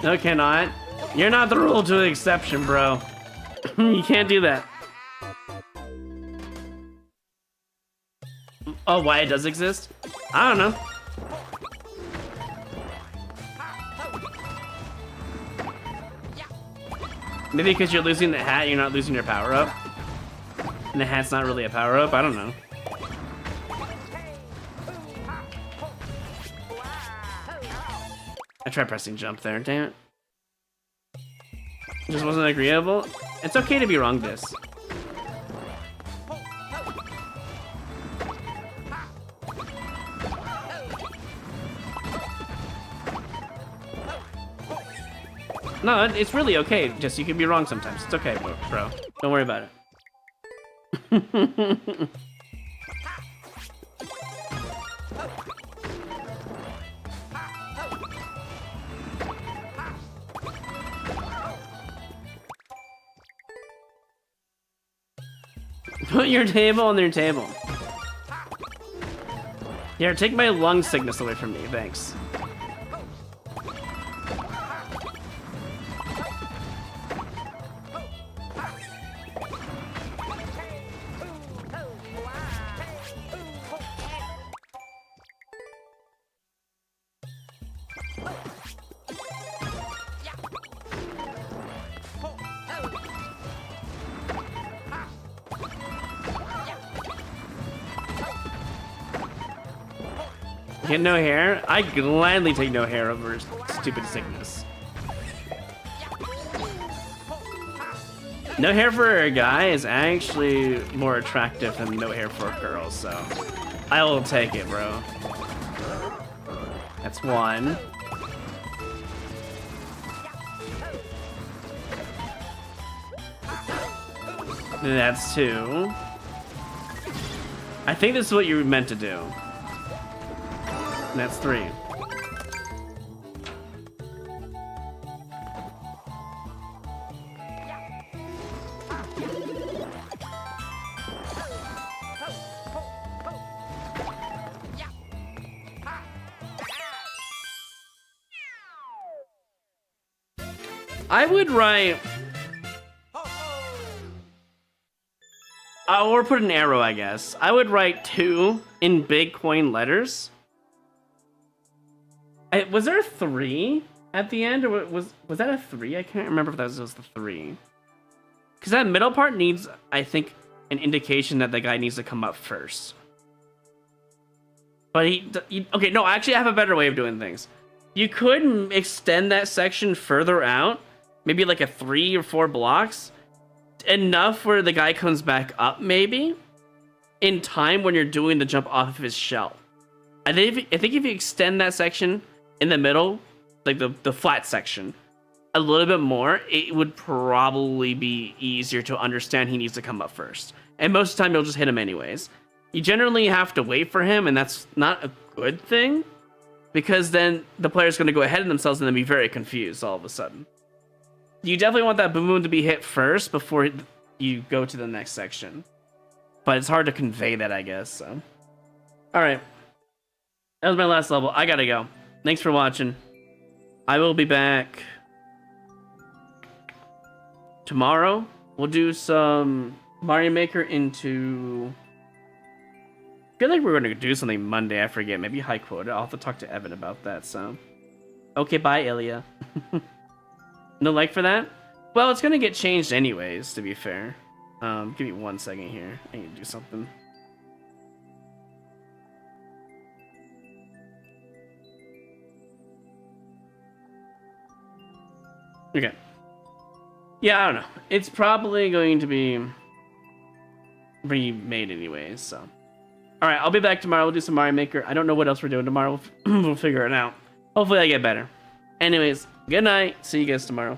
No, cannot. You're not the rule to the exception, bro. You can't do that. Oh, why it does exist? I don't know. Maybe because you're losing the hat, you're not losing your power-up. And the hat's not really a power-up, I don't know. I tried pressing jump there, damn it. Just wasn't agreeable. It's okay to be wrong, Dis. No, it's really okay. Just you can be wrong sometimes. It's okay, bro. Don't worry about it. Put your table on their table. Here, take my lung sickness away from me, thanks. Get no hair? I gladly take no hair over stupid sickness. No hair for a guy is actually more attractive than no hair for a girl, so I will take it, bro. That's one. And that's two. I think this is what you were meant to do. And that's three. I would write... or put an arrow, I guess. I would write 2 in big coin letters. Was there a 3 at the end, or was that a 3? I can't remember if that was the 3. Because that middle part needs, I think, an indication that the guy needs to come up first. But okay, no, actually I have a better way of doing things. You could extend that section further out, maybe like a 3 or 4 blocks, enough where the guy comes back up, maybe, in time when you're doing the jump off of his shell. I think if you extend that section in the middle, like the flat section, a little bit more, it would probably be easier to understand he needs to come up first. And most of the time, you'll just hit him anyways. You generally have to wait for him, and that's not a good thing, because then the player's going to go ahead of themselves and then be very confused all of a sudden. You definitely want that boom boom to be hit first before you go to the next section. But it's hard to convey that, I guess, so. Alright. That was my last level. I gotta go. Thanks for watching. I will be back tomorrow. We'll do some Mario Maker into... I feel like we're going to do something Monday. I forget. Maybe high quota. I'll have to talk to Evan about that, so. Okay, bye, Ilya. No like for that? Well, it's gonna get changed anyways, to be fair. Give me 1 second here. I need to do something. Okay. Yeah, I don't know. It's probably going to be remade anyways, so. Alright, I'll be back tomorrow. We'll do some Mario Maker. I don't know what else we're doing tomorrow. We'll figure it out. Hopefully I get better. Anyways, good night. See you guys tomorrow.